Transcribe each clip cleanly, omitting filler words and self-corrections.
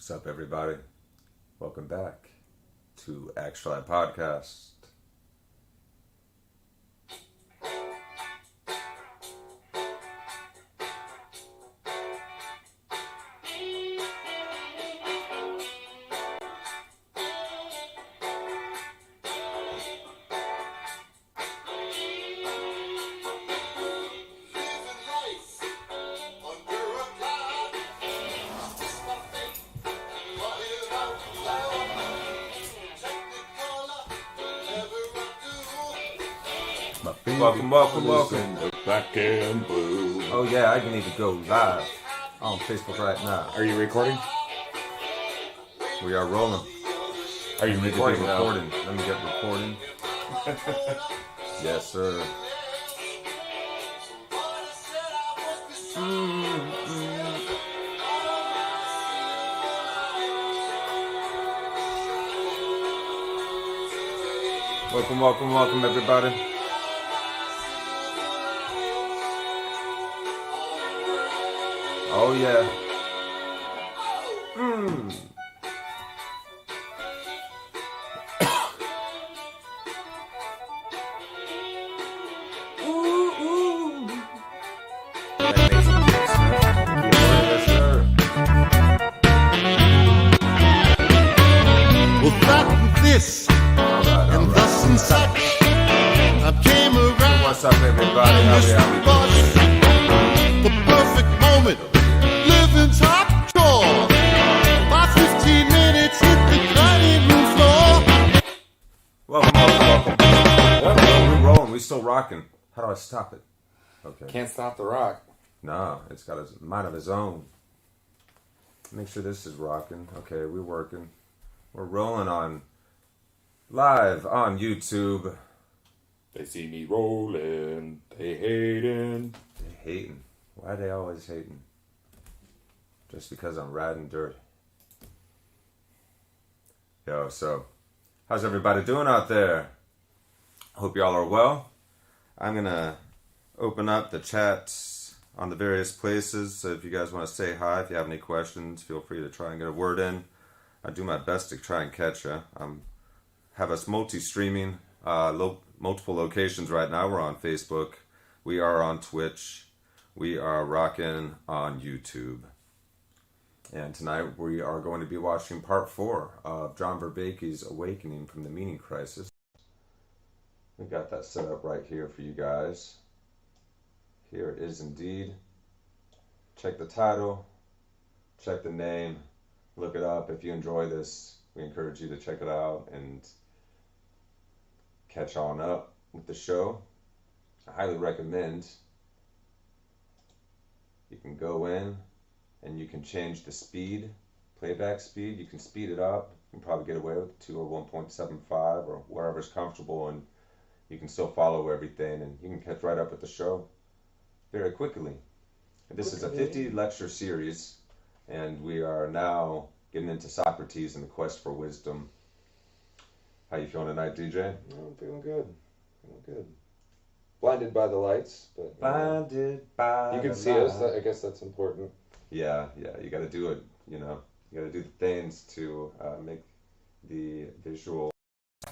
What's up, everybody? Welcome back to Actuali Podcast. Welcome. The black and blue. Oh yeah, I need to go live on Facebook right now. Are you recording? We are rolling. Are you recording now? Let me get recording. Yes, sir. Welcome, everybody. Oh yeah. This and thus and such. I came around. What's up, everybody? How The perfect moment. Living top drawer. By 15 minutes hit the cutting room floor. Welcome. We're rolling. We still rocking. How do I stop it? Okay. Can't stop the rock. No, it's got a mind of its own. Make sure this is rocking. Okay, we're working. We're rolling on live on YouTube. They see me rolling. They hating. They hating. Why are they always hating? Just because I'm riding dirt. Yo, so how's everybody doing out there? Hope y'all are well. I'm gonna open up the chats on the various places. So if you guys want to say hi, if you have any questions, feel free to try and get a word in. I do my best to try and catch you. Have us multi-streaming, multiple locations right now. We're on Facebook. We are on Twitch. We are rocking on YouTube. And tonight we are going to be watching part 4 of John Vervaeke's Awakening from the Meaning Crisis. We got that set up right here for you guys. Here it is indeed. Check the title. Check the name. Look it up. If you enjoy this, we encourage you to check it out and catch on up with the show. I highly recommend you can go in and you can change the speed, playback speed. You can speed it up. You can probably get away with 2 or 1.75 or wherever's comfortable, and you can still follow everything and you can catch right up with the show very quickly. This is a 50 lecture series. And we are now getting into Socrates and the quest for wisdom. How you feeling tonight, DJ? I'm feeling good. Blinded by the lights, but blinded by you can the see light. us. I guess that's important. Yeah. You got to do it. You got to do the things to make the visual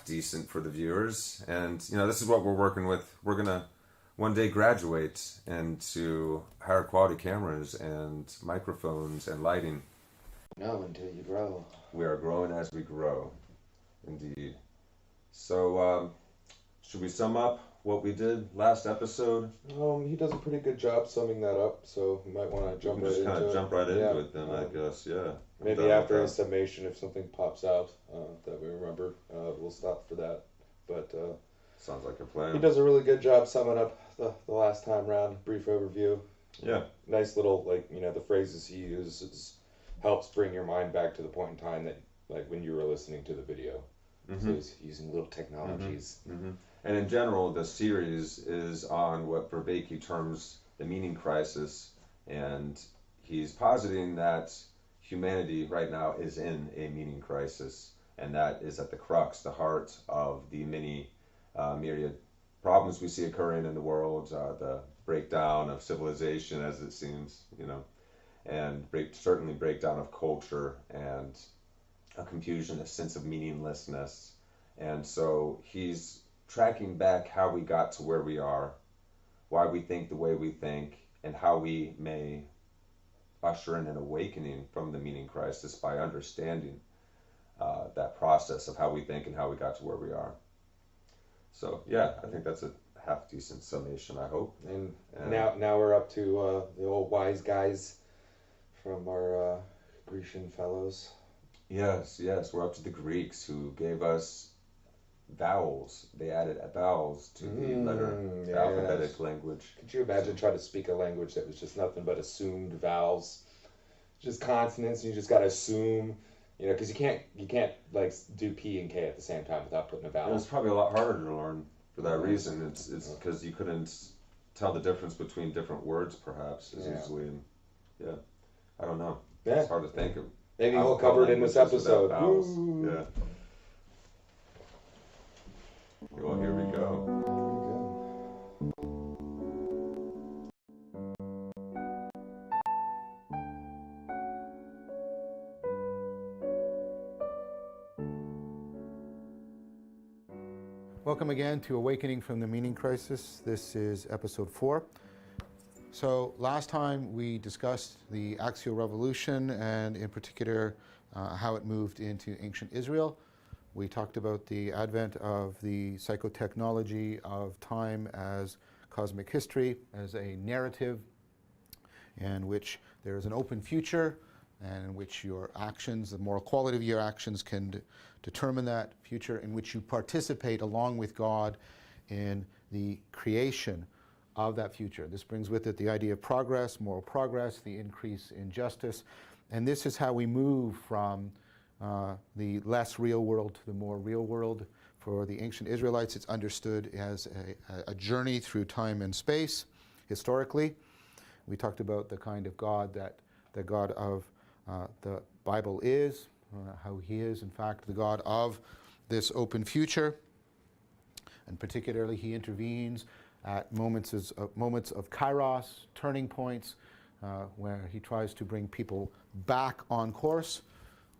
decent for the viewers. And this is what we're working with. We're gonna one day graduate into higher quality cameras and microphones and lighting. No, until you grow. We are growing as we grow, indeed. So, should we sum up what we did last episode? He does a pretty good job summing that up, so you might want to jump right into it. Just kind of jump right into it then, I guess, yeah. Maybe after his summation, if something pops out that we remember, we'll stop for that. But sounds like a plan. He does a really good job summing up the last time round. Brief overview. Yeah. Nice little, the phrases he uses helps bring your mind back to the point in time that, when you were listening to the video. Mm-hmm. So he's using little technologies. Mm-hmm. And in general, the series is on what Vervaeke terms the meaning crisis, and he's positing that humanity right now is in a meaning crisis, and that is at the crux, the heart of the many myriad problems we see occurring in the world, the breakdown of civilization as it seems, and certainly breakdown of culture and a confusion, a sense of meaninglessness. And so he's tracking back how we got to where we are, why we think the way we think, and how we may usher in an awakening from the meaning crisis by understanding that process of how we think and how we got to where we are. So yeah, I think that's a half decent summation, I hope. And now we're up to the old wise guys from our Grecian fellows. Yes, we're up to the Greeks who gave us vowels. They added vowels to the Yes. alphabetic language. Could you imagine trying to speak a language that was just nothing but assumed vowels, just consonants, and you just got to assume, because you can't like do P and K at the same time without putting a vowel. It was probably a lot harder to learn for that reason. It's because you couldn't tell the difference between different words, perhaps, as easily. And I don't know. Yeah. It's hard to think of. Maybe we'll cover it in this episode. Yeah. Well, here we go. Welcome again to Awakening from the Meaning Crisis. This is episode 4. So last time we discussed the Axial Revolution and in particular how it moved into ancient Israel. We talked about the advent of the psychotechnology of time as cosmic history, as a narrative in which there is an open future and in which your actions, the moral quality of your actions can determine that future, in which you participate along with God in the creation of that future. This brings with it the idea of progress, moral progress, the increase in justice, and this is how we move from the less real world to the more real world. For the ancient Israelites, it's understood as a journey through time and space. Historically, we talked about the kind of God that the God of the Bible is, how he is, in fact, the God of this open future. And particularly, he intervenes at moments of kairos, turning points, where he tries to bring people back on course.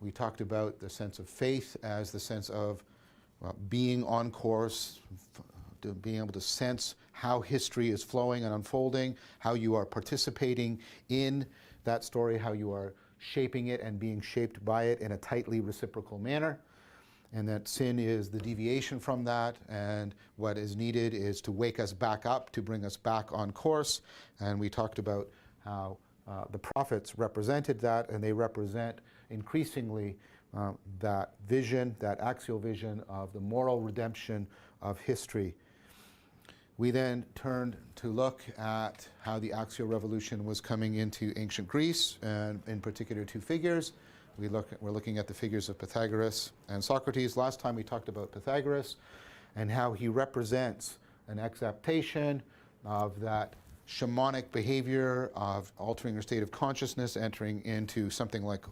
We talked about the sense of faith as the sense of being on course, being able to sense how history is flowing and unfolding, how you are participating in that story, how you are shaping it and being shaped by it in a tightly reciprocal manner. And that sin is the deviation from that, and what is needed is to wake us back up, to bring us back on course. And we talked about how the prophets represented that, and they represent increasingly that vision, that axial vision of the moral redemption of history. We then turned to look at how the axial revolution was coming into ancient Greece, and in particular two figures. We're looking at the figures of Pythagoras and Socrates. Last time we talked about Pythagoras and how he represents an acceptation of that shamanic behavior of altering your state of consciousness, entering into something like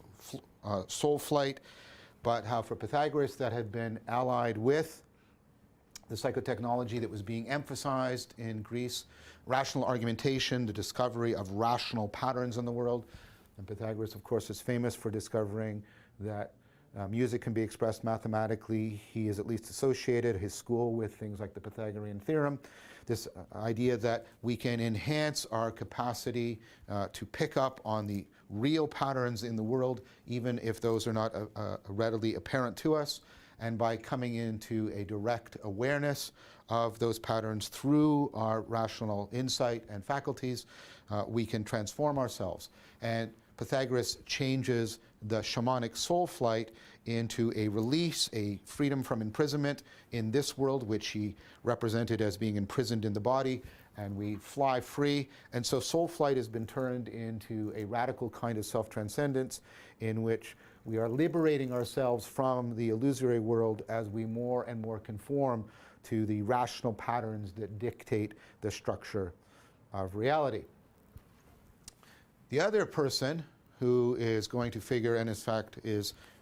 soul flight, but how for Pythagoras that had been allied with the psychotechnology that was being emphasized in Greece, rational argumentation, the discovery of rational patterns in the world. And Pythagoras, of course, is famous for discovering that music can be expressed mathematically. He is at least associated his school with things like the Pythagorean theorem. This idea that we can enhance our capacity to pick up on the real patterns in the world, even if those are not readily apparent to us. And by coming into a direct awareness of those patterns through our rational insight and faculties, we can transform ourselves. And Pythagoras changes the shamanic soul flight into a release, a freedom from imprisonment in this world, which he represented as being imprisoned in the body, and we fly free. And so soul flight has been turned into a radical kind of self-transcendence in which we are liberating ourselves from the illusory world as we more and more conform to the rational patterns that dictate the structure of reality. The other person who is going to figure, and in fact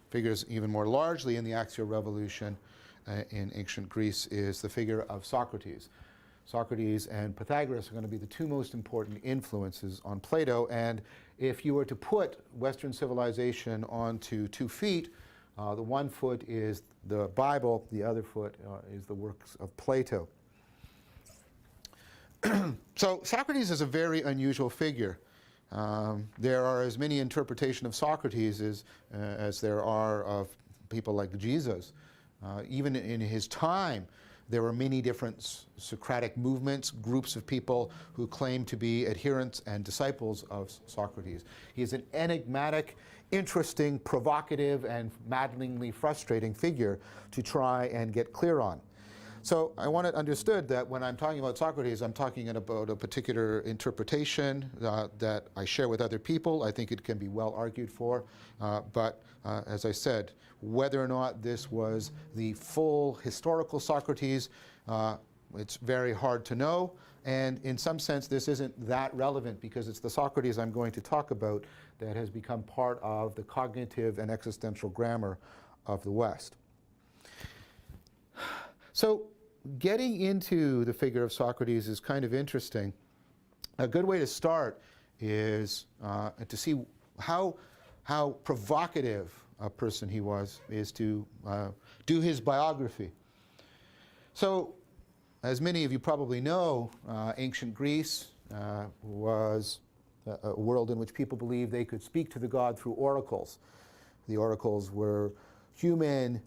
figures even more largely in the axial revolution in ancient Greece, is the figure of Socrates. Socrates and Pythagoras are going to be the two most important influences on Plato. And if you were to put Western civilization onto 2 feet, the one foot is the Bible, the other foot is the works of Plato. So Socrates is a very unusual figure. There are as many interpretations of Socrates as there are of people like Jesus. Even in his time, there were many different Socratic movements, groups of people who claim to be adherents and disciples of Socrates. He is an enigmatic, interesting, provocative, and maddeningly frustrating figure to try and get clear on. So I want it understood that when I'm talking about Socrates, I'm talking about a particular interpretation that I share with other people. I think it can be well argued for. But as I said, whether or not this was the full historical Socrates, it's very hard to know. And in some sense, this isn't that relevant because it's the Socrates I'm going to talk about that has become part of the cognitive and existential grammar of the West. So getting into the figure of Socrates is kind of interesting. A good way to start is to see how provocative a person he was is to do his biography. So, as many of you probably know, ancient Greece was a world in which people believed they could speak to the god through oracles. The oracles were human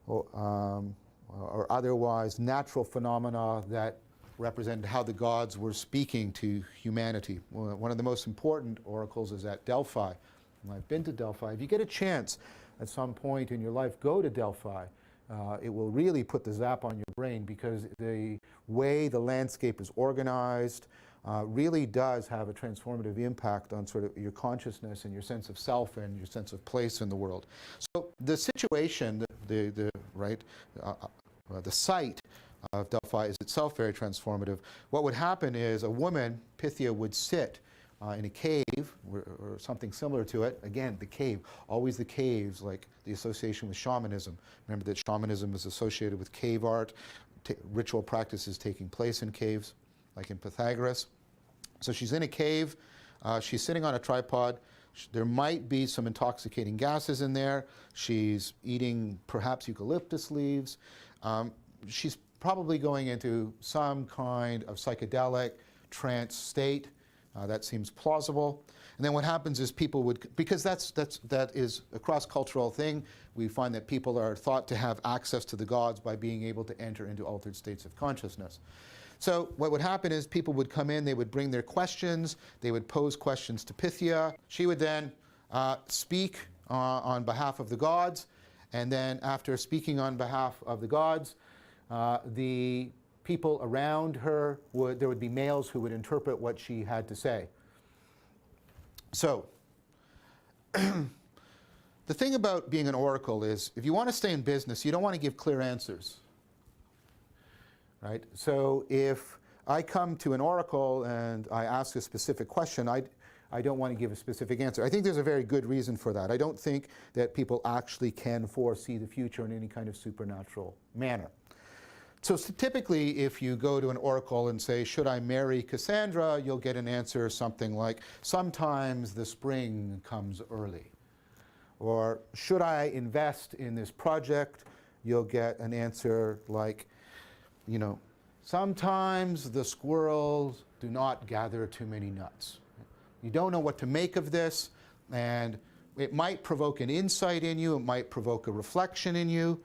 or otherwise natural phenomena that represented how the gods were speaking to humanity. One of the most important oracles is at Delphi. And I've been to Delphi. If you get a chance at some point in your life, go to Delphi. It will really put the zap on your brain because the way the landscape is organized really does have a transformative impact on sort of your consciousness and your sense of self and your sense of place in the world. So the situation, the site of Delphi is itself very transformative. What would happen is a woman, Pythia, would sit in a cave or something similar to it. Again, the cave, always the caves, like the association with shamanism. Remember that shamanism is associated with cave art, ritual practices taking place in caves, like in Pythagoras. So she's in a cave, she's sitting on a tripod. There might be some intoxicating gases in there. She's eating perhaps eucalyptus leaves. She's probably going into some kind of psychedelic trance state. That seems plausible. And then what happens is people would, because that is a cross-cultural thing, we find that people are thought to have access to the gods by being able to enter into altered states of consciousness. So what would happen is people would come in, they would bring their questions, they would pose questions to Pythia. She would then speak on behalf of the gods, and then after speaking on behalf of the gods, the people around her there would be males who would interpret what she had to say. So the thing about being an oracle is if you want to stay in business, you don't want to give clear answers. Right? So if I come to an oracle and I ask a specific question, I don't want to give a specific answer. I think there's a very good reason for that. I don't think that people actually can foresee the future in any kind of supernatural manner. So typically, if you go to an oracle and say, should I marry Cassandra, you'll get an answer something like, sometimes the spring comes early. Or, should I invest in this project, you'll get an answer like, sometimes the squirrels do not gather too many nuts. You don't know what to make of this, and it might provoke an insight in you, it might provoke a reflection in you.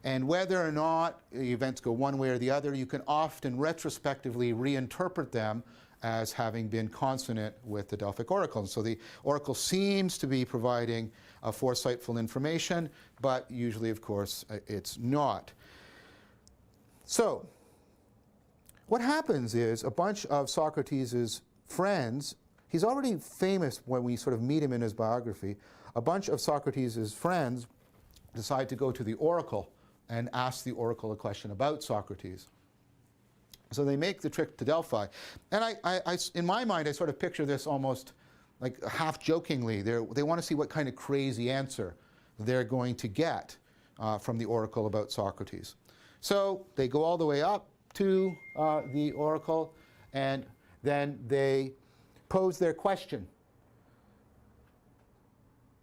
And whether or not the events go one way or the other, you can often retrospectively reinterpret them as having been consonant with the Delphic oracle. And so the oracle seems to be providing foresightful information, but usually, of course, it's not. So what happens is a bunch of Socrates' friends, he's already famous when we sort of meet him in his biography, a bunch of Socrates' friends decide to go to the oracle and ask the oracle a question about Socrates. So they make the trip to Delphi. And I in my mind, I sort of picture this almost like half jokingly. They want to see what kind of crazy answer they're going to get from the oracle about Socrates. So they go all the way up to the oracle, and then they pose their question.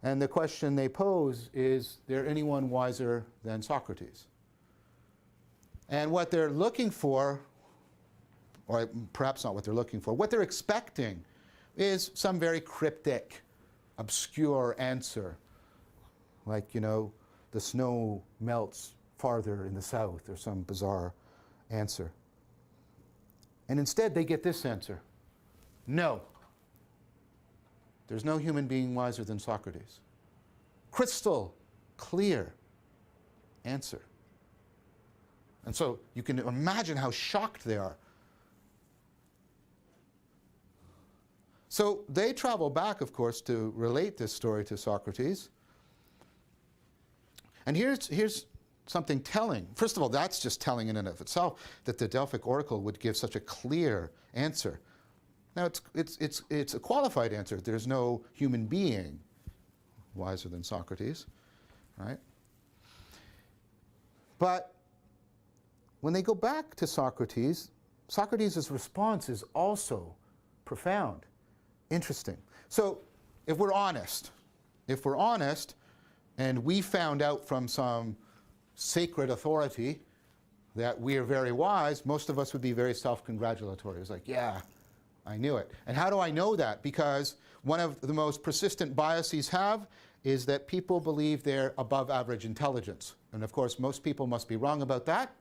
And the question they pose is there anyone wiser than Socrates? And what they're looking for, or perhaps not what they're looking for, what they're expecting is some very cryptic, obscure answer. Like, the snow melts farther in the south, or some bizarre answer. And instead they get this answer: no. There's no human being wiser than Socrates. Crystal clear answer. And so you can imagine how shocked they are. So they travel back, of course, to relate this story to Socrates. And here's something telling. First of all, that's just telling in and of itself, that the Delphic oracle would give such a clear answer. Now, it's a qualified answer. There's no human being wiser than Socrates, right? But when they go back to Socrates, Socrates' response is also profound, interesting. So if we're honest, and we found out from some sacred authority that we are very wise, most of us would be very self-congratulatory. It's like, yeah, I knew it. And how do I know that? Because one of the most persistent biases have is that people believe they're above average intelligence. And of course, most people must be wrong about that,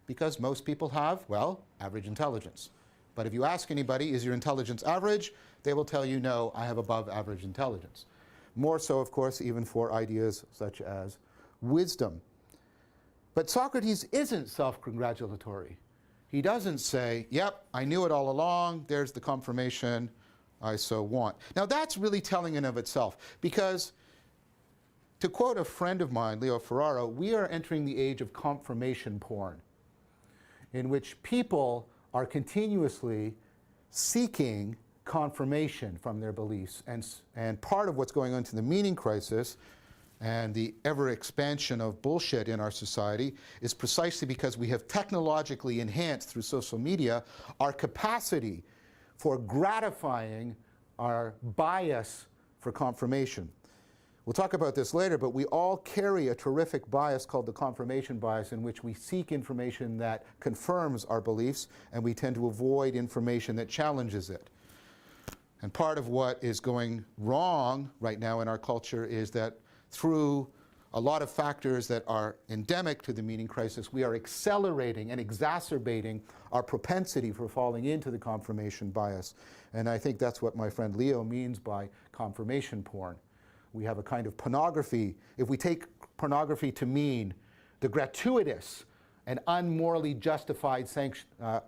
because most people have, well, average intelligence. But if you ask anybody, is your intelligence average? They will tell you, no, I have above average intelligence. More so, of course, even for ideas such as wisdom. But Socrates isn't self-congratulatory. He doesn't say, yep, I knew it all along, there's the confirmation I so want. Now that's really telling in of itself, because to quote a friend of mine, Leo Ferraro, we are entering the age of confirmation porn, in which people are continuously seeking confirmation from their beliefs. And part of what's going on to the meaning crisis and the ever expansion of bullshit in our society is precisely because we have technologically enhanced through social media our capacity for gratifying our bias for confirmation. We'll talk about this later, but we all carry a terrific bias called the confirmation bias, in which we seek information that confirms our beliefs, and we tend to avoid information that challenges it. And part of what is going wrong right now in our culture is that through a lot of factors that are endemic to the meaning crisis, we are accelerating and exacerbating our propensity for falling into the confirmation bias. And I think that's what my friend Leo means by confirmation porn. We have a kind of pornography. If we take pornography to mean the gratuitous and unmorally justified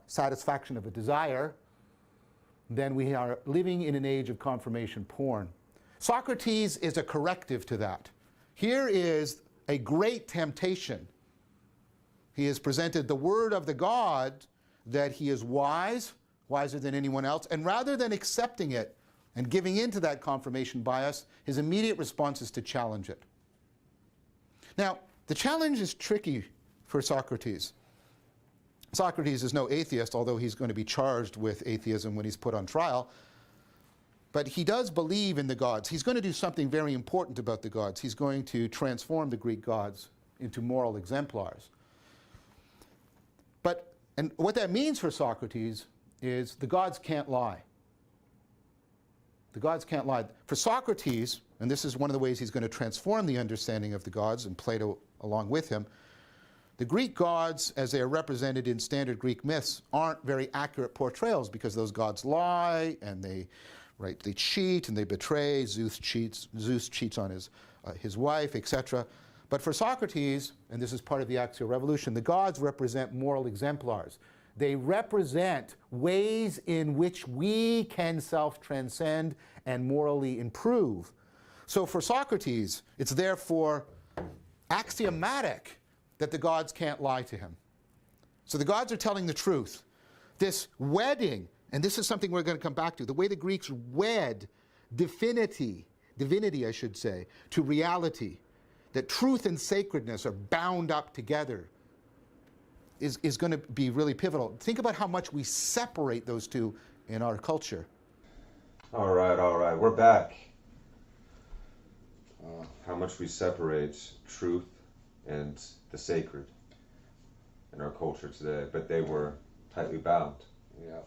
satisfaction of a desire, then we are living in an age of confirmation porn. Socrates is a corrective to that. Here is a great temptation. He has presented the word of the God that he is wise, wiser than anyone else, and rather than accepting it and giving in to that confirmation bias, his immediate response is to challenge it. Now, the challenge is tricky for Socrates. Socrates is no atheist, although he's going to be charged with atheism when he's put on trial. But he does believe in the gods. He's going to do something very important about the gods. He's going to transform the Greek gods into moral exemplars. And what that means for Socrates is the gods can't lie. The gods can't lie. For Socrates, and this is one of the ways he's going to transform the understanding of the gods, and Plato along with him, the Greek gods, as they are represented in standard Greek myths, aren't very accurate portrayals, because those gods lie, and they cheat, and they betray. Zeus cheats on his wife, etc. But for Socrates, and this is part of the Axial Revolution, the gods represent moral exemplars. They represent ways in which we can self-transcend and morally improve. So for Socrates, it's therefore axiomatic that the gods can't lie to him. So the gods are telling the truth. This wedding, and this is something we're going to come back to, the way the Greeks wed divinity I should say, to reality, that truth and sacredness are bound up together. is going to be really pivotal. Think about how much we separate those two in our culture. All right. We're back. How much we separate truth and the sacred in our culture today, but they were tightly bound. Yeah.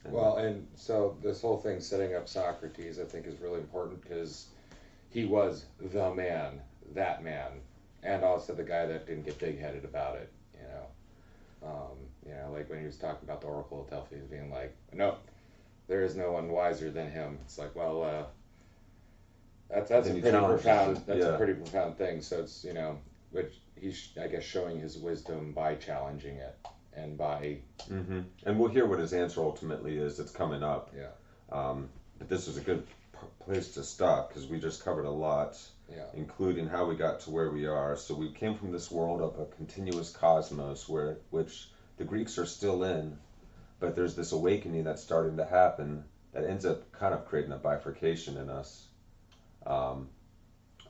Well, and so this whole thing setting up Socrates, I think, is really important because he was the man, that man, and also the guy that didn't get big-headed about it. Like when he was talking about the Oracle of Delphi, being like, "No, there is no one wiser than him." It's like, well, that's a pretty profound. That's a pretty profound thing. So it's which he's, I guess, showing his wisdom by challenging it and by. Mm-hmm. And we'll hear what his answer ultimately is. It's coming up. Yeah. But this is a good place to stop because we just covered a lot, including how we got to where we are. So we came from this world of a continuous cosmos, which the Greeks are still in, but there's this awakening that's starting to happen that ends up kind of creating a bifurcation in us.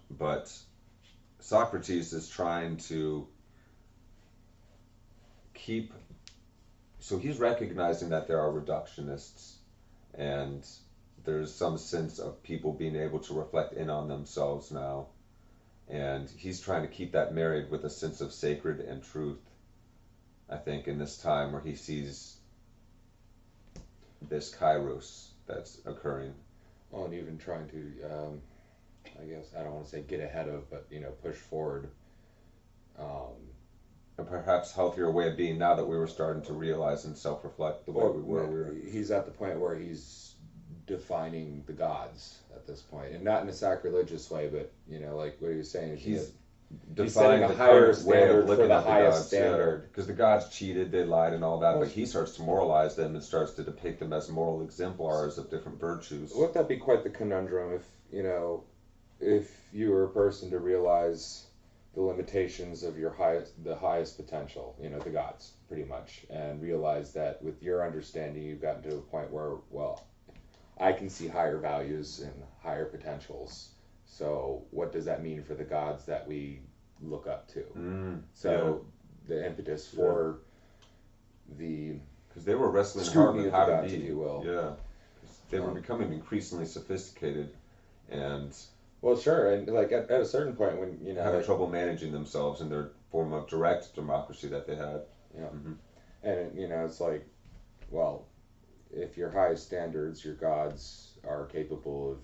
But Socrates is trying to so he's recognizing that there are reductionists, and there's some sense of people being able to reflect in on themselves now, and he's trying to keep that married with a sense of sacred and truth, I think, in this time where he sees this kairos that's occurring. Well, and even trying to, I guess, I don't want to say get ahead of, but, push forward. A perhaps healthier way of being now that we were starting to realize and self-reflect the way we were. He's at the point where he's defining the gods at this point, and not in a sacrilegious way, but, like what he was saying, he's setting a higher standard for the highest standard. Because the gods cheated, they lied and all that, but he starts to moralize them and starts to depict them as moral exemplars of different virtues. Wouldn't that be quite the conundrum if you were a person to realize the limitations of the highest potential, the gods, pretty much, and realize that with your understanding, you've gotten to a point where, well, I can see higher values and higher potentials. So what does that mean for the gods that we look up to? The impetus for the because they were wrestling hard with how to gods, be, if you will. Yeah, they were becoming increasingly sophisticated, and well, sure, and like at a certain point when having trouble managing themselves in their form of direct democracy that they had. Yeah, and it's like, well, if your highest standards, your gods are capable of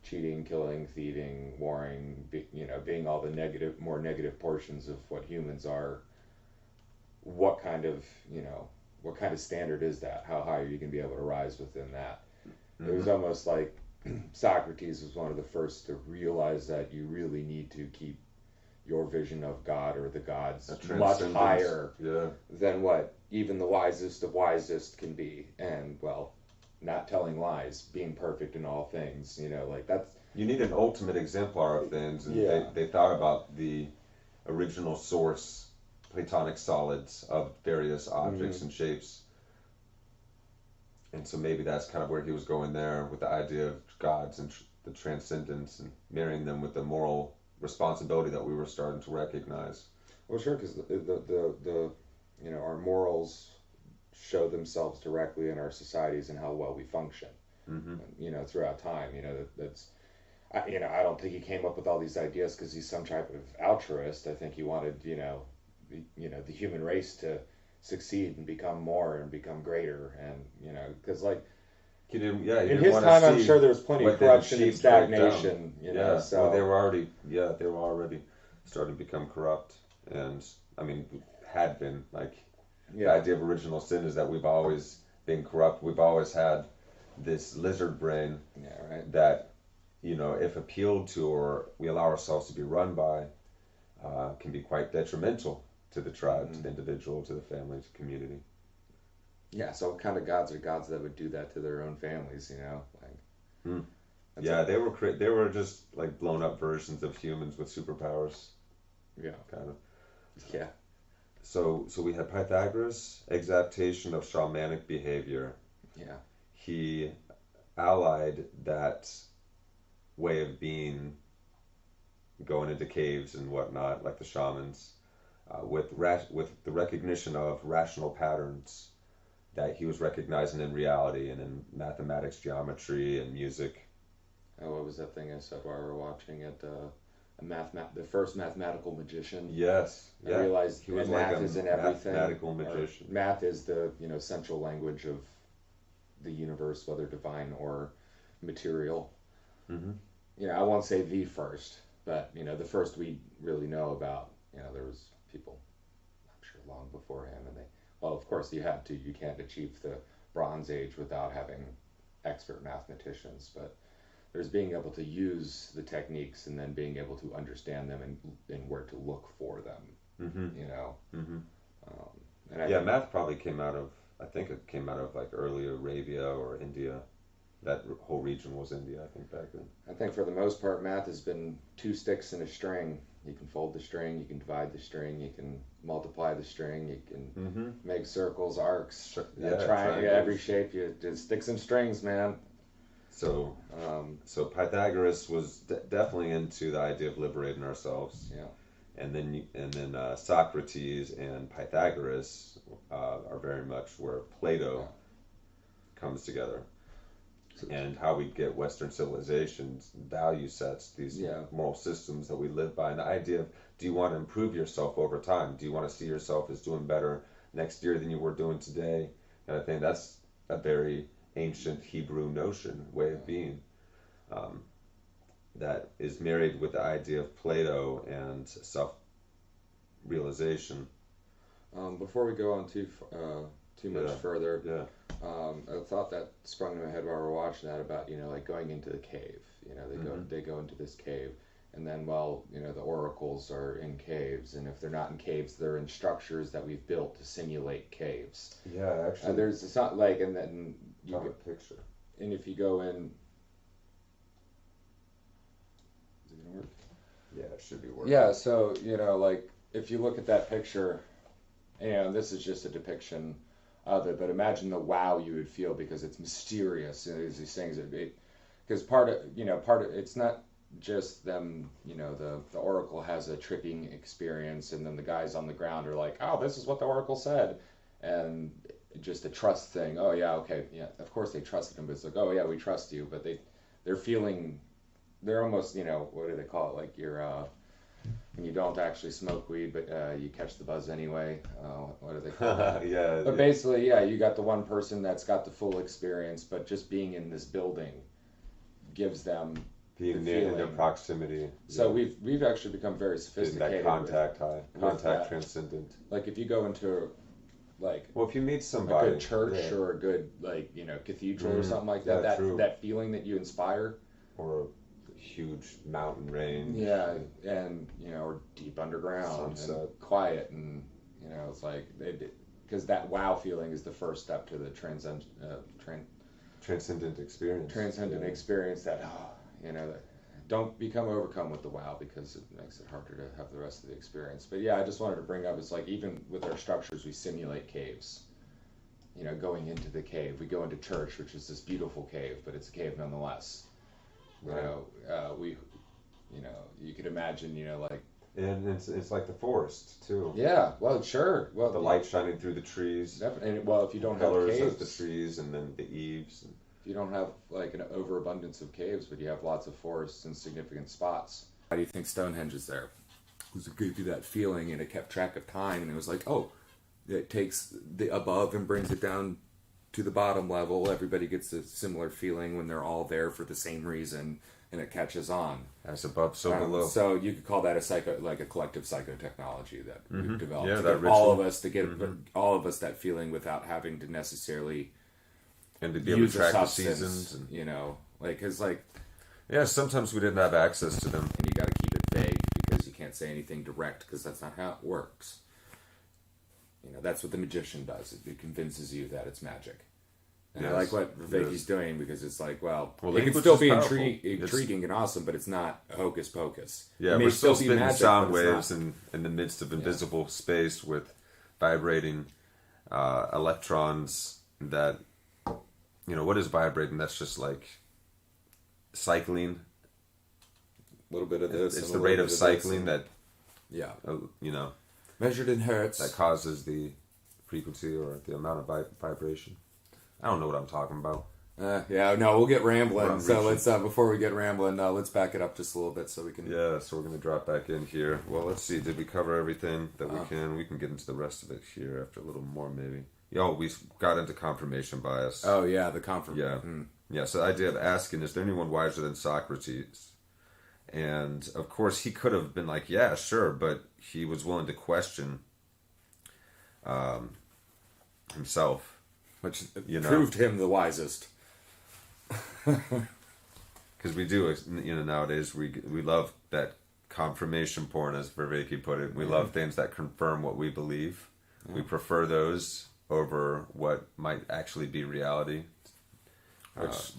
cheating, killing, thieving, warring, being all the more negative portions of what humans are. What kind of standard is that? How high are you going to be able to rise within that? It was almost like Socrates was one of the first to realize that you really need to keep your vision of God or the gods much higher than what even the wisest of wisest can be. And, well, not telling lies, being perfect in all things, that's... You need an ultimate exemplar of things, and they thought about the original source, Platonic solids of various objects and shapes. And so maybe that's kind of where he was going there with the idea of gods and the transcendence and marrying them with the moral responsibility that we were starting to recognize. Well, sure, because the our morals show themselves directly in our societies and how well we function. Throughout time. I don't think he came up with all these ideas because he's some type of altruist. I think he wanted the human race to succeed and become more and become greater, and because in his time I'm sure there was plenty of corruption and stagnation. So they were already starting to become corrupt, and had been the idea of original sin is that we've always been corrupt. We've always had this lizard brain that if appealed to or we allow ourselves to be run by can be quite detrimental to the tribe, to the individual, to the family, to the community. Yeah, so what kind of gods are gods that would do that to their own families, They were just like blown up versions of humans with superpowers. Yeah. Kind of. Yeah. So we had Pythagoras' exaltation of shamanic behavior. Yeah. He allied that way of being, going into caves and whatnot, like the shamans, with the recognition of rational patterns that he was recognizing in reality and in mathematics, geometry, and music. Oh, what was that thing I said while we were watching it? The first mathematical magician. Yes, I realized he was math like a is in everything. mathematical magician. Math is the central language of the universe, whether divine or material. Mm-hmm. I won't say the first, but the first we really know about. There was people, I'm sure, long before him, and of course you had to. You can't achieve the Bronze Age without having expert mathematicians, but there's being able to use the techniques and then being able to understand them and where to look for them. Mm-hmm. And math probably came out of, I think it came out of like early Arabia or India. That whole region was India, I think, back then. I think for the most part, math has been two sticks and a string. You can fold the string, you can divide the string, you can multiply the string, you can make circles, arcs, triangle, every shape. Just sticks and strings, man. So Pythagoras was definitely into the idea of liberating ourselves. Yeah. And then Socrates and Pythagoras are very much where Plato comes together, and how we get Western civilization's value sets, these moral systems that we live by, and the idea of, do you want to improve yourself over time? Do you want to see yourself as doing better next year than you were doing today? And I think that's a very ancient Hebrew way of being, that is married with the idea of Plato and self-realization. Before we go on too much further, a thought that sprung in my head while we were watching that about like going into the cave. They go into this cave, and then the oracles are in caves, and if they're not in caves, they're in structures that we've built to simulate caves. Yeah, actually. And it's not like, and then you have a get picture. And if you go in, is it gonna work? Yeah, it should be working. Yeah, so like if you look at that picture, this is just a depiction of it, but imagine the wow you would feel because it's mysterious. And there's these things because part of it's not just them. The oracle has a tripping experience, and then the guys on the ground are like, oh, this is what the oracle said, and just a trust thing. Oh yeah, okay, yeah, of course they trusted him, but it's like, oh yeah, we trust you, but they're feeling, they're almost, what do they call it, like you're when you don't actually smoke weed, but you catch the buzz anyway. What do they call that? Yeah. But basically, you got the one person that's got the full experience, but just being in this building gives them being in their proximity. So we've actually become very sophisticated. That contact transcendent. Like if you go into if you meet somebody, a good church or a good cathedral or something like that, that feeling that you inspire, or a huge mountain range, and or deep underground, sunset, and quiet, and it's like because that wow feeling is the first step to the transcendent experience. Experience that don't become overcome with the wow, because it makes it harder to have the rest of the experience. But I just wanted to bring up, it's like even with our structures, we simulate caves. Going into the cave, we go into church, which is this beautiful cave, but it's a cave nonetheless. Right. You could imagine, and it's like the forest too. Yeah, well, sure. Well, the light shining through the trees. Definitely. And, if you don't have pillars caves, of the trees, and then the eaves. If you don't have an overabundance of caves, but you have lots of forests in significant spots. Why do you think Stonehenge is there? Because it gave you that feeling, and it kept track of time, and it was like, oh, it takes the above and brings it down to the bottom level. Everybody gets a similar feeling when they're all there for the same reason, and it catches on. As above, so below. So you could call that a collective psychotechnology that we've developed. Yeah, to that get all of us to get all of us that feeling without having to necessarily and to be able to track the substance, seasons, and because sometimes we didn't have access to them, and you got to keep it vague because you can't say anything direct because that's not how it works. That's what the magician does. It convinces you that it's magic. And I like what Vervaeke's doing, because it's like, it can still be intriguing and awesome, but it's not hocus pocus. Yeah, we're still spinning sound waves in the midst of invisible space with vibrating electrons that, what is vibrating? That's just like cycling. A little bit of this. It's the rate of cycling that, Measured in hertz. that causes the frequency or the amount of vibration. I don't know what I'm talking about. Yeah, no, we'll get We're rambling. on So reaching. let's before we get rambling, let's back it up just a little bit so we can. Yeah, so we're going to drop back in here. Well, let's see. Did we cover everything that we can? We can get into the rest of it here after a little more, maybe. Yo, we got into confirmation bias. Oh yeah, the confirmation. Yeah. Yeah, so the idea of asking, is there anyone wiser than Socrates? And, of course, he could have been like, yeah, sure, but he was willing to question himself. Which You know. proved him the wisest. Because we do, nowadays we love that confirmation porn, as Vervaeke put it. We love things that confirm what we believe. We prefer those over what might actually be reality.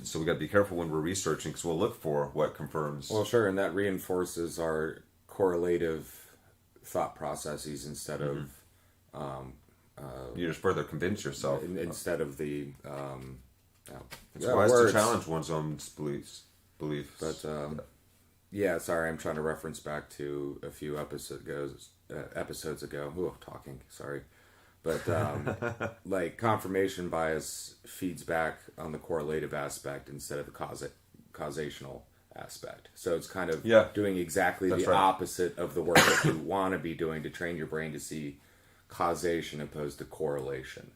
So we got to be careful when we're researching, because we'll look for what confirms. Well, sure, and that reinforces our correlative thought processes instead of You just further convince yourself. instead of the. It's wise to challenge one's own beliefs. But yeah, sorry, I'm trying to reference back to a few episodes ago. Ooh, talking, sorry. But like confirmation bias feeds back on the correlative aspect instead of the causational aspect. So it's kind of doing exactly the opposite of the work that you want to be doing to train your brain to see causation opposed to correlation.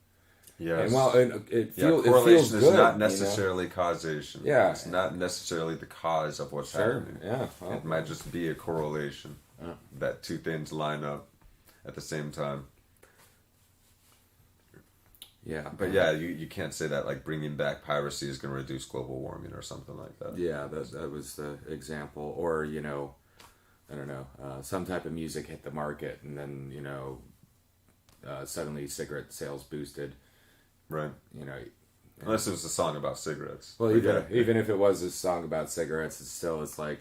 Yes. And it feels correlation good, is not necessarily causation. Yeah. It's not necessarily the cause of what's happening. Yeah. Well, It might just be a correlation that two things line up at the same time. yeah. But yeah, you can't say that like bringing back piracy is going to reduce global warming or something like that. Yeah, that was the example. Or, I don't know, some type of music hit the market and then, suddenly cigarette sales boosted. Right. Yeah. Unless it was a song about cigarettes. Well, But even if it was a song about cigarettes, it's like...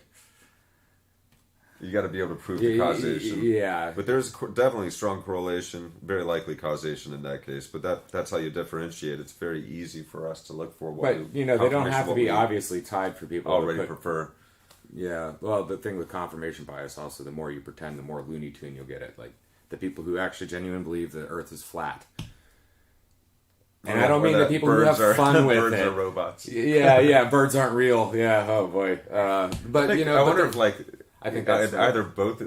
You got to be able to prove the causation. Yeah. But there's definitely strong correlation, very likely causation in that case. But that's how you differentiate. It's very easy for us to look for what. But, they don't have to be obviously tied for people already prefer. Yeah. Well, the thing with confirmation bias also, the more you pretend, the more Looney Tune you'll get it. Like, the people who actually genuinely believe the Earth is flat. And I don't mean the people who have fun with birds it. Are robots. Yeah, birds aren't real. Yeah, oh boy. But I wonder if I think that's either both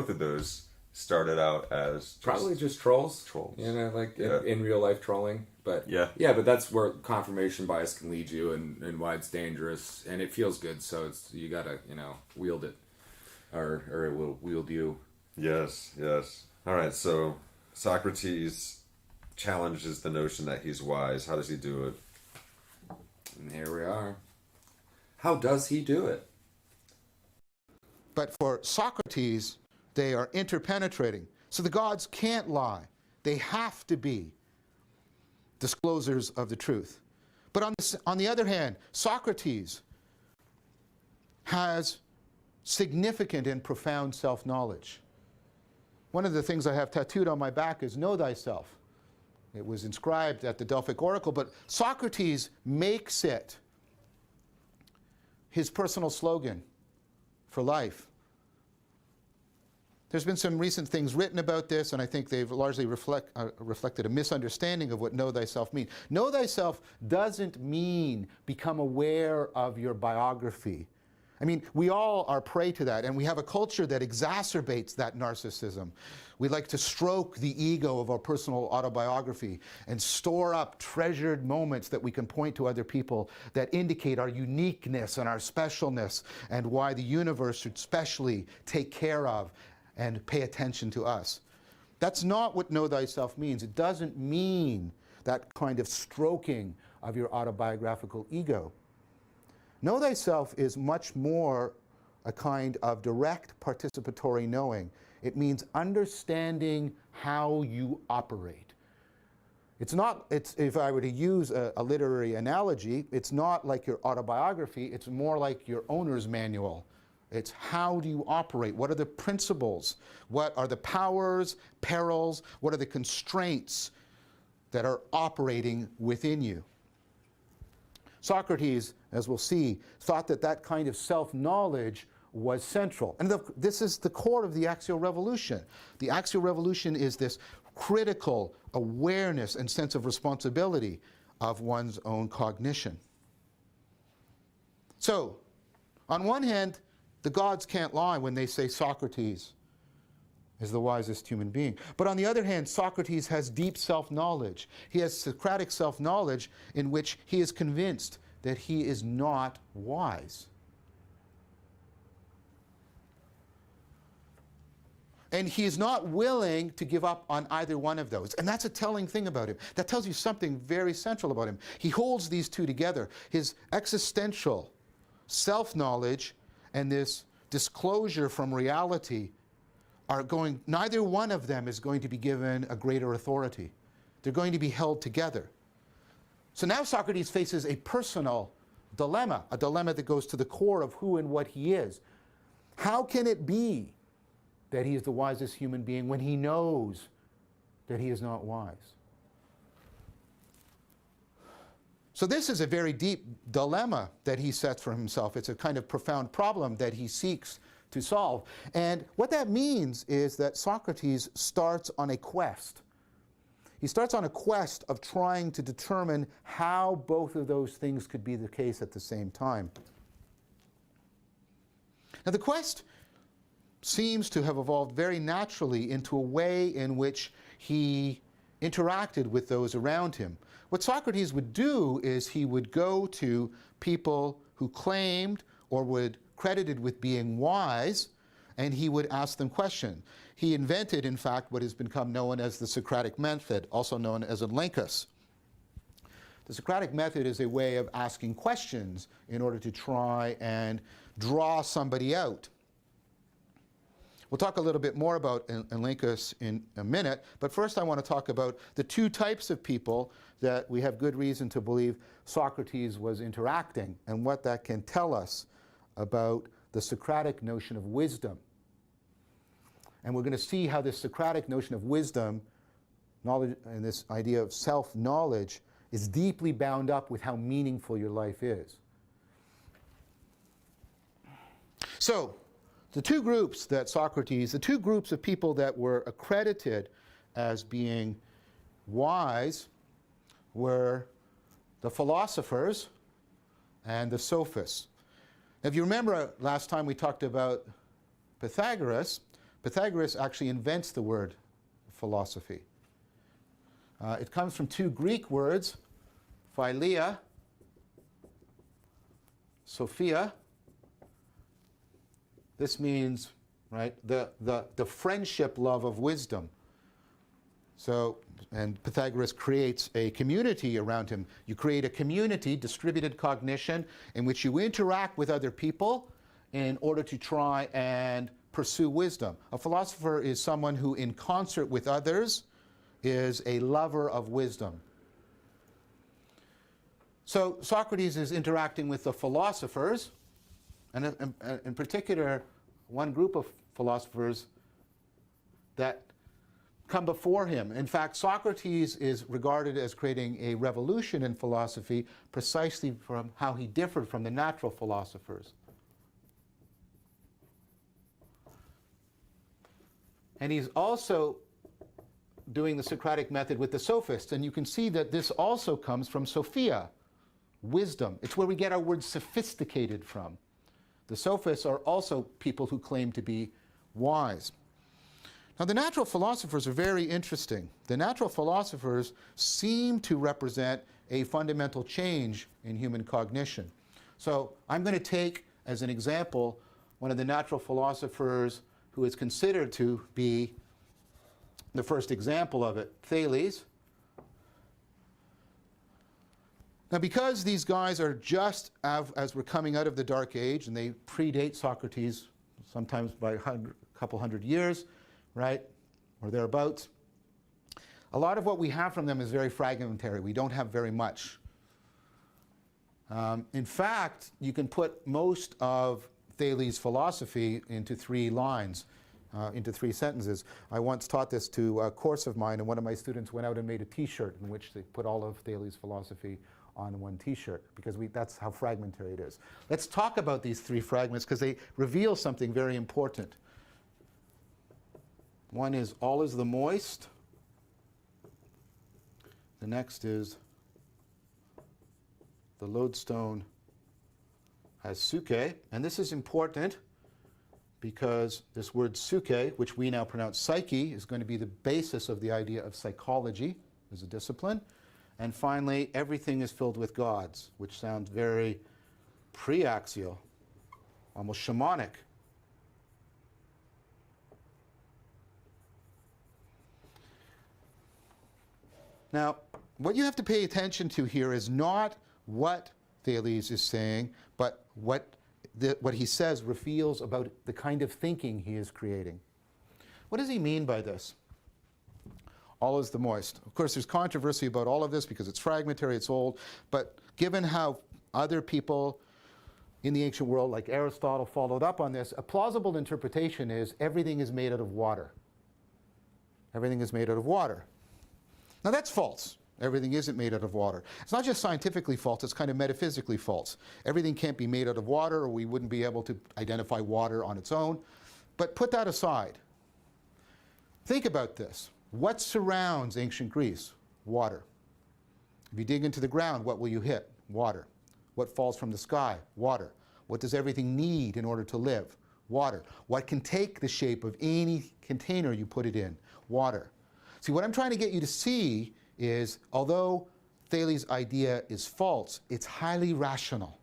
of those started out as probably just trolls. Trolls. In real life trolling. But but that's where confirmation bias can lead you and why it's dangerous, and it feels good, so you gotta, wield it. Or it will wield you. Yes. All right, so Socrates challenges the notion that he's wise. How does he do it? And here we are. How does he do it? But for Socrates, they are interpenetrating. So the gods can't lie. They have to be disclosers of the truth. But on the other hand, Socrates has significant and profound self-knowledge. One of the things I have tattooed on my back is "Know thyself." It was inscribed at the Delphic Oracle, but Socrates makes it his personal slogan for life. There's been some recent things written about this, and I think they've largely reflected a misunderstanding of what know thyself means. Know thyself doesn't mean become aware of your biography. I mean, we all are prey to that, and we have a culture that exacerbates that narcissism. We like to stroke the ego of our personal autobiography and store up treasured moments that we can point to other people that indicate our uniqueness and our specialness and why the universe should specially take care of and pay attention to us. That's not what know thyself means. It doesn't mean that kind of stroking of your autobiographical ego. Know thyself is much more a kind of direct participatory knowing. It means understanding how you operate. If I were to use a literary analogy, it's not like your autobiography, it's more like your owner's manual. It's how do you operate? What are the principles? What are the powers, perils? What are the constraints that are operating within you? Socrates, as we'll see, thought that kind of self-knowledge was central. And this is the core of the axial revolution. The axial revolution is this critical awareness and sense of responsibility of one's own cognition. So, on one hand, the gods can't lie when they say Socrates is the wisest human being. But on the other hand, Socrates has deep self-knowledge. He has Socratic self-knowledge in which he is convinced that he is not wise. And he is not willing to give up on either one of those. And that's a telling thing about him. That tells you something very central about him. He holds these two together. His existential self-knowledge and this disclosure from reality are going, neither one of them is going to be given a greater authority. They're going to be held together. So now Socrates faces a personal dilemma, a dilemma that goes to the core of who and what he is. How can it be that he is the wisest human being when he knows that he is not wise? So this is a very deep dilemma that he sets for himself. It's a kind of profound problem that he seeks to solve. And what that means is that Socrates starts on a quest. He starts on a quest of trying to determine how both of those things could be the case at the same time. Now the quest seems to have evolved very naturally into a way in which he interacted with those around him. What Socrates would do is he would go to people who claimed or would credited with being wise, and he would ask them questions. He invented, in fact, what has become known as the Socratic method, also known as elenchus. The Socratic method is a way of asking questions in order to try and draw somebody out. We'll talk a little bit more about elenchus in a minute, but first I want to talk about the two types of people that we have good reason to believe Socrates was interacting and what that can tell us about the Socratic notion of wisdom. And we're going to see how this Socratic notion of wisdom, knowledge, and this idea of self-knowledge is deeply bound up with how meaningful your life is. So, the two groups of people that were accredited as being wise were the philosophers and the sophists. If you remember last time we talked about Pythagoras, Pythagoras actually invents the word philosophy. It comes from two Greek words, philia, Sophia. This means, right, the friendship love of wisdom. So, and Pythagoras creates a community around him. You create a community, distributed cognition, in which you interact with other people in order to try and pursue wisdom. A philosopher is someone who, in concert with others, is a lover of wisdom. So Socrates is interacting with the philosophers, and in particular, one group of philosophers that come before him. In fact, Socrates is regarded as creating a revolution in philosophy precisely from how he differed from the natural philosophers. And he's also doing the Socratic method with the sophists. And you can see that this also comes from Sophia, wisdom. It's where we get our word sophisticated from. The sophists are also people who claim to be wise. Now, the natural philosophers are very interesting. The natural philosophers seem to represent a fundamental change in human cognition. So I'm going to take as an example one of the natural philosophers who is considered to be the first example of it, Thales. Now, because these guys are just as we're coming out of the Dark Age, and they predate Socrates sometimes by a couple hundred years, right, or thereabouts, a lot of what we have from them is very fragmentary. We don't have very much. In fact, you can put most of Thales' philosophy into 3 lines, into 3 sentences. I once taught this to a course of mine, and one of my students went out and made a T-shirt in which they put all of Thales' philosophy on one t-shirt, because that's how fragmentary it is. Let's talk about these three fragments because they reveal something very important. One is all is the moist. The next is the lodestone has suke. And this is important because this word suke, which we now pronounce psyche, is going to be the basis of the idea of psychology as a discipline. And finally, everything is filled with gods, which sounds very pre-axial, almost shamanic. Now, what you have to pay attention to here is not what Thales is saying, but what he says reveals about the kind of thinking he is creating. What does he mean by this? All is the moist. Of course, there's controversy about all of this because it's fragmentary, it's old, but given how other people in the ancient world, like Aristotle, followed up on this, a plausible interpretation is everything is made out of water. Everything is made out of water. Now that's false. Everything isn't made out of water. It's not just scientifically false, it's kind of metaphysically false. Everything can't be made out of water, or we wouldn't be able to identify water on its own. But put that aside. Think about this. What surrounds ancient Greece? Water. If you dig into the ground, what will you hit? Water. What falls from the sky? Water. What does everything need in order to live? Water. What can take the shape of any container you put it in? Water. See, what I'm trying to get you to see is, although Thales' idea is false, it's highly rational.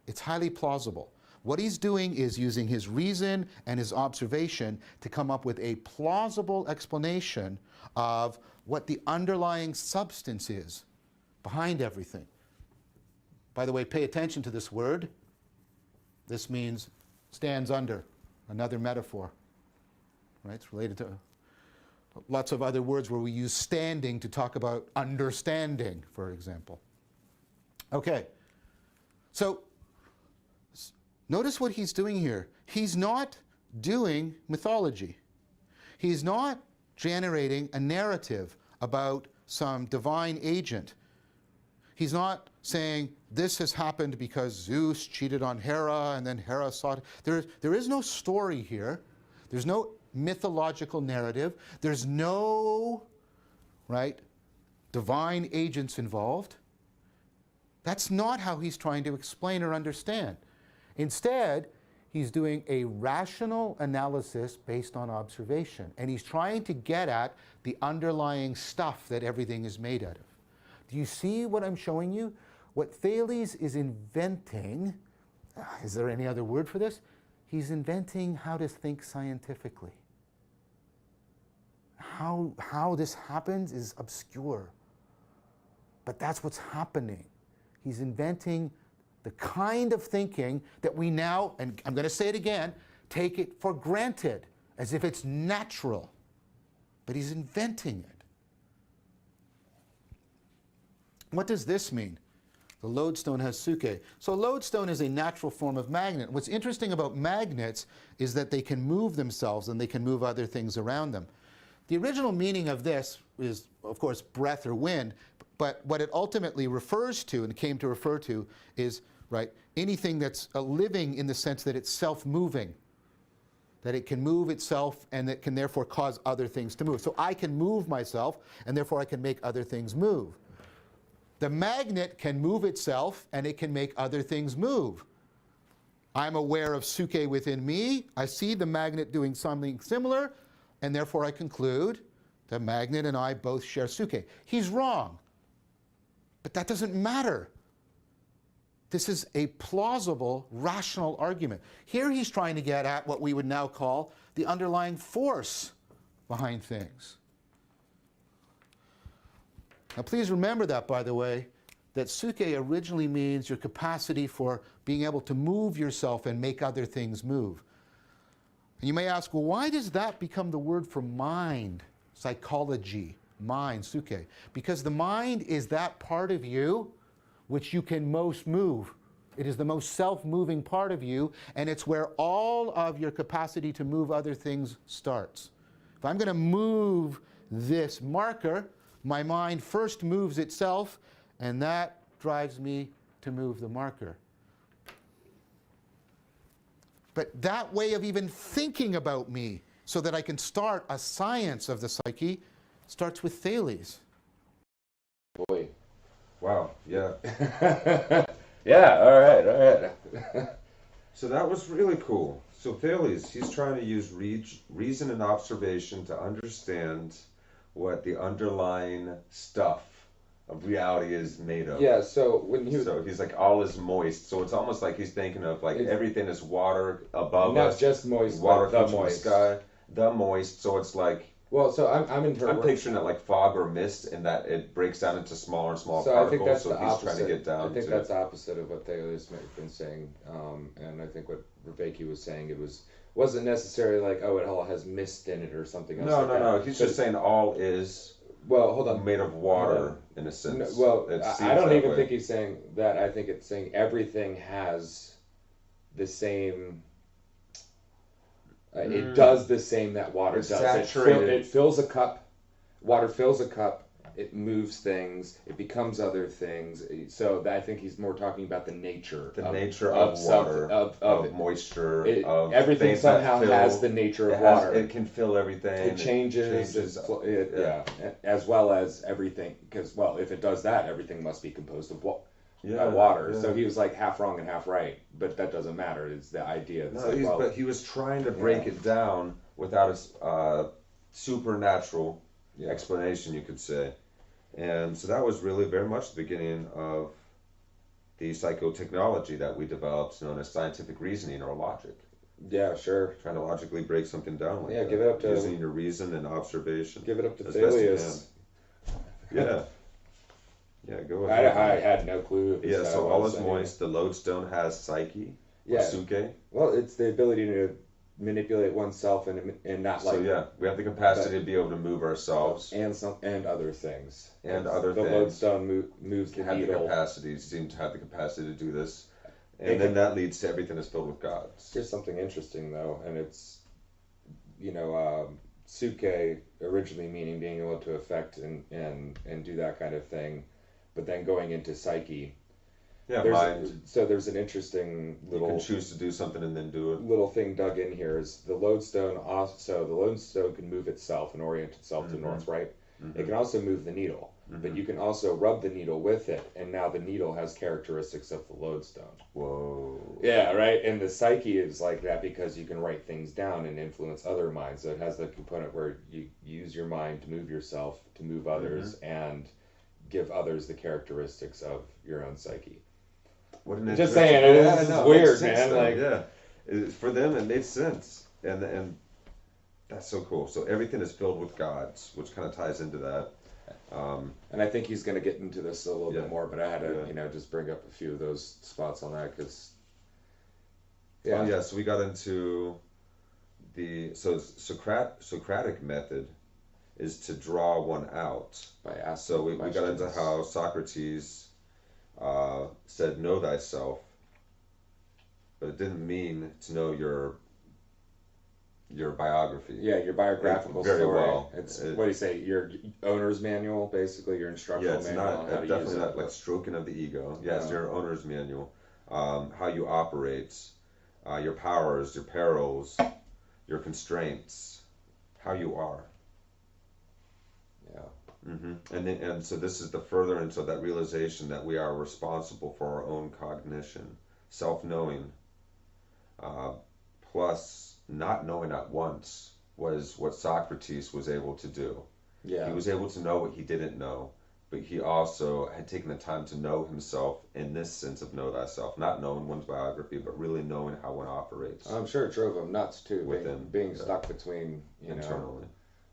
It's highly plausible. What he's doing is using his reason and his observation to come up with a plausible explanation of what the underlying substance is behind everything. By the way, pay attention to this word. This means stands under, another metaphor. Right? It's related to lots of other words where we use standing to talk about understanding, for example. Okay, so notice what he's doing here. He's not doing mythology. He's not generating a narrative about some divine agent. He's not saying this has happened because Zeus cheated on Hera and then Hera saw it. There is no story here. There's no mythological narrative. There's no, divine agents involved. That's not how he's trying to explain or understand. Instead, he's doing a rational analysis based on observation, and he's trying to get at the underlying stuff that everything is made out of. Do you see what I'm showing you? What Thales is inventing, is there any other word for this? He's inventing how to think scientifically. How this happens is obscure, but that's what's happening. He's inventing the kind of thinking that we now, and I'm going to say it again, take it for granted, as if it's natural. But he's inventing it. What does this mean? The lodestone has suke. So lodestone is a natural form of magnet. What's interesting about magnets is that they can move themselves and they can move other things around them. The original meaning of this is, of course, breath or wind, but what it ultimately refers to and came to refer to is anything that's living in the sense that it's self-moving, that it can move itself and that can therefore cause other things to move. So I can move myself and therefore I can make other things move. The magnet can move itself and it can make other things move. I'm aware of suke within me. I see the magnet doing something similar, and therefore I conclude the magnet and I both share suke. He's wrong, but that doesn't matter. This is a plausible, rational argument. Here he's trying to get at what we would now call the underlying force behind things. Now please remember that, by the way, that suke originally means your capacity for being able to move yourself and make other things move. And you may ask, well, why does that become the word for mind, psychology, mind, suke? Because the mind is that part of you which you can most move. It is the most self-moving part of you, and it's where all of your capacity to move other things starts. If I'm going to move this marker, my mind first moves itself, and that drives me to move the marker. But that way of even thinking about me so that I can start a science of the psyche starts with Thales. Boy. Wow, yeah. Yeah, all right. So that was really cool. So Thales, he's trying to use reason and observation to understand what the underlying stuff of reality is made of. Yeah, so when you... So he's like, all is moist. So it's almost like he's thinking of like everything is water above Not us. just moist, water but the comes from moist. the sky. The moist. So it's like, Well, so I'm I'm picturing it like fog or mist, and that it breaks down into smaller and smaller So I think particles. that's So the he's opposite. trying to get down I think to that's the opposite of what Thales may have been saying, and I think what Vervaeke was saying, it wasn't necessarily like, oh, it all has mist in it or something else. No. He's just saying all is Well, hold on. made of water in a sense. No, well, It I seems don't that even way. think he's saying that. I think it's saying everything has the same. It does the same that water It's does. saturated. It fills a cup. Water fills a cup. It moves things. It becomes other things. So I think he's more talking about the nature. The nature of water, of moisture, of everything things that somehow fill. has the nature of It has- water. It can fill everything. It changes, yeah, as well as everything. Because if it does that, everything must be composed of water. Yeah. So he was like half wrong and half right, but that doesn't matter. It's the idea. It's like, But he was trying to break it down without a supernatural explanation, you could say. And so that was really very much the beginning of the psychotechnology that we developed, known as scientific reasoning or logic. yeah, sure. Trying to logically break something down like that. Give it up to using your reason and observation. Give it up to as best you Thales. can. Yeah, go I ahead. had no clue. If Yeah, that so all was is any- moist. The lodestone has psyche. Or Yeah. suke. Well, it's the ability to manipulate oneself and not like. So yeah, we have the capacity to be able to move ourselves. And other things. And other the things. lodestone moves the Have the needle. capacity, seem to have the capacity to do this. And then that leads to everything is filled with gods. Here's something interesting though, and it's suke originally meaning being able to affect and do that kind of thing, but then going into psyche. Yeah, mind. So there's an interesting You can little choose to do something and then do it. little thing dug in here is the lodestone. Also, the lodestone can move itself and orient itself to north, right? It can also move the needle, but you can also rub the needle with it, and now the needle has characteristics of the lodestone. Whoa. Yeah, right. And the psyche is like that because you can write things down and influence other minds. So it has the component where you use your mind to move yourself, to move others, and give others the characteristics of your own psyche. What an Just interesting- saying, it Yeah, is no, it weird, makes sense, man, though, like- yeah, for them it made sense, and that's so cool. So everything is filled with gods, which kind of ties into that. And I think he's going to get into this a little Yeah. bit more, but I had to, Yeah. just bring up a few of those spots on that because. Oh, yeah, so we got into the Socratic method is to draw one out. By asking So we got into questions. how Socrates said, "Know thyself," but it didn't mean to know your biography. Yeah, your biographical Very story. well. It's what do you say? Your owner's manual, basically your instructional Yeah, it's manual not on how to use definitely it. not like stroking of the ego. Yes, No. your owner's manual, how you operate, your powers, your perils, your constraints, how you are. Yeah. And so this is the further into that realization that we are responsible for our own cognition, self-knowing, plus not knowing at once was what Socrates was able to do. Yeah. He was able to know what he didn't know, but he also had taken the time to know himself in this sense of know thyself, not knowing one's biography, but really knowing how one operates I'm sure it drove him nuts too, Within, being yeah. stuck between internally.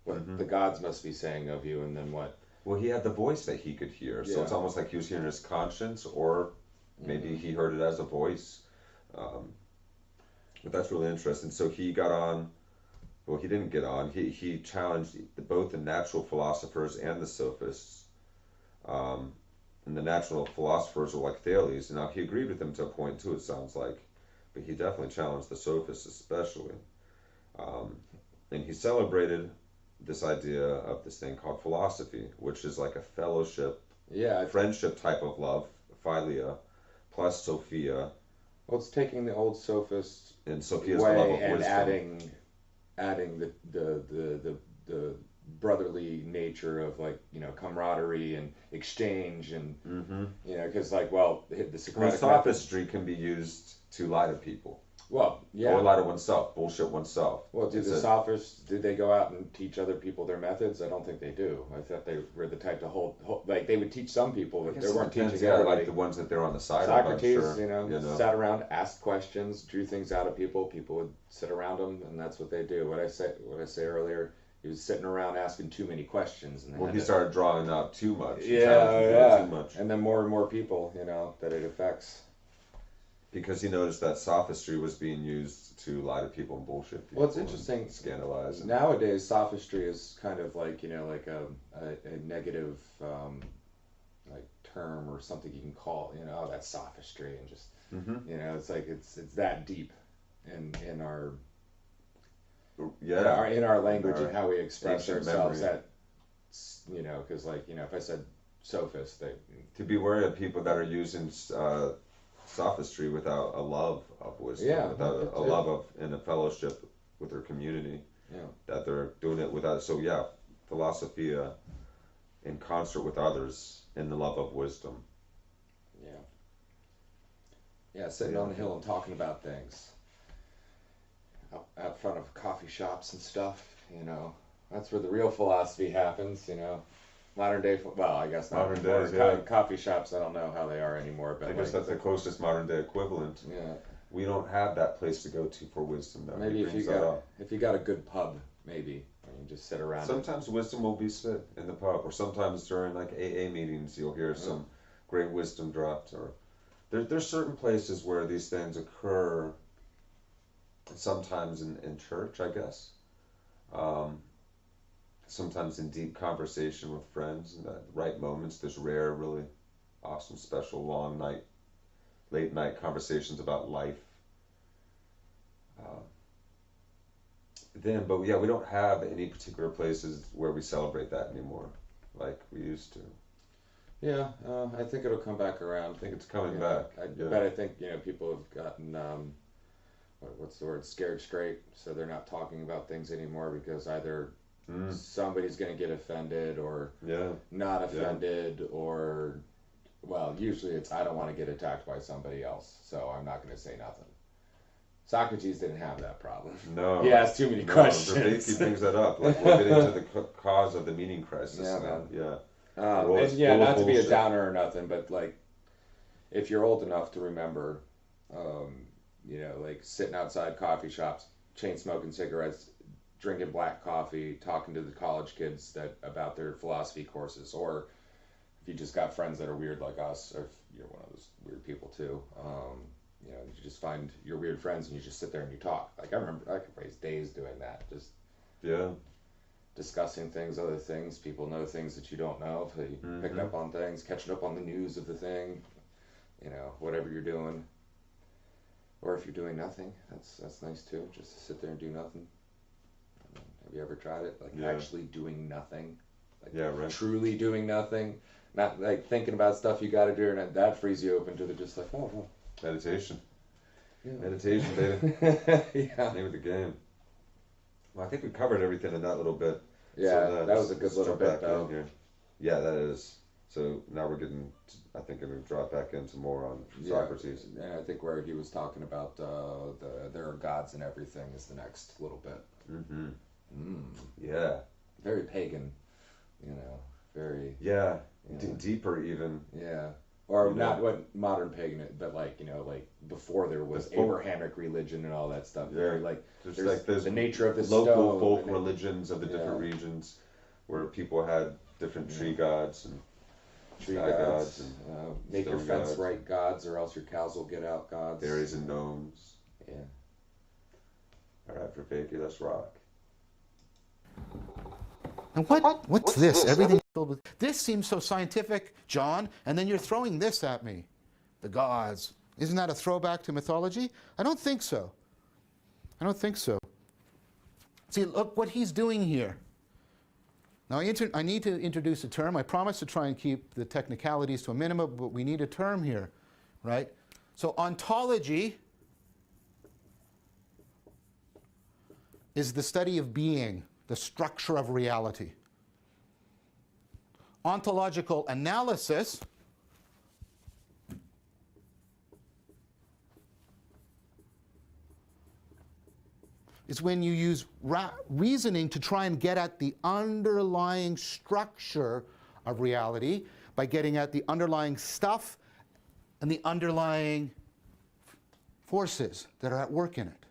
what the gods must be saying of you and then what. Well, he had the voice that he could hear, so it's Yeah. almost like he was hearing his conscience, or maybe he heard it as a voice. But that's really interesting. So he got on. Well, he didn't get on. He challenged both the natural philosophers and the sophists. And the natural philosophers were like Thales. Now, he agreed with them to a point, too, it sounds like. But he definitely challenged the sophists especially. And he celebrated this idea of this thing called philosophy, which is like a fellowship, Yeah, friendship type of love, philia, plus Sophia, Well, it's taking the old sophist and Sophia's the love way of and wisdom. adding the brotherly nature of, like, camaraderie and exchange and because, like, well, the Well, Socratic method, sophistry can be used to lie to people. well, yeah. Or lie to oneself, bullshit oneself. Well, did It's the a- sophists, did they go out and teach other people their methods? I don't think they do. I thought they were the type to hold like, they would teach some people, I but guess they it weren't depends, teaching yeah, everybody. like the ones that they're on the side Socrates, of, I'm sure. sat around, asked questions, drew things out of people. People would sit around him, and that's what they do. What I say earlier, he was sitting around asking too many questions, and they Well, had he to- started drawing out too much. yeah, Too much. and then more and more people, that it affects. Because he noticed that sophistry was being used to lie to people and bullshit people. Well, it's interesting. And scandalize. And, Nowadays, sophistry is kind of like, like a negative like term or something you can call, oh, that's sophistry, and just it's like it's that deep in our yeah. in our language Our and how we express ancient ourselves. memory. That because, like, if I said sophist, they To be wary of people that are using sophistry without a love of wisdom, Yeah, without a love of and a fellowship with their community, that they're doing it without. So yeah, philosophia in concert with others in the love of wisdom. sitting on the hill and talking about things out front of coffee shops and stuff. That's where the real philosophy happens. Modern day, well, I guess not Modern anymore. days, yeah. Coffee shops, I don't know how they are anymore, but I guess that's the closest modern day equivalent. yeah. We don't have that place to go to for wisdom. Though. Maybe He if you brings that got up. a good pub, maybe, and you just sit around. Sometimes wisdom will be spit in the pub, or sometimes during like AA meetings, you'll hear some great wisdom dropped. Or there's certain places where these things occur. Sometimes in church, I guess. Sometimes in deep conversation with friends, and at the right moments, there's rare, really awesome, special, long night, late night conversations about life. But yeah, we don't have any particular places where we celebrate that anymore, like we used to. Yeah, I think it'll come back around. I think it's coming back. But I think people have gotten what's the word, scared straight, so they're not talking about things anymore because either somebody's going to get offended or not offended, or, well, usually it's I don't want to get attacked by somebody else, so I'm not going to say nothing. Socrates didn't have that problem. No. He asked too many questions. Vervaeke brings that up. Like, we'll get into the cause of the meaning crisis. Yeah, now. man. Yeah. And not to be a downer or nothing, but, like, if you're old enough to remember, like sitting outside coffee shops, chain smoking cigarettes, drinking black coffee, talking to the college kids about their philosophy courses, or if you just got friends that are weird like us, or if you're one of those weird people too, you just find your weird friends and you just sit there and you talk. Like, I remember, I could waste days doing that, just discussing things, other things. People know things that you don't know, so you picked up on things, catching up on the news of the thing, whatever you're doing. Or if you're doing nothing, that's nice too, just to sit there and do nothing. Have you ever tried it? Like, actually doing nothing? Like, truly doing nothing? Not like thinking about stuff you gotta do, and that frees you open to the just like, oh. Meditation. Yeah. Meditation, baby. Yeah. Name of the game. Well, I think we covered everything in that little bit. Yeah, So that was a good little jump bit, back in though. here. Yeah, that is. So now we're getting, I think I'm going to drop back into more on Socrates. And I think where he was talking about there are gods and everything is the next little bit. Yeah. Very pagan, very... Yeah. Deeper even. Yeah. Or not what modern pagan, but like before there was Abrahamic religion and all that stuff. Very like there's the nature of the local stone, folk religions of the different regions where people had different tree gods and tree sky gods, and make your stone fence gods. right gods, or else your cows will get out gods. fairies and gnomes. Yeah. All right, Vervaeke, let's rock. And what's this? Everything filled with... This seems so scientific, John, and then you're throwing this at me. The gods. Isn't that a throwback to mythology? I don't think so. I don't think so. See, look what he's doing here. Now, I need to introduce a term. I promise to try and keep the technicalities to a minimum, but we need a term here, right? So ontology is the study of being, the structure of reality. Ontological analysis is when you use reasoning to try and get at the underlying structure of reality by getting at the underlying stuff and the underlying forces that are at work in it.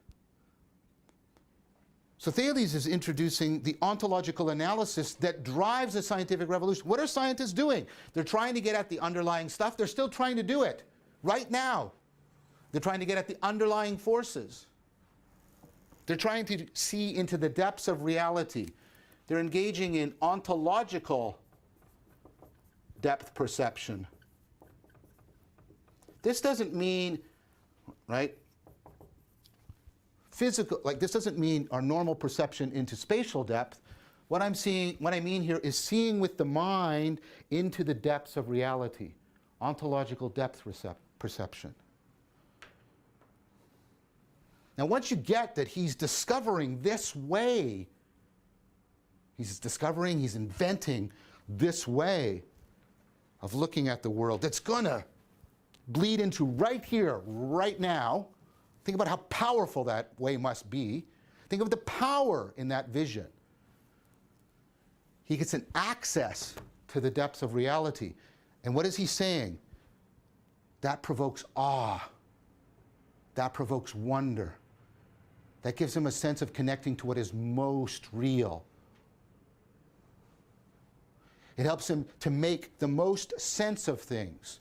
So Thales is introducing the ontological analysis that drives the scientific revolution. What are scientists doing? They're trying to get at the underlying stuff. They're still trying to do it right now. They're trying to get at the underlying forces. They're trying to see into the depths of reality. They're engaging in ontological depth perception. This doesn't mean, right, physical, like this doesn't mean our normal perception into spatial depth. What I mean here is seeing with the mind into the depths of reality. Ontological depth perception. Now, once you get that he's discovering this way, he's inventing this way of looking at the world that's going to bleed into right here, right now. Think about how powerful that way must be. Think of the power in that vision. He gets an access to the depths of reality. And what is he saying? That provokes awe. That provokes wonder. That gives him a sense of connecting to what is most real. It helps him to make the most sense of things.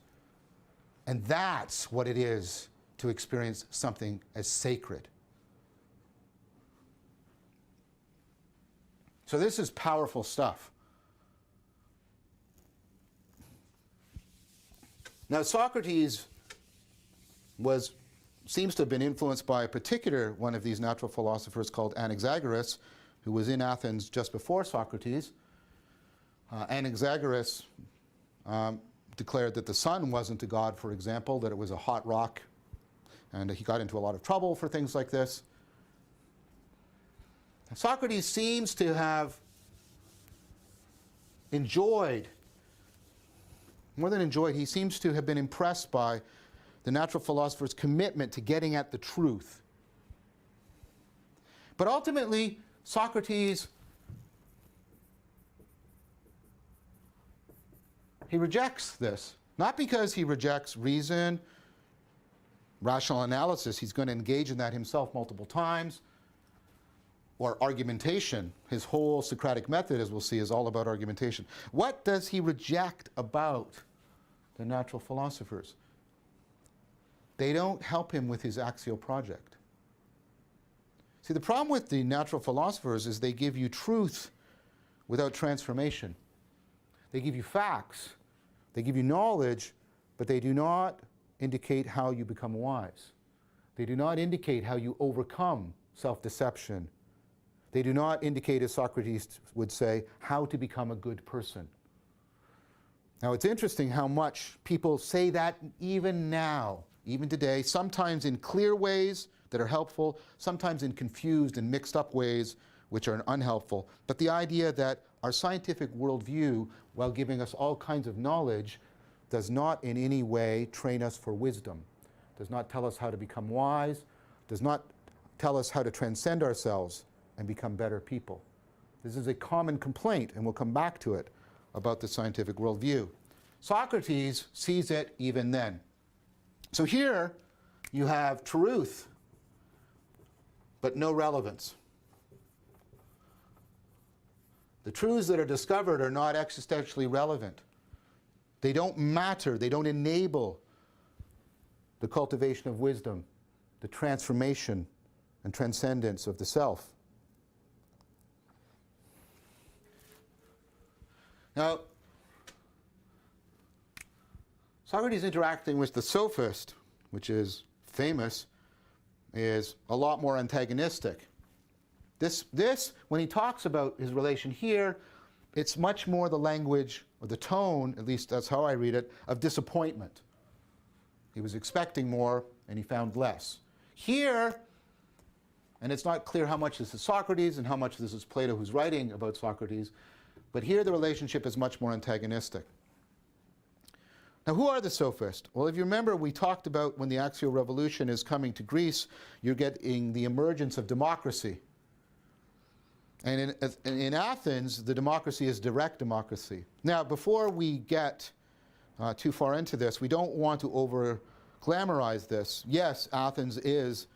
And that's what it is to experience something as sacred. So this is powerful stuff. Now, Socrates seems to have been influenced by a particular one of these natural philosophers called Anaxagoras, who was in Athens just before Socrates. Anaxagoras declared that the sun wasn't a god, for example, that it was a hot rock, and he got into a lot of trouble for things like this. Socrates seems to have enjoyed, more than enjoyed, he seems to have been impressed by the natural philosopher's commitment to getting at the truth. But ultimately, Socrates, he rejects this. Not because he rejects reason, rational analysis. He's going to engage in that himself multiple times. Or argumentation. His whole Socratic method, as we'll see, is all about argumentation. What does he reject about the natural philosophers? They don't help him with his axial project. See, the problem with the natural philosophers is they give you truth without transformation. They give you facts, they give you knowledge, but they do not indicate how you become wise. They do not indicate how you overcome self-deception. They do not indicate, as Socrates would say, how to become a good person. Now, it's interesting how much people say that even now, even today, sometimes in clear ways that are helpful, sometimes in confused and mixed up ways which are unhelpful. But the idea that our scientific worldview, while giving us all kinds of knowledge, does not in any way train us for wisdom, does not tell us how to become wise, does not tell us how to transcend ourselves and become better people. This is a common complaint, and we'll come back to it, about the scientific worldview. Socrates sees it even then. So here you have truth, but no relevance. The truths that are discovered are not existentially relevant. They don't matter. They don't enable the cultivation of wisdom, the transformation and transcendence of the self. Now, Socrates interacting with the sophist, which is famous, is a lot more antagonistic. This, when he talks about his relation here, it's much more the language, or the tone, at least that's how I read it, of disappointment. He was expecting more, and he found less. Here, and it's not clear how much this is Socrates and how much this is Plato who's writing about Socrates, but here the relationship is much more antagonistic. Now, who are the sophists? Well, if you remember, we talked about when the Axial Revolution is coming to Greece, you're getting the emergence of democracy. And in Athens, the democracy is direct democracy. Now, before we get too far into this, we don't want to over-glamorize this. Yes, Athens is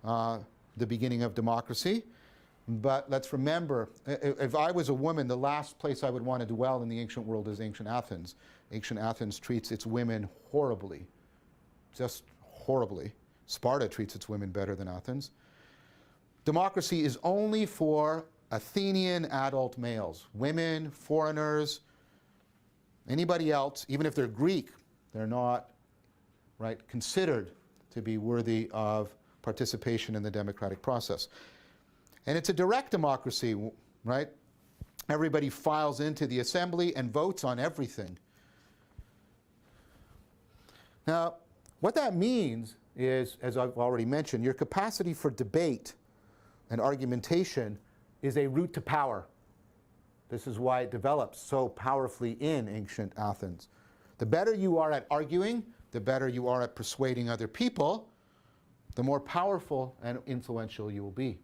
the beginning of democracy, but let's remember, if I was a woman, the last place I would want to dwell in the ancient world is ancient Athens. Ancient Athens treats its women horribly, just horribly. Sparta treats its women better than Athens. Democracy is only for Athenian adult males. Women, foreigners, anybody else, even if they're Greek, they're not considered to be worthy of participation in the democratic process. And it's a direct democracy, right? Everybody files into the assembly and votes on everything. Now, what that means is, as I've already mentioned, your capacity for debate and argumentation is a route to power. This is why it develops so powerfully in ancient Athens. The better you are at arguing, the better you are at persuading other people, the more powerful and influential you will be.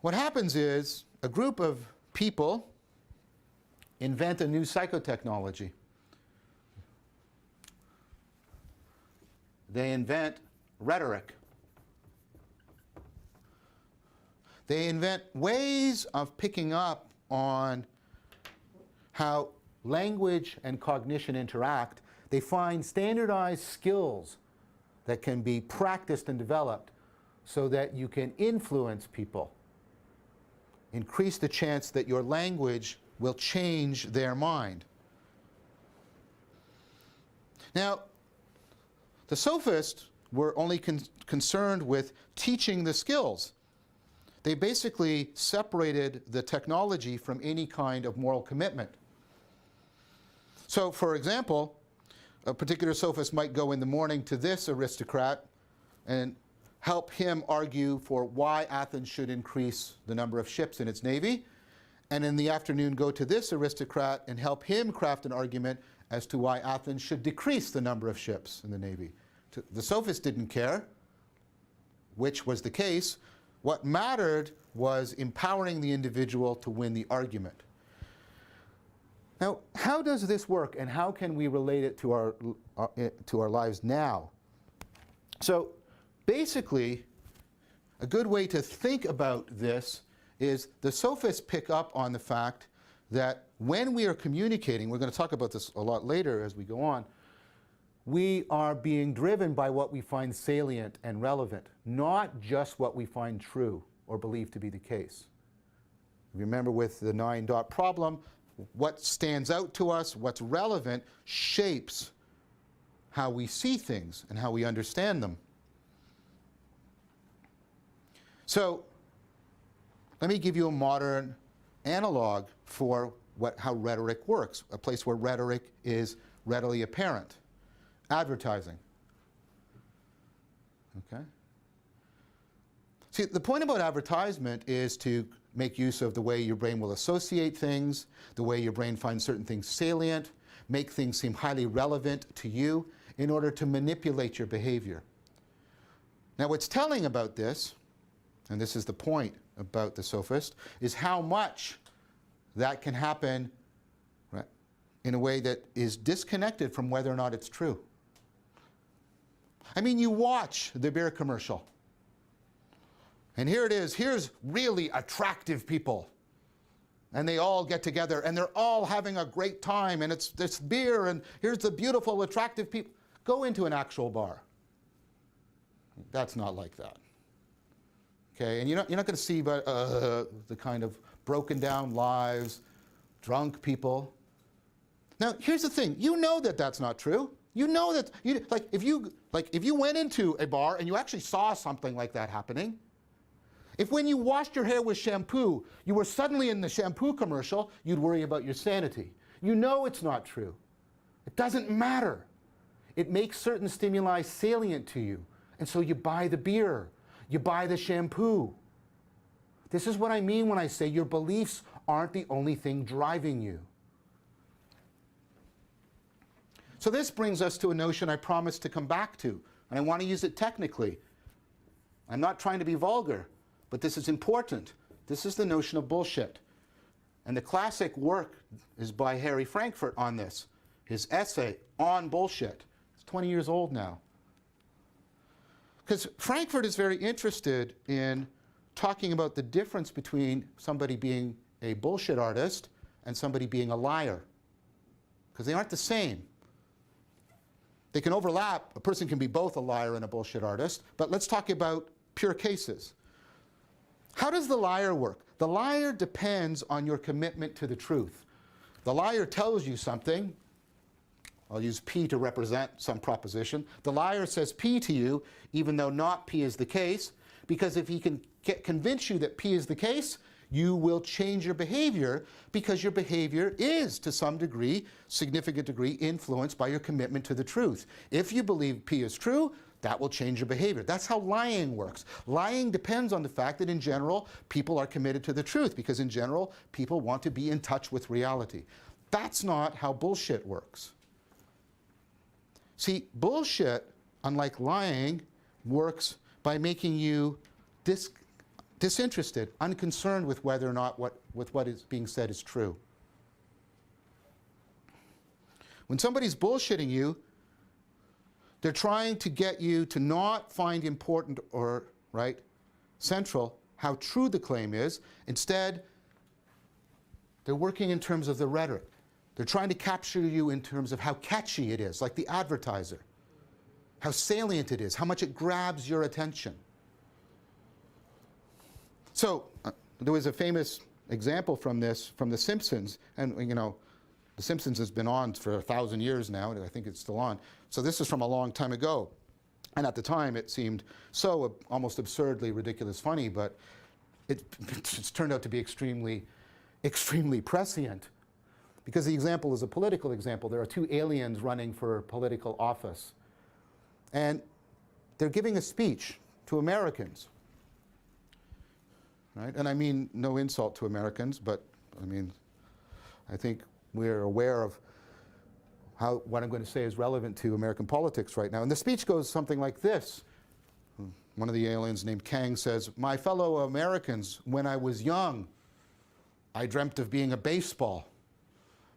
What happens is a group of people invent a new psychotechnology. They invent rhetoric. They invent ways of picking up on how language and cognition interact. They find standardized skills that can be practiced and developed so that you can influence people. Increase the chance that your language will change their mind. Now, the sophists were only concerned with teaching the skills. They basically separated the technology from any kind of moral commitment. So, for example, a particular sophist might go in the morning to this aristocrat and help him argue for why Athens should increase the number of ships in its navy, and in the afternoon go to this aristocrat and help him craft an argument as to why Athens should decrease the number of ships in the navy. The sophists didn't care which was the case. What mattered was empowering the individual to win the argument. Now, how does this work, and how can we relate it to our lives now? So, basically, a good way to think about this is the sophists pick up on the fact that when we are communicating, we're going to talk about this a lot later as we go on, we are being driven by what we find salient and relevant, not just what we find true or believe to be the case. Remember with the 9-dot problem, what stands out to us, what's relevant, shapes how we see things and how we understand them. So, let me give you a modern analog for how rhetoric works, a place where rhetoric is readily apparent. Advertising. Okay? See, the point about advertisement is to make use of the way your brain will associate things, the way your brain finds certain things salient, make things seem highly relevant to you in order to manipulate your behavior. Now, what's telling about this, and this is the point about the sophist, is how much that can happen in a way that is disconnected from whether or not it's true. I mean, you watch the beer commercial, and here it is. Here's really attractive people, and they all get together, and they're all having a great time, and it's this beer, and here's the beautiful, attractive people. Go into an actual bar. That's not like that. Okay, and you're not going to see the kind of broken down lives, drunk people. Now, here's the thing. You know that that's not true. You know that, if you went into a bar and you actually saw something like that happening, If when you washed your hair with shampoo, you were suddenly in the shampoo commercial, you'd worry about your sanity. You know it's not true. It doesn't matter. It makes certain stimuli salient to you. And so you buy the beer, you buy the shampoo. This is what I mean when I say your beliefs aren't the only thing driving you. So this brings us to a notion I promised to come back to, and I want to use it technically. I'm not trying to be vulgar, but this is important. This is the notion of bullshit. And the classic work is by Harry Frankfurt on this. His essay on bullshit. It's 20 years old now. Because Frankfurt is very interested in talking about the difference between somebody being a bullshit artist and somebody being a liar. Because they aren't the same. They can overlap. A person can be both a liar and a bullshit artist. But let's talk about pure cases. How does the liar work? The liar depends on your commitment to the truth. The liar tells you something. I'll use P to represent some proposition. The liar says P to you, even though not P is the case, because if he can convince you that P is the case, you will change your behavior because your behavior is, to some degree, significant degree, influenced by your commitment to the truth. If you believe P is true, that will change your behavior. That's how lying works. Lying depends on the fact that in general, people are committed to the truth because in general, people want to be in touch with reality. That's not how bullshit works. See, bullshit, unlike lying, works by making you disinterested, unconcerned with whether or not what is being said is true. When somebody's bullshitting you, they're trying to get you to not find important or, central how true the claim is. Instead, they're working in terms of the rhetoric. They're trying to capture you in terms of how catchy it is, like the advertiser, how salient it is, how much it grabs your attention. So there was a famous example from this, from The Simpsons, and The Simpsons has been on for 1,000 years now, and I think it's still on. So this is from a long time ago. And at the time, it seemed so almost absurdly ridiculous funny, but it's turned out to be extremely, extremely prescient. Because the example is a political example. There are two aliens running for political office. And they're giving a speech to Americans. Right? And I mean no insult to Americans, but I think we're aware of how what I'm going to say is relevant to American politics right now. And the speech goes something like this. One of the aliens named Kang says, "My fellow Americans, when I was young, I dreamt of being a baseball.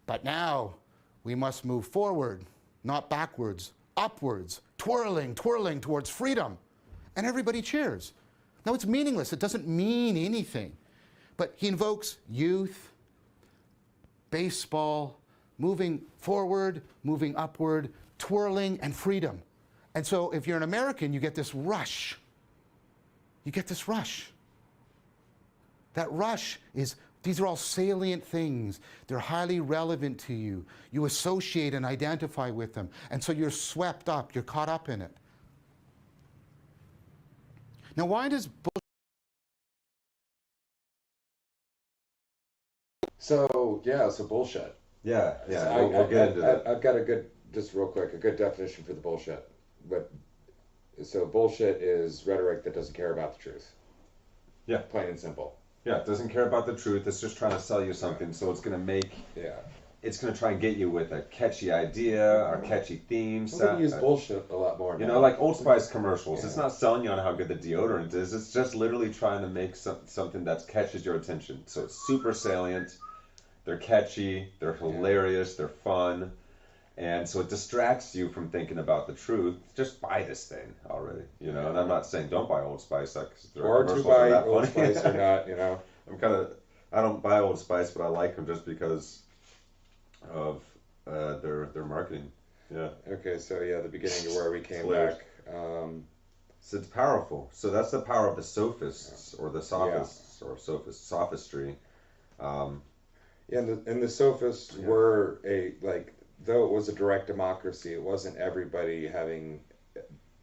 But now we must move forward, not backwards, upwards, twirling towards freedom." And everybody cheers. Now it's meaningless. It doesn't mean anything. But he invokes youth, baseball, moving forward, moving upward, twirling, and freedom. And so if you're an American, you get this rush. You get this rush. That rush is, these are all salient things. They're highly relevant to you. You associate and identify with them. And so you're swept up, you're caught up in it. Now why does So bullshit. Yeah, So we'll get into that. I've got a good, just real quick, a good definition for the bullshit. So bullshit is rhetoric that doesn't care about the truth. Yeah. Plain and simple. Yeah, it doesn't care about the truth. It's just trying to sell you something. So it's going to make, it's going to try and get you with a catchy idea or catchy theme. I'm going to use bullshit a lot more now. Like Old Spice commercials. It's not selling you on how good the deodorant is. It's just literally trying to make something that catches your attention. So it's super salient. They're catchy. They're hilarious. They're fun. And so it distracts you from thinking about the truth. Just buy this thing already, And I'm not saying don't buy Old Spice. Or to buy Old Spice or not, I don't buy Old Spice, but I like them just because of their marketing. Yeah. Okay, so the beginning of where we came back. So it's powerful. So that's the power of the sophists or the sophists or sophistry. And the sophists were though it was a direct democracy, it wasn't everybody having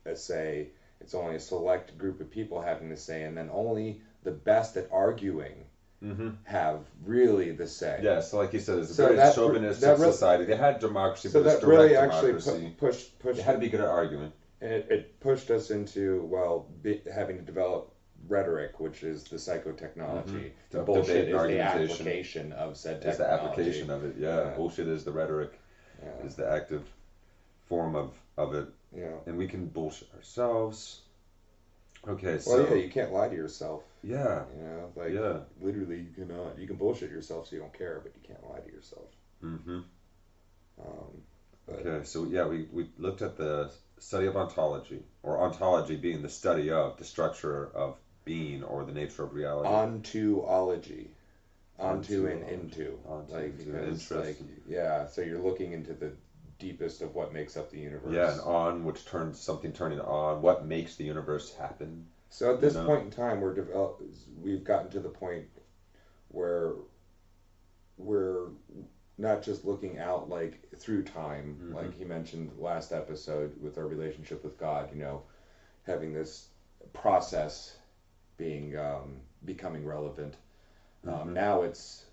a say. It's only a select group of people having a say, and then only the best at arguing have really the say. Yeah, so like you said, it's a So very that- chauvinistic that re- society. They had democracy, So but it's that really direct actually democracy. pushed They had to be good at arguing. it pushed us into having to develop rhetoric, which is the psychotechnology. The Debate bullshit and is the argumentation. application of said It's technology. the application of it, yeah. Yeah. Bullshit is the rhetoric, is the active form of it. Yeah. And we can bullshit ourselves. Okay, so... Well, yeah, you can't lie to yourself. Yeah. You know, like Yeah. literally, you cannot. You can bullshit yourself so you don't care, but you can't lie to yourself. Mm-hmm. But Okay, so yeah, we looked at the study of ontology, or ontology being the study of the structure of being or the nature of reality. ontoology, onto and Ontoology. into, Onto, like into, because like interesting. yeah, so you're looking into the deepest of what makes up the universe. Yeah, and on, which turns something turning on, what makes the universe happen. So at this You know? point in time, we've gotten to the point where we're not just looking out like through time, like he mentioned last episode with our relationship with God. You know, having this process being becoming relevant. Now it's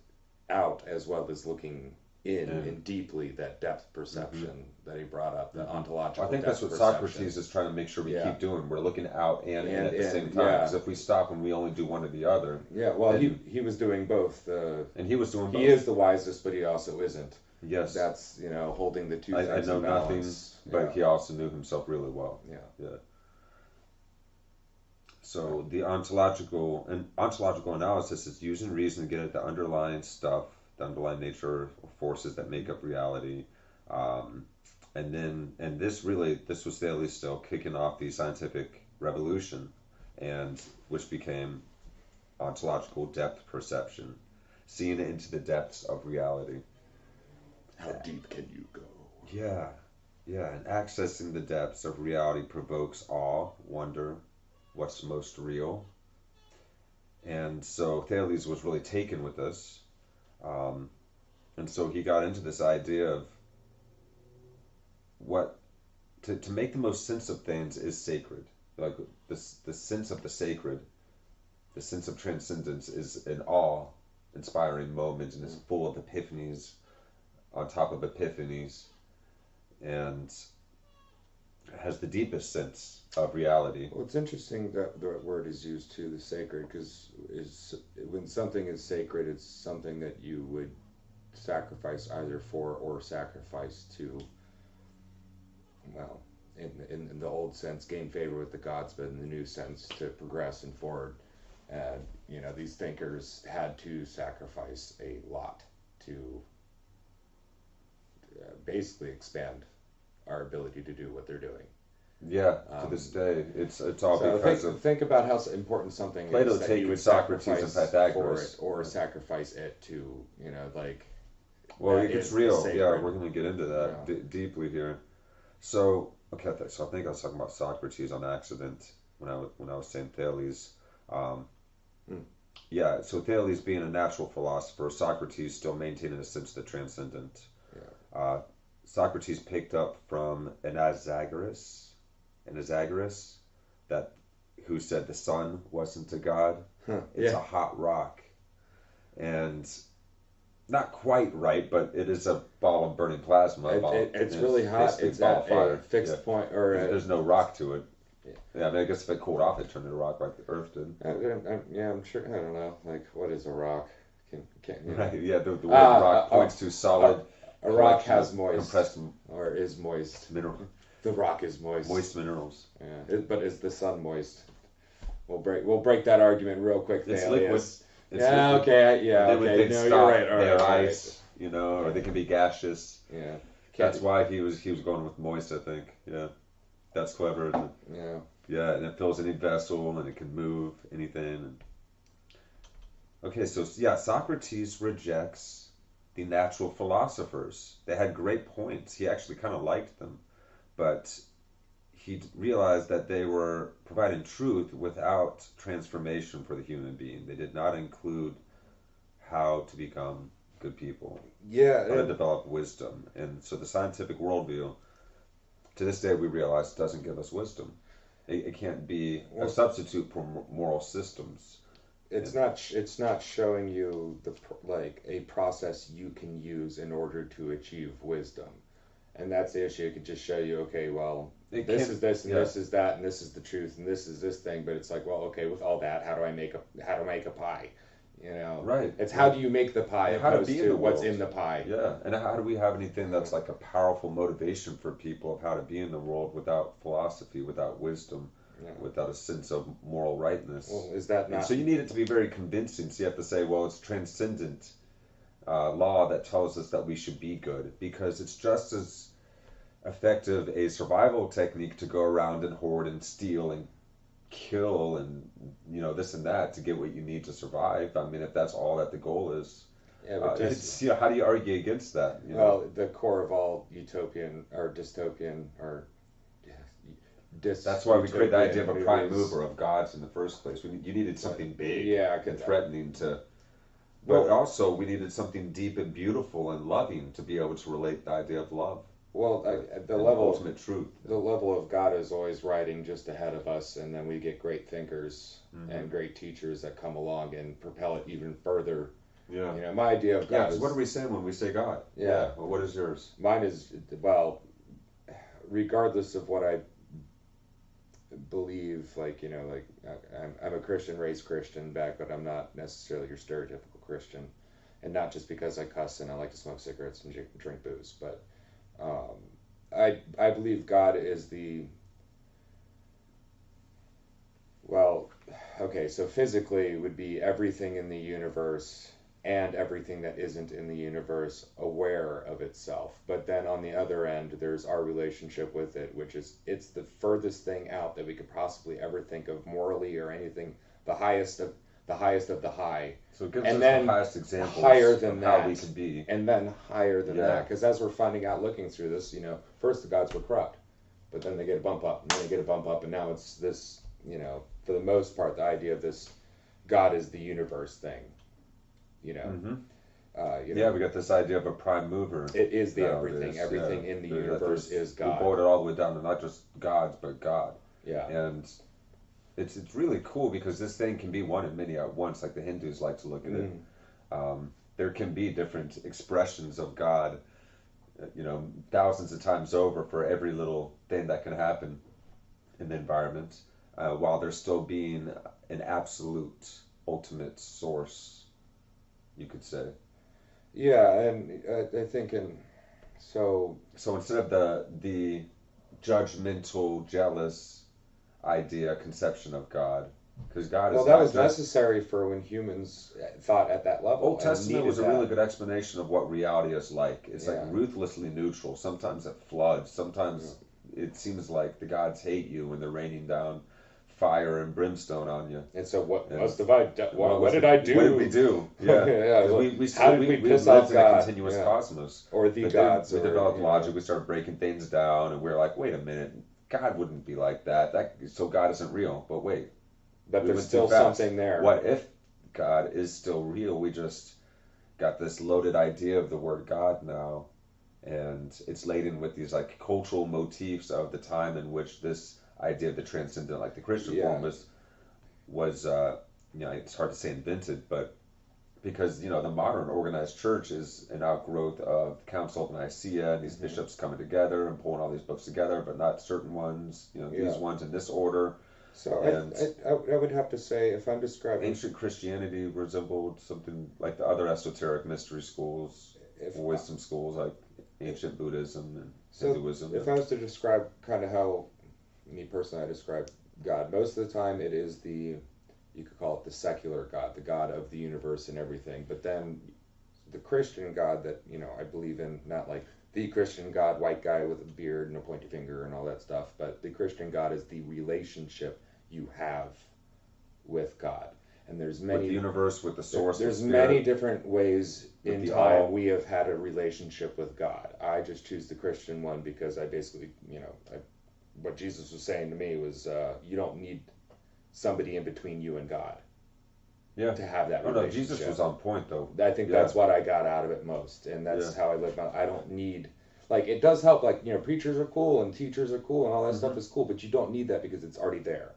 out as well as looking in and deeply that depth perception that he brought up, the ontological. I think depth that's what perception. Socrates is trying to make sure we Yeah. keep doing. We're looking out and in And at the in, same time. yeah. Because if we stop and we only do one or the other, Yeah, well, And- he was doing both. and he was doing both. He is the wisest, but he also isn't. Yes. That's holding the two I things know in nothing, balance. but yeah. he also knew himself really well. Yeah. Yeah. So the ontological analysis is using reason to get at the underlying stuff, the underlying nature or forces that make up reality, and this was Thales still kicking off the scientific revolution, and which became ontological depth perception, seeing into the depths of reality. How deep can you go? Yeah, and accessing the depths of reality provokes awe, wonder, what's most real. And so Thales was really taken with this. And so he got into this idea of what, to make the most sense of things is sacred. Like the sense of the sacred, the sense of transcendence is an awe-inspiring moment and is full of epiphanies on top of epiphanies, and has the deepest sense of reality. Well, it's interesting that the word is used too, the sacred, because when something is sacred, it's something that you would sacrifice either for or sacrifice to, well, in the old sense, gain favor with the gods, but in the new sense, to progress and forward. And, these thinkers had to sacrifice a lot to basically expand our ability to do what they're doing. Yeah, to this day, it's all So because of think about how important something Plato is that taking you would Socrates and sacrifice Pythagoras. for it, or sacrifice it to, like. well, that it gets is the real. sacred. Yeah, we're going to get into that Yeah. deeply here. So, okay, so I think I was talking about Socrates on accident when I was saying Thales. Yeah, so Thales being a natural philosopher, Socrates still maintaining a sense of the transcendent. Yeah. Socrates picked up from Anaxagoras, that who said the sun wasn't a god. It's a hot rock, and not quite right, but it is a ball of burning plasma. It's really hot. basically It's ball at of fire. a fixed Yeah. point, or There's no rock to it. Yeah. Yeah, I mean, I guess if it cooled off, it turned into a rock like the Earth did. I'm sure. I don't know. Like, what is a rock? Right? Yeah, the word rock points to solid. A rock collection has of moist, compressed or is moist. mineral, The rock is moist. moist minerals. Yeah. But is the sun moist? We'll break that argument real quick. It's Thales. liquid. It's Yeah. liquid. Okay. Yeah. And then when Okay. things No, stop, you're right. All they're right. all right. ice, or they can be gaseous. Yeah. That's why he was going with moist, I think. Yeah, that's clever. Yeah. Yeah, and it fills any vessel, and it can move anything. Okay, so yeah, Socrates rejects the natural philosophers. They had great points. He actually kind of liked them, but he realized that they were providing truth without transformation for the human being. They did not include how to become good people, Yeah. how to develop wisdom. And so the scientific worldview, to this day, we realize doesn't give us wisdom. It can't be a substitute for moral systems. it's not showing you like a process you can use in order to achieve wisdom, and that's the issue. It could just show you, okay, well, this is this and this is that and this is the truth and this is this thing, but it's like, well, okay, with all that, how do I make a pie? You know, Right. It's how do you make the pie How to opposed be in to the what's world. in the pie. Yeah, and how do we have anything that's like a powerful motivation for people of how to be in the world without philosophy, without wisdom, without a sense of moral rightness? Well, is that And not? so you need it to be very convincing. So you have to say, well, it's transcendent law that tells us that we should be good, because it's just as effective a survival technique to go around and hoard and steal and kill and this and that to get what you need to survive. I mean, if that's all that the goal is, Yeah, but it's how do you argue against that? Well, the core of all utopian or dystopian or That's why we create the idea of a prime movies. mover of gods in the first place. You needed something big and that. threatening to, but also we needed something deep and beautiful and loving to be able to relate the idea of love. Well, the and level ultimate truth. The level of God is always riding just ahead of us, and then we get great thinkers and great teachers that come along and propel it even further. Yeah. My idea of God is, what are we saying when we say God? Yeah. Well, what is yours? Mine is, well, regardless of what I believe, I'm a Christian, raised Christian back, but I'm not necessarily your stereotypical Christian, and not just because I cuss and I like to smoke cigarettes and drink booze, but I believe God is so physically would be everything in the universe and everything that isn't in the universe aware of itself. But then on the other end, there's our relationship with it, which is it's the furthest thing out that we could possibly ever think of morally or anything, the highest of the high. So it gives And us then the highest examples higher than of that, how we could be. and then higher than Yeah. that, because as we're finding out looking through this, first the gods were corrupt, but then they get a bump up, and then they get a bump up, and now it's this, for the most part, the idea of this God is the universe thing, We got this idea of a prime mover. It is the nowadays. everything in the universe is God. We boiled it all the way down to not just gods, but God. Yeah. And it's really cool because this thing can be one and many at once, like the Hindus like to look at it. There can be different expressions of God, thousands of times over for every little thing that can happen in the environment, while there's still being an absolute, ultimate source, you could say. Yeah, and I think So instead of the judgmental, jealous conception of God, because God is that was necessary for when humans thought at that level. Old Testament was a really good explanation of what reality is like. It's like Yeah. ruthlessly neutral. Sometimes it floods. Sometimes it seems like the gods hate you when they're raining down fire and brimstone on you. And so what And must have I done? What did I do? What did we do? Yeah. Yeah, 'Cause well, we how did we piss off lived in a God? continuous Yeah. cosmos. Or the But gods. then we or, developed you know. logic. We started breaking things down, and we were like, wait a minute. God wouldn't be like that. So God isn't real. But wait. But we there's went still too fast. something there. What if God is still real? We just got this loaded idea of the word God now, and it's laden with these like cultural motifs of the time in which this idea of the transcendent, like the Christian form, was it's hard to say invented, but because the modern organized church is an outgrowth of the Council of Nicaea and these bishops coming together and pulling all these books together, but not certain ones. These ones in this order. So And I would have to say, if I'm describing ancient Christianity resembled something like the other esoteric mystery schools, wisdom schools like ancient Buddhism and Hinduism. If I was to describe kind of how me personally I describe God, most of the time it is you could call it the secular God, the God of the universe and everything. But then the Christian God that I believe in, not like the Christian God, white guy with a beard and a pointy finger and all that stuff, but the Christian God is the relationship you have with God. And there's many with the universe, with the source. There's the spirit, many different ways with in the time all. we have had a relationship with God. I just choose the Christian one because I basically, what Jesus was saying to me was, you don't need somebody in between you and God. Yeah. To have that Oh relationship. no, Jesus was on point though. I think that's what I got out of it most, and that's how I live my. I don't need, it does help. Preachers are cool and teachers are cool and all that stuff is cool, but you don't need that because it's already there.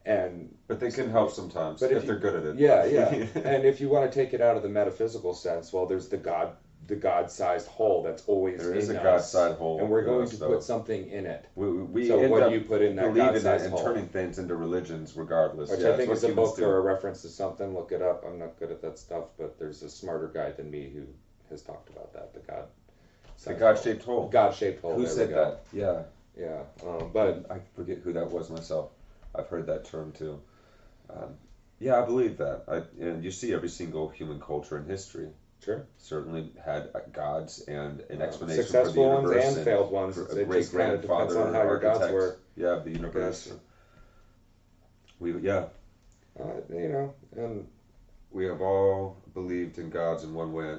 But they can help sometimes But if they're good at it. Yeah, yeah. And if you want to take it out of the metaphysical sense, well, there's the God-sized hole that's always There in is a us, God-sized hole, and we're going yeah, to so- put something in it. We So end what up do you put in that believing God-sized and hole? turning things into religions regardless. Which Yeah, I think it's is a what humans book do. or a reference to something. Look it up. I'm not good at that stuff, but there's a smarter guy than me who has talked about that. The God-shaped hole. God-shaped hole. Who there said we go. that? Yeah. Yeah, but I forget who that was myself. I've heard that term too. Yeah, I believe that. And you see every single human culture in history sure. certainly had gods and an explanation for the Successful ones universe and failed ones. a It just kind of depends on how your gods architect, were. yeah, of the universe. guess. And we have all believed in gods in one way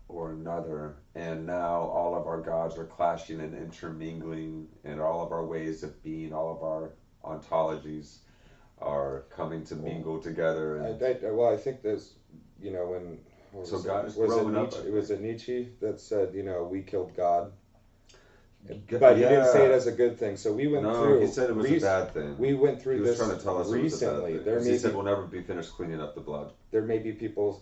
or another, and now all of our gods are clashing and intermingling, and all of our ways of being, all of our ontologies are coming to mingle together. And I think there's, when So God is was growing it up, Nietzsche, I think. was it Nietzsche that said, we killed God, G- but he didn't say it yeah. as a good thing. So we went No, through. he said it was a bad thing. We went through He was this trying to tell us it was a bad recently. thing. There 'Cause may he said be, we'll never be finished cleaning up the blood. there may be people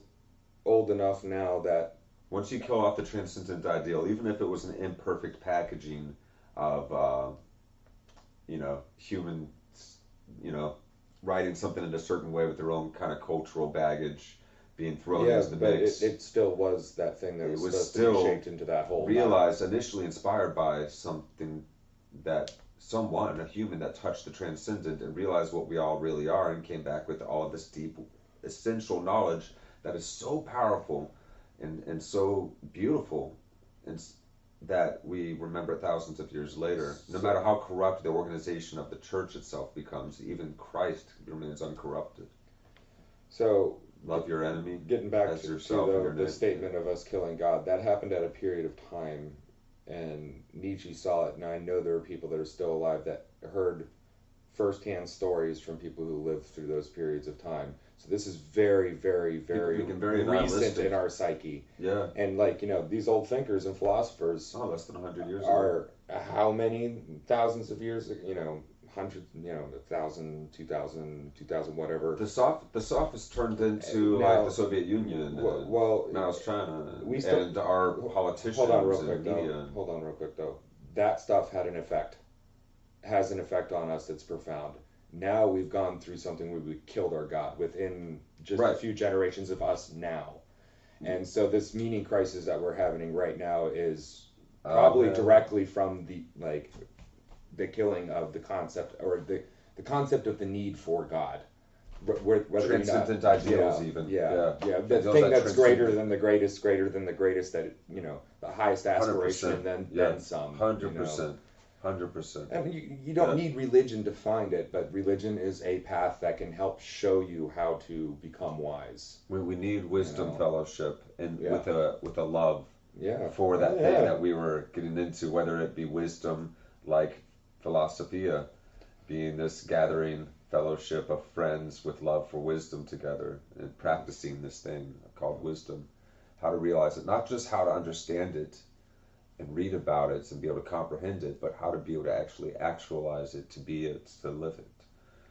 old enough now that Once you kill off the transcendent ideal, even if it was an imperfect packaging of, humans, writing something in a certain way with their own kind of cultural baggage being thrown into the but mix. it still was that thing that It was was supposed to still be shaped into that hole. Realized, initially inspired by something that someone, a human that touched the transcendent and realized what we all really are and came back with all of this deep, essential knowledge that is so powerful and so beautiful and that we remember thousands of years later. No matter how corrupt the organization of the church itself becomes, even Christ remains uncorrupted. So Love your enemy. getting back as to yourself and your the neighbor. statement of us killing God, that happened at a period of time, and Nietzsche saw it, and I know there are people that are still alive that heard firsthand stories from people who lived through those periods of time. So this is very, very, very became very recent nihilistic. in our psyche. Yeah. And these old thinkers and philosophers Oh, less than 100 years ago. are how many thousands of years, hundreds, 1,000, 2,000, whatever. The sophist turned into Now- like the Soviet Union and Well, now it's China we still- and our politicians Hold on real and quick media. though. Hold on real quick though. That stuff has an effect on us that's profound. Now we've gone through something where we killed our God within just a Right. few generations of us now. And so this meaning crisis that we're having right now is probably yeah. directly from the killing of the concept or the concept of the need for God. Whether Transcendent or not, ideals yeah, even. Yeah. Yeah. The Ideals thing that that's greater transcend- than the greatest that, the highest aspiration 100%. and then, Yeah. then some. 100%. 100%. And you don't need religion to find it, but religion is a path that can help show you how to become wise. We need wisdom fellowship and Yeah. with a love Yeah. for that Oh, thing yeah. that we were getting into, whether it be wisdom like philosophia, being this gathering fellowship of friends with love for wisdom together and practicing this thing called wisdom, how to realize it, not just how to understand it and read about it and be able to comprehend it, but how to be able to actually actualize it, to be it, to live it,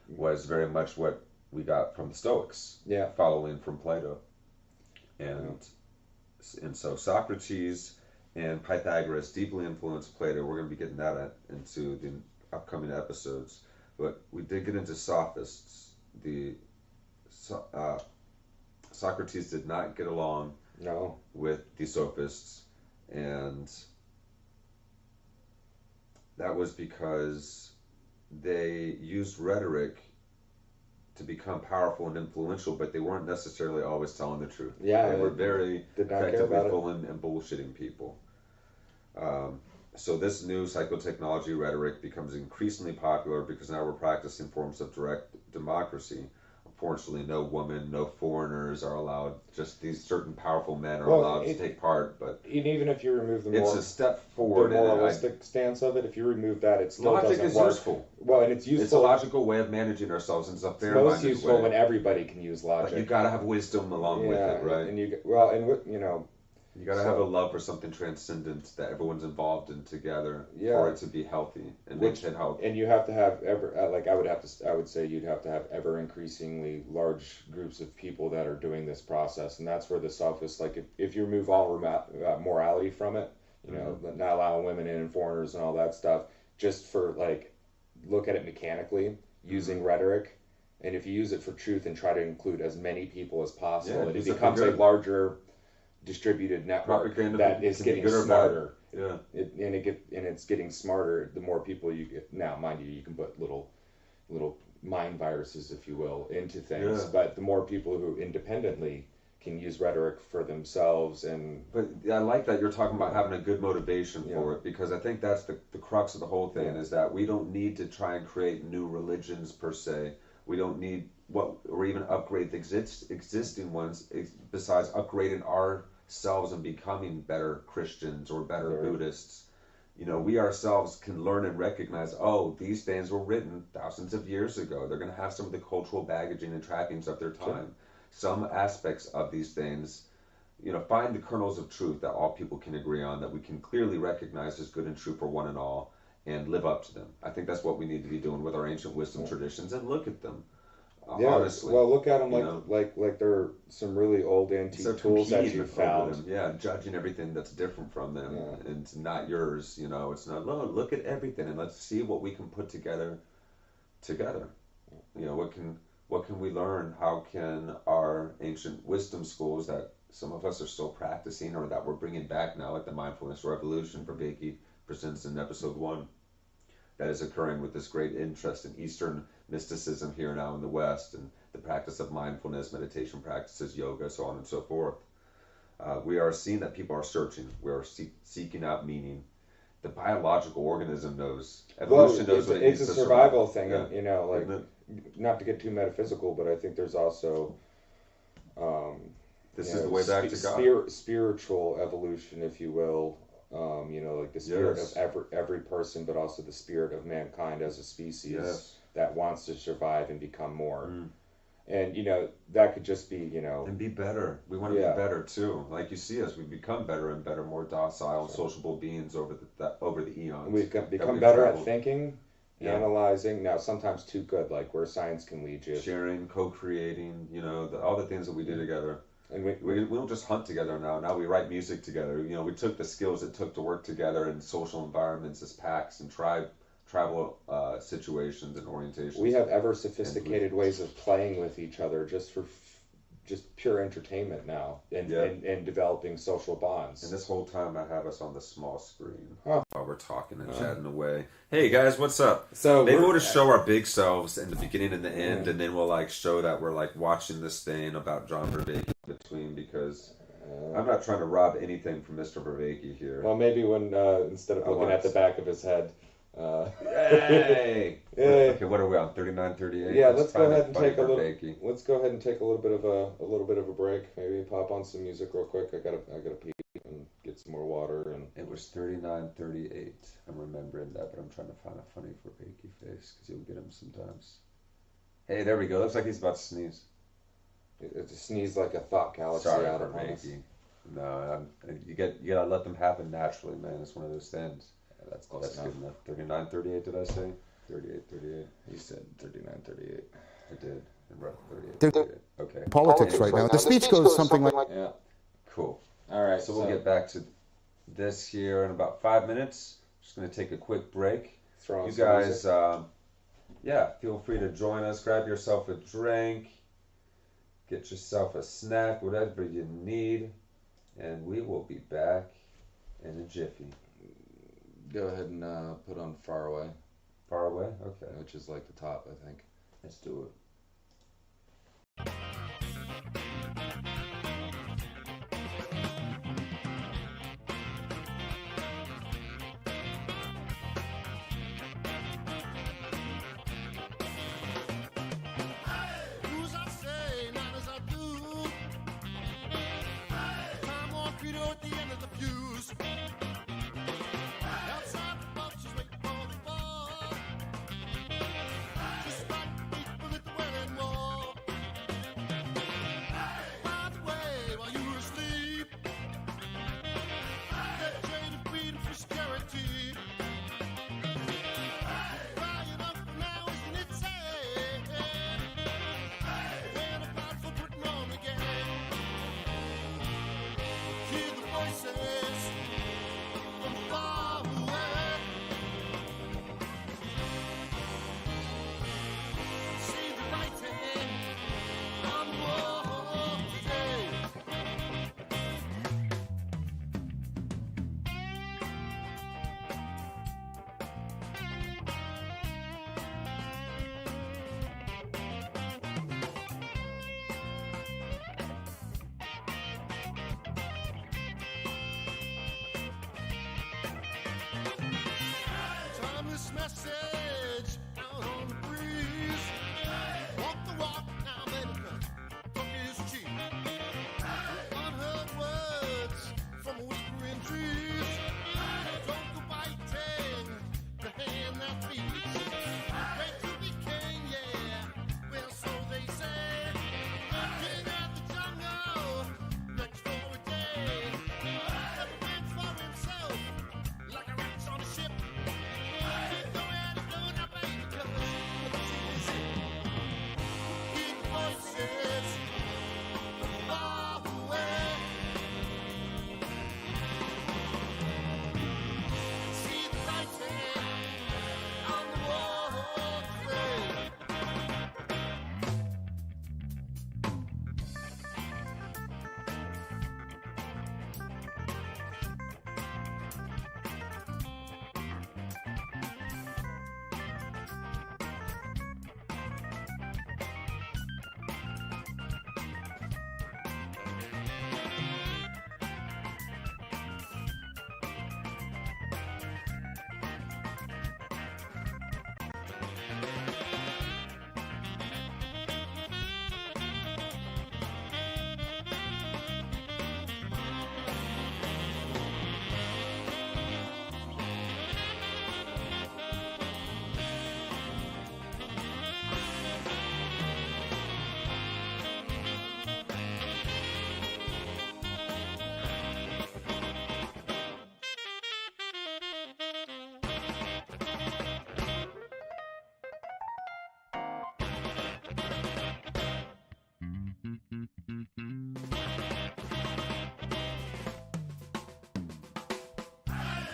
was very much what we got from the Stoics, Yeah. following from Plato. And so Socrates and Pythagoras deeply influenced Plato. We're going to be getting that into the upcoming episodes. But we did get into sophists. Socrates did not get along No. with the sophists, and that was because they used rhetoric to become powerful and influential, but they weren't necessarily always telling the truth. Yeah, They were they very did not care effectively about it. fooling and bullshitting people. So this new psychotechnology rhetoric becomes increasingly popular because now we're practicing forms of direct democracy. Unfortunately, no woman, no foreigners are allowed. Just these certain powerful men are allowed to take part. But And even if you remove the it's a step forward. the and moralistic stance of it, if you remove that, it still logic doesn't is work. useful. Well, and it's useful. It's a logical way of managing ourselves, and it's a It's fair-minded most useful way. when everybody can use But logic. you gotta have wisdom along with it, right? And You gotta So- have a love for something transcendent that everyone's involved in together Yeah. for it to be healthy and maintain health. And you have to have I would say you'd have to have ever increasingly large groups of people that are doing this process, and that's where the selfish, like if you remove all morality from it, you know, not allowing women in and foreigners and all that stuff, just for like look at it mechanically using rhetoric, and if you use it for truth and try to include as many people as possible, Yeah, it use it for becomes a good. larger distributed network Propaganda that is can be getting good or bad. smarter. Yeah. It's getting smarter the more people you get. Now, mind you, you can put little mind viruses, if you will, into things. Yeah. But the more people who independently can use rhetoric for themselves and But I like that you're talking about having a good motivation for Yeah. it, because I think that's the crux of the whole thing Yeah. is that we don't need to try and create new religions per se. We don't need or even upgrade the existing ones, besides upgrading ourselves and becoming better Christians or better Right. Buddhists. You know, we ourselves can learn and recognize, oh, these things were written thousands of years ago. They're going to have some of the cultural baggaging and trappings of their time. Some aspects of these things, you know, find the kernels of truth that all people can agree on, that we can clearly recognize as good and true for one and all, and live up to them. I think that's what we need to be doing with our ancient wisdom traditions, and look at them. Honestly. well, look at them you know? like they're some really old Instead antique of tools that competing you over found. them, yeah, judging everything that's different from them, Yeah. and it's not yours. You know, it's not. Look at everything, and let's see what we can put together. You know, what can we learn? How can our ancient wisdom schools that some of us are still practicing, or that we're bringing back now, like the mindfulness revolution Vervaeke presents in episode 1, that is occurring with this great interest in Eastern mysticism here now in the West, and the practice of mindfulness, meditation practices, yoga, so on and so forth. We are seeing that people are searching. We are seeking out meaning. The biological organism knows. Evolution knows what it it's needs a to survival survive. thing, Yeah. and you know, like Isn't not to get too metaphysical, but I think there's also This you is know, the way back to God. spiritual evolution, if you will. You know, like the spirit Yes. of every person, but also the spirit of mankind as a species Yes. that wants to survive and become more. Mm. And you know, that could just be, you know, And be better. We want to Yeah. be better too. Like you see us, we become better and better, more docile, sociable beings over the eons. and we've that become we've better traveled. at thinking, Yeah. analyzing. Now, sometimes too good, like where science can lead you. Sharing, co-creating, you know, all the things that we do together. And We don't just hunt together now. Now we write music together. You know, we took the skills it took to work together in social environments as packs and tribal situations and orientations. we have ever sophisticated ways of playing with each other just for just pure entertainment now, and, Yeah. and developing social bonds. And this whole time I have us on the small screen Huh. while we're talking and chatting away. Hey guys, what's up? So Maybe we're- we'll just show our big selves in the beginning and the end, and then we'll like show that we're like watching this thing about John Vervaeke in between, because I'm not trying to rob anything from Mr. Vervaeke here. Well, maybe when instead of I looking want- at the back of his head. Hey! Yay. Okay, what are we on? 39:38. Yeah, Let's let's go find ahead a and funny take a little. Vervaeke. Let's go ahead and take a little bit of a break. Maybe pop on some music real quick. I gotta pee and get some more water and. It was 39:38. I'm remembering that, but I'm trying to find a funny Vervaeke face, because you'll get him sometimes. Hey, there we go. Looks like he's about to sneeze. It just sneezed like a thought galaxy Sorry, out upon us. Vervaeke. No, you gotta let them happen naturally, man. It's one of those things. That's close That's enough. good enough. 39:38, did I say? 38:38. You said 39:38. I did. And we're at They're- 38. Okay. Politics right now. The speech goes something like, Yeah. Cool. All right. So we'll get back to this here in about 5 minutes. Just gonna take a quick break. throw on You some guys, music. yeah, feel free to join us. Grab yourself a drink. Get yourself a snack, whatever you need. And we will be back in a jiffy. Go ahead and put on Far Away, Far away? Okay. which is like the top, I think. Let's do it. Do as I say, not as I do. Time on Credo at the end of the fuse. Outside the box is waiting for the ball. Just like people at the wedding wall. By the way, while you were asleep, voices from far away. See the writing on the wall today. Timeless message out on the breeze. Walk the walk now, baby. Talk is cheap. Unheard words from whispering trees. Don't go biting the hand that feeds. Great to be king, yeah. Well, so they say. King of the jungle, next for a day. Every man's for himself, like a rat's on a ship. Keep going, go now, baby, 'cause this is it. Keep voices from far away. See the writing on the wall today.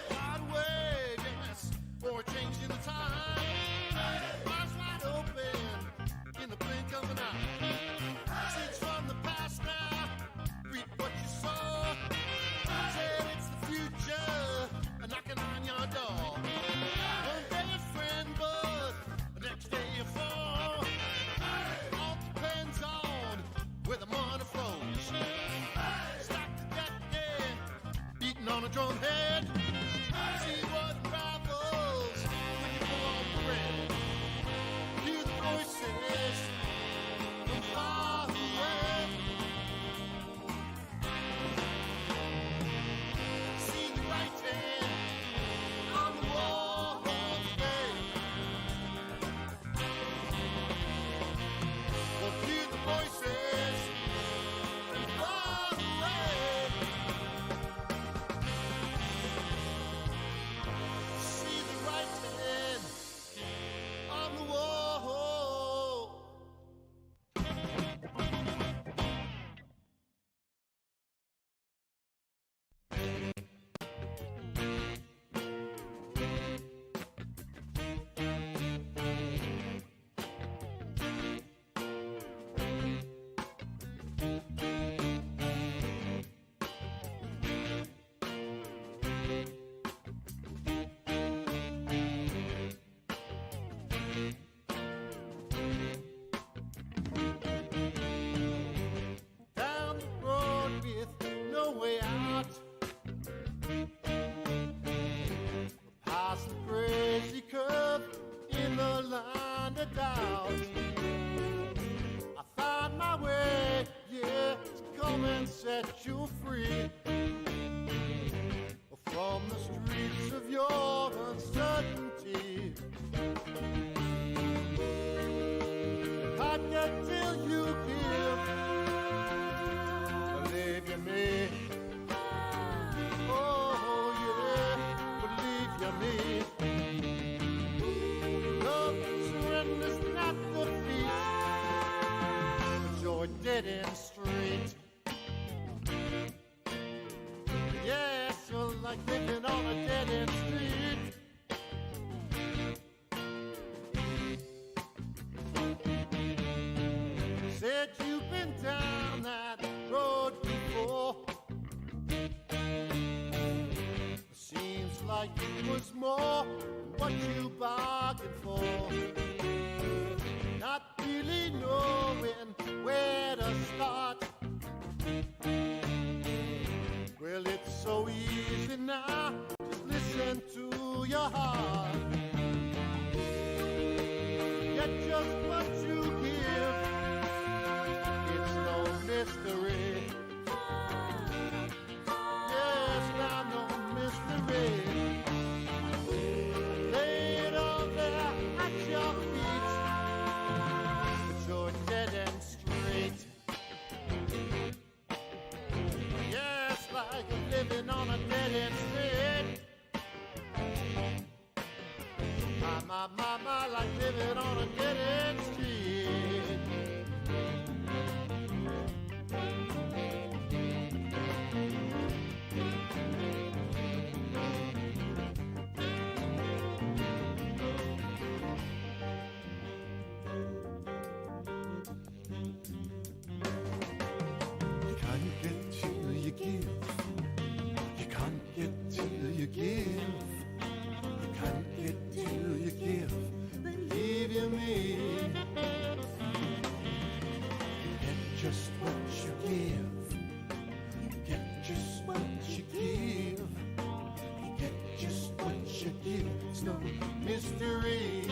Wide awake, yes, for a change in the time. Eyes wide open in the blink of an eye. Seeds from the past now, reap what you sow. Said it's the future, knocking on your door. One day a friend, but the next day a foe. All depends on where the money flows. Stack the deck, yeah, beating on a drum head. See what rivals when you pull on the red. Hear the voices from far away. See the writing on the wall today. Well, hear the voices from far away. See the writing on the wall. Down the road with no way out. Past the crazy curve in the line of doubt. I find my way, yeah, to come and set you free from the streets of your uncertainty. I get till you give, believe you me. Oh yeah, believe you me. Love surrenders not defeat, but you're dead end straight. like it was more what you bargained for. Not really knowing where to start. Well, it's so easy now. Just listen to your heart. Get just what you give. It's no mystery. Yes, now no mystery. Lay it all there at your feet. But you're dead and straight. Yes, like living on a dead end street. My, like living on a dead end street. You can't get till you give. You can't get till you give. You can't get till you give. Believe you me. You get just what you give. You get just what you give. You get just what you give. It's no mystery.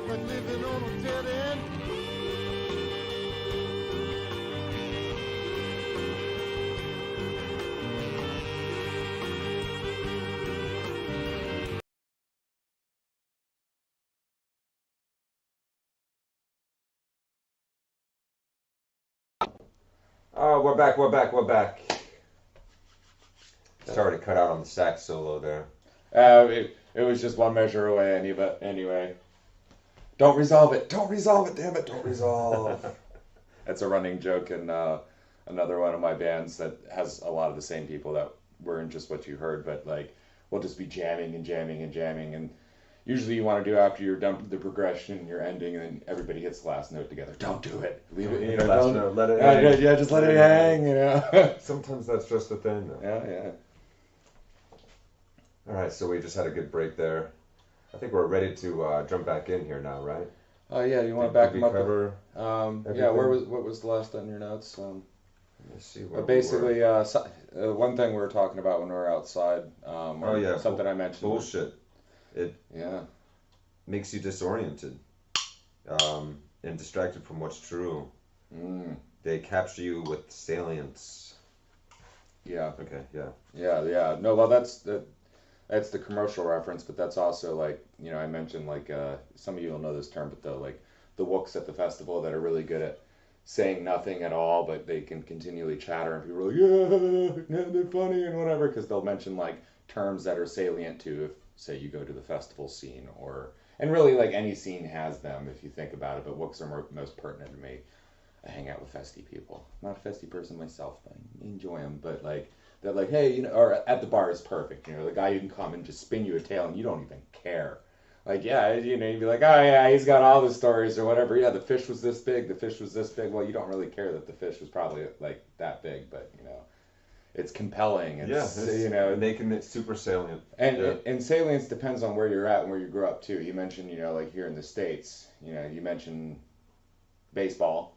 Like living on a dead end. Oh, we're back. Sorry to cut out on the sax solo there. It was just one measure away anyway. Don't resolve it, damn it, don't resolve. That's a running joke in another one of my bands that has a lot of the same people that weren't just what you heard, but like we'll just be jamming and usually you want to do after you're done the progression, you're ending, and then everybody hits the last note together. Don't do it. Leave it, you know. Last Don't, note, let it hang. yeah, just let it hang, you know. Sometimes that's just the thing, though. Yeah. All right, so we just had a good break there. I think we're ready to jump back in here now, right? Oh yeah, you want to back Did them we up? cover Yeah, what was the last on your notes? Let's see. But basically, one thing we were talking about when we were outside. Something I mentioned. Bullshit. It Yeah. makes you disoriented and distracted from what's true. They capture you with salience. Yeah. Okay, yeah. Yeah. No, well, that's the commercial reference, but that's also like, you know, I mentioned like some of you will know this term, but the wooks at the festival that are really good at saying nothing at all, but they can continually chatter, and people are like, yeah, they're funny and whatever, because they'll mention like terms that are salient to, if say you go to the festival scene, and really like any scene has them if you think about it, but wooks are most pertinent to me. I hang out with festy people. I'm not a festy person myself, but I enjoy them. But like they're like, hey, or at the bar is perfect. The guy who can come and just spin you a tale and you don't even care. Like, yeah, you'd be like, oh yeah, he's got all the stories or whatever. Yeah, the fish was this big. The fish was this big. Well, you don't really care that the fish was probably like that big, but it's compelling. It's, making it super salient. And salience depends on where you're at and where you grew up too. You mentioned, like here in the States, you mentioned baseball.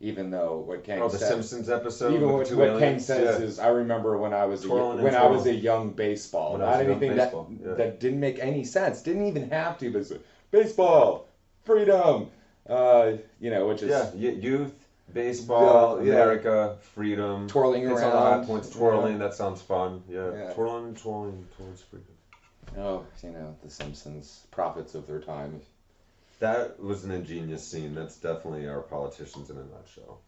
Even though what Kang the said, Simpsons episode. even what Kang says is, I remember when I was I was a young baseball, not anything that didn't make any sense, didn't even have to, but it's like, baseball, freedom, which is youth, baseball, America, freedom, twirling around, around, a lot of points, twirling. That sounds fun. Twirling towards freedom. Oh, the Simpsons, prophets of their time. That was an ingenious scene. That's definitely our politicians in a nutshell.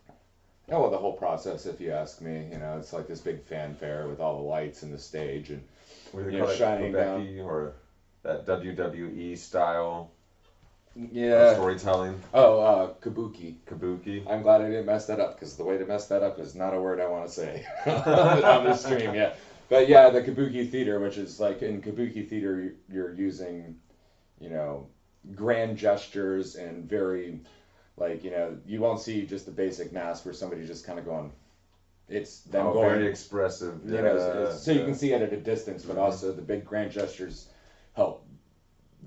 Oh, well, the whole process, if you ask me, it's like this big fanfare with all the lights and the stage and shining down. Or that WWE style storytelling. Oh, kabuki. Kabuki. I'm glad I didn't mess that up, because the way to mess that up is not a word I want to say on the stream. Yeah, but yeah, the kabuki theater, which is like in kabuki theater, you're using, grand gestures and very, like, you won't see just the basic mask where somebody's just kind of going. It's them going very expressive. So you can see it at a distance, but also the big grand gestures help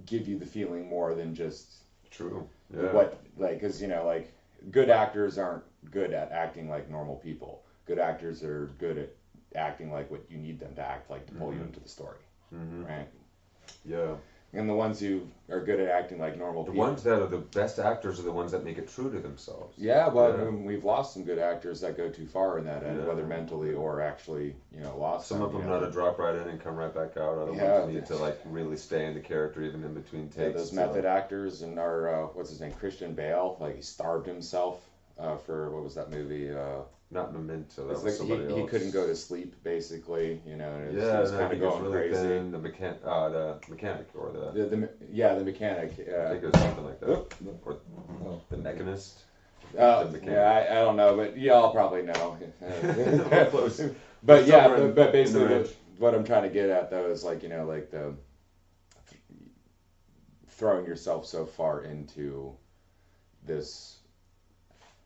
give you the feeling more than just true. Because like good actors aren't good at acting like normal people. Good actors are good at acting like what you need them to act like to pull you into the story, right? Yeah. And the ones who are good at acting like normal people. The ones that are the best actors are the ones that make it true to themselves. Yeah, but we've lost some good actors that go too far in that end, whether mentally or actually, lost some of them know to drop right in and come right back out. Other ones need to like really stay in the character even in between takes. Yeah, those method actors and our what's his name, Christian Bale, like he starved himself for what was that movie? Not Memento. That was somebody else. He couldn't go to sleep, basically. It was kind of going really crazy. Thin, the mechanic or the mechanic. I think it was something like that. Or the mechanist. I don't know, but y'all probably know. Close. But but basically, what I'm trying to get at though is like like the throwing yourself so far into this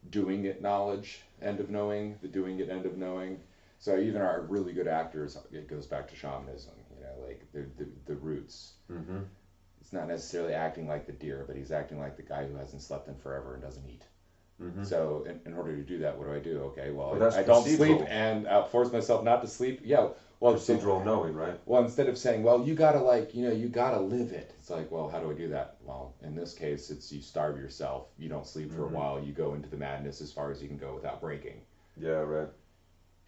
doing it knowledge end of knowing, the doing it end of knowing. So even our really good actors, it goes back to shamanism, like the roots. Mm-hmm. It's not necessarily acting like the deer, but he's acting like the guy who hasn't slept in forever and doesn't eat. Mm-hmm. So in order to do that, what do? Okay, well I don't sleep and I'll force myself not to sleep. Yeah, well, procedural knowing, right? Well, instead of saying, well, you gotta you gotta live it. It's like, well, how do I do that? Well, in this case, it's you starve yourself. You don't sleep for a while. You go into the madness as far as you can go without breaking. Yeah, right.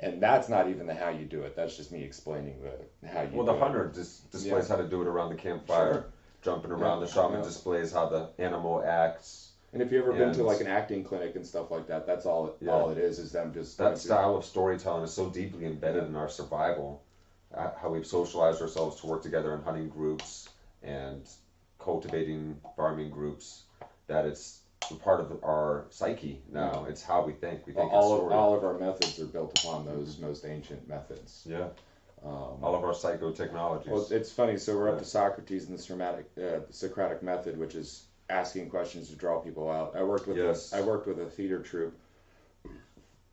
And that's not even the how you do it. That's just me explaining the how you do it. Well, the hunter displays how to do it around the campfire, jumping around. The shaman displays how the animal acts. And if you've ever been to like an acting clinic and stuff like that, that's all it is them just... That style of storytelling is so deeply embedded in our survival, how we've socialized ourselves to work together in hunting groups and cultivating farming groups, that it's a part of our psyche now. It's how we think. We think all of our methods are built upon those most ancient methods. Yeah. All of our psychotechnologies. Well, it's funny. So we're up to Socrates and the Socratic method, which is asking questions to draw people out. I worked with a theater troupe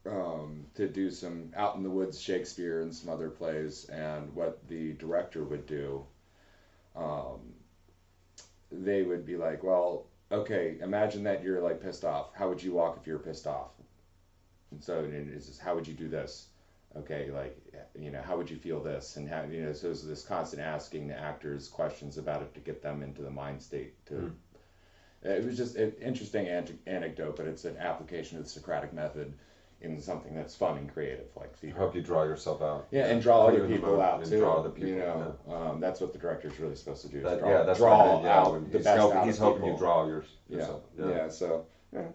to do some out in the woods Shakespeare and some other plays, and what the director would do, they would be like, well, okay, imagine that you're like pissed off. How would you walk if you're pissed off? And so it's just, how would you do this? Okay, like, how would you feel this? And how, so there's this constant asking the actors questions about it to get them into the mind state to... It was just an interesting anecdote, but it's an application of the Socratic method in something that's fun and creative, like theater. Help you draw yourself out. Yeah, and draw other people out too. Draw other people. That's what the director's really supposed to do. Draw out the best out of people. He's helping you draw yourself. So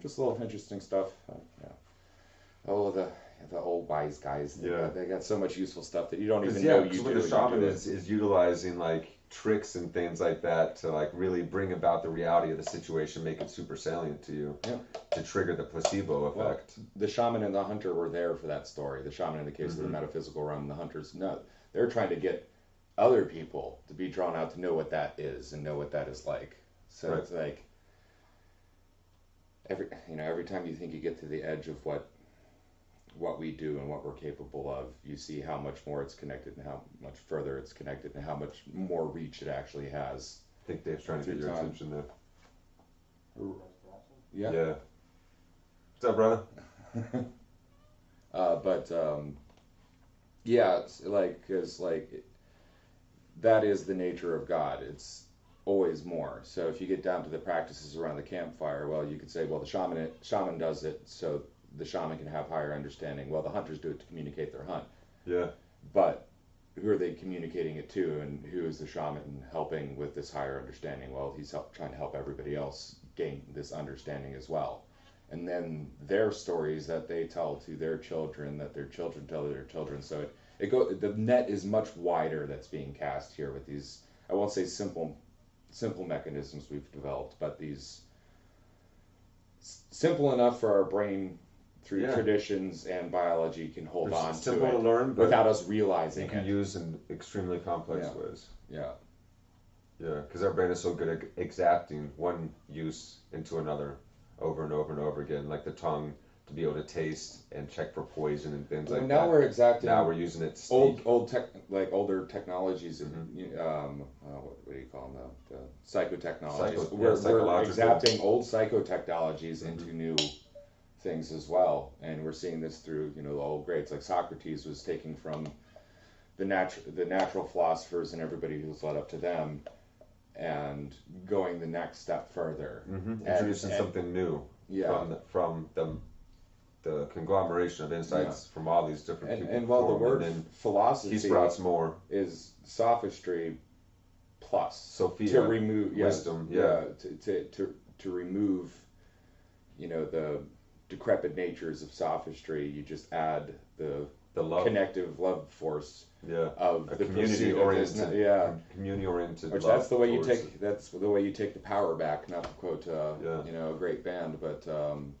just a little interesting stuff. All of the the old wise guys. Yeah. They got so much useful stuff that you don't even Yeah, know you because do. when the You shaman do it. is utilizing like tricks and things like that to like really bring about the reality of the situation, make it super salient to you, Yeah. to trigger the placebo Well, effect. the shaman and the hunter were there for that story. The shaman in the case of the metaphysical realm, the hunters, no, they're trying to get other people to be drawn out to know what that is and know what that is like. So Right. it's like every time you think you get to the edge of what we do and what we're capable of, you see how much more it's connected and how much further it's connected and how much more reach it actually has. I think Dave's trying to get Through your time. attention there. Yeah. Yeah. What's up, brother? Yeah, it's like, because that is the nature of God. It's always more. So if you get down to the practices around the campfire, well, you could say, well, the shaman does it so the shaman can have higher understanding. Well, the hunters do it to communicate their hunt. Yeah. But who are they communicating it to, and who is the shaman helping with this higher understanding? Well, he's trying to help everybody else gain this understanding as well. And then their stories that they tell to their children, that their children tell to their children. So the net is much wider that's being cast here with these, I won't say simple mechanisms we've developed, but these simple enough for our brain through Yeah. traditions and biology can hold They're on to simple it to learn, but without us you realizing can it. use in extremely complex Yeah. ways. Yeah. Yeah, because our brain is so good at exacting one use into another over and over and over again, like the tongue to be able to taste and check for poison and things Well, like now that. we're exacting Now we're using it to sneak. older technologies, what do you call them? The psychotechnologies. We're psychological. exacting old psychotechnologies into new things as well, and we're seeing this through the old greats like Socrates was taking from the natural philosophers and everybody who's led up to them, and going the next step further. Introducing something new Yeah. from the conglomeration of insights from all these different people. And while the word and then philosophy he brought some more is sophistry plus Sophia, to remove wisdom, to remove the decrepit natures of sophistry. You just add the love, connective love force of a the community pursuit of this- oriented, community oriented. Which that's the way you take the power back. Not to quote a great band, but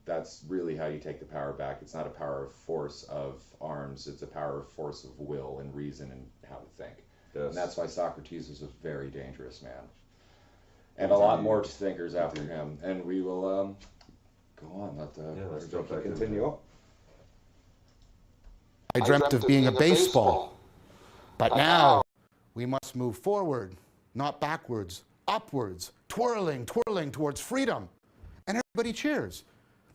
that's really how you take the power back. It's not a power of force of arms. It's a power of force of will and reason and how to think. Yes. And that's why Socrates was a very dangerous man. And a lot more thinkers after him. And we will go on. Let's jump back into continue. I dreamt of being a baseball. But now we must move forward, not backwards, upwards, twirling towards freedom. And everybody cheers.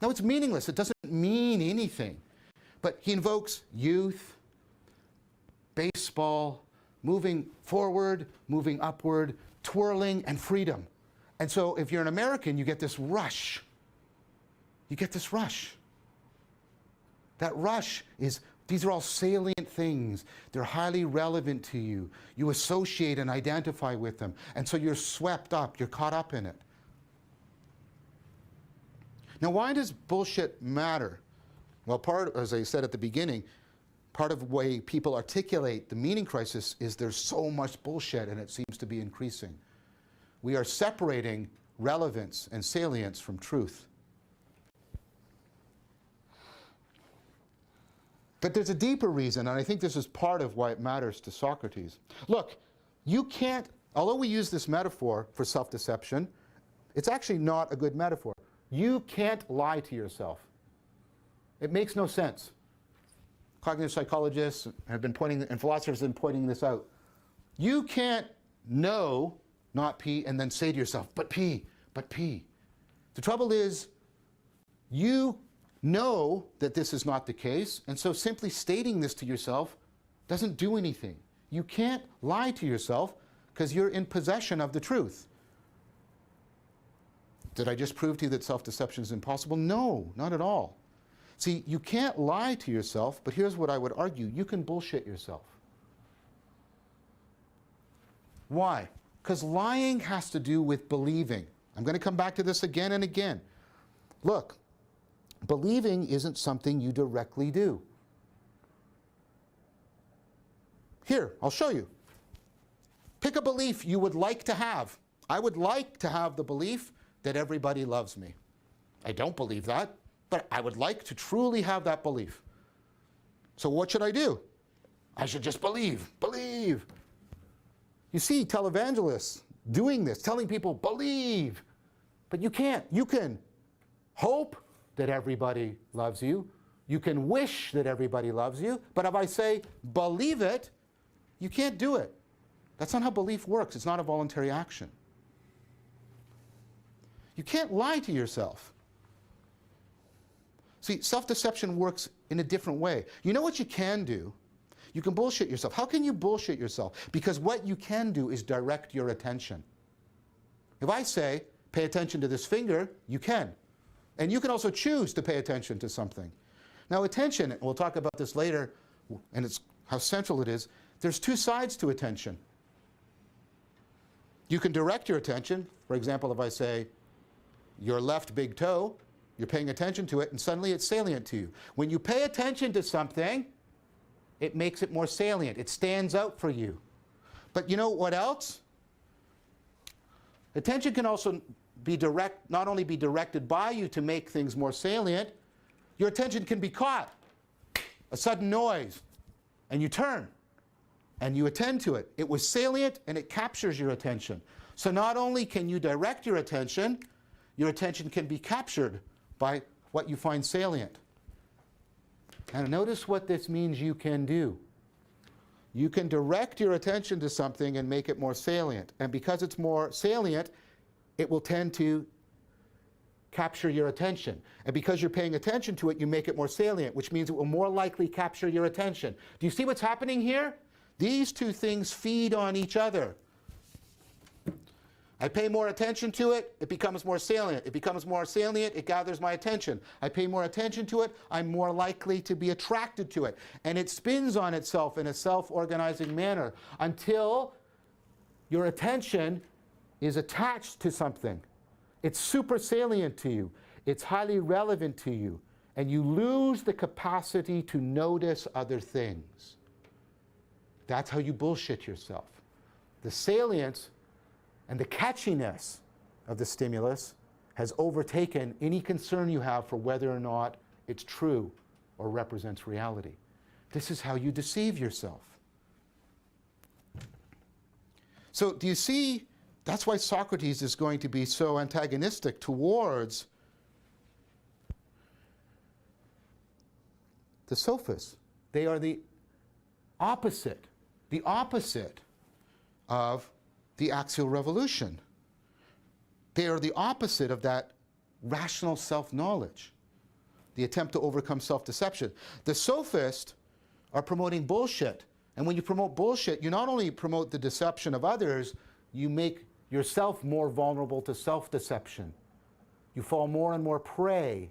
Now it's meaningless. It doesn't mean anything. But he invokes youth, baseball, moving forward, moving upward, twirling, and freedom. And so if you're an American, you get this rush. You get this rush. That rush is, these are all salient things. They're highly relevant to you. You associate and identify with them. And so you're swept up, you're caught up in it. Now, why does bullshit matter? Well, as I said at the beginning, part of the way people articulate the meaning crisis is there's so much bullshit and it seems to be increasing. We are separating relevance and salience from truth. But there's a deeper reason, and I think this is part of why it matters to Socrates. Look, you can't, although we use this metaphor for self-deception, it's actually not a good metaphor. You can't lie to yourself. It makes no sense. Cognitive psychologists have been pointing, and philosophers have been pointing this out. You can't know, not P, and then say to yourself, but P, but P. The trouble is, you know that this is not the case, and so simply stating this to yourself doesn't do anything. You can't lie to yourself because you're in possession of the truth. Did I just prove to you that self-deception is impossible? No, not at all. See, you can't lie to yourself, but here's what I would argue. You can bullshit yourself. Why? Because lying has to do with believing. I'm going to come back to this again and again. Look, believing isn't something you directly do. Here, I'll show you. Pick a belief you would like to have. I would like to have the belief that everybody loves me. I don't believe that, but I would like to truly have that belief. So what should I do? I should just believe. Believe. You see televangelists doing this, telling people, believe. But you can't. You can hope that everybody loves you. You can wish that everybody loves you. But if I say, believe it, you can't do it. That's not how belief works. It's not a voluntary action. You can't lie to yourself. See, self-deception works in a different way. You know what you can do? You can bullshit yourself. How can you bullshit yourself? Because what you can do is direct your attention. If I say, pay attention to this finger, you can. And you can also choose to pay attention to something. Now attention, and we'll talk about this later, and it's how central it is, there's two sides to attention. You can direct your attention. For example, if I say, your left big toe, you're paying attention to it, and suddenly it's salient to you. When you pay attention to something, it makes it more salient. It stands out for you. But you know what else? Attention can also be not only be directed by you to make things more salient, your attention can be caught. A sudden noise, and you turn, and you attend to it. It was salient, and it captures your attention. So not only can you direct your attention can be captured by what you find salient. Now notice what this means you can do. You can direct your attention to something and make it more salient. And because it's more salient, it will tend to capture your attention. And because you're paying attention to it, you make it more salient, which means it will more likely capture your attention. Do you see what's happening here? These two things feed on each other. I pay more attention to it, it becomes more salient. It becomes more salient, it gathers my attention. I pay more attention to it, I'm more likely to be attracted to it. And it spins on itself in a self-organizing manner until your attention is attached to something. It's super salient to you. It's highly relevant to you. And you lose the capacity to notice other things. That's how you bullshit yourself. The salience and the catchiness of the stimulus has overtaken any concern you have for whether or not it's true or represents reality. This is how you deceive yourself. So do you see, that's why Socrates is going to be so antagonistic towards the sophists. They are the opposite of the axial revolution. They are the opposite of that rational self-knowledge, the attempt to overcome self-deception. The sophists are promoting bullshit. And when you promote bullshit, you not only promote the deception of others, you make yourself more vulnerable to self-deception. You fall more and more prey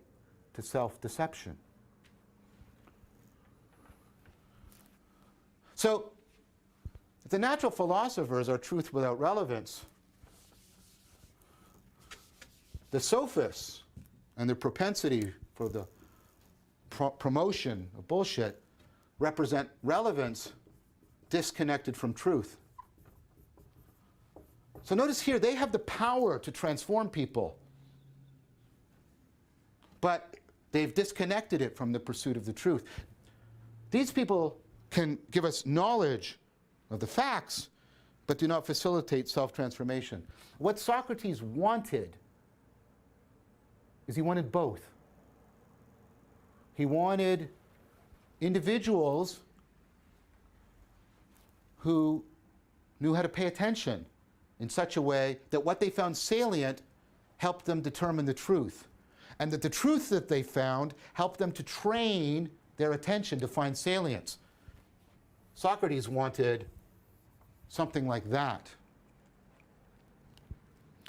to self-deception. So, if the natural philosophers are truth without relevance, the sophists and their propensity for the promotion of bullshit represent relevance disconnected from truth. So notice here, they have the power to transform people, but they've disconnected it from the pursuit of the truth. These people can give us knowledge of the facts, but do not facilitate self-transformation. What Socrates wanted is he wanted both. He wanted individuals who knew how to pay attention in such a way that what they found salient helped them determine the truth, and that the truth that they found helped them to train their attention to find salience. Socrates wanted something like that.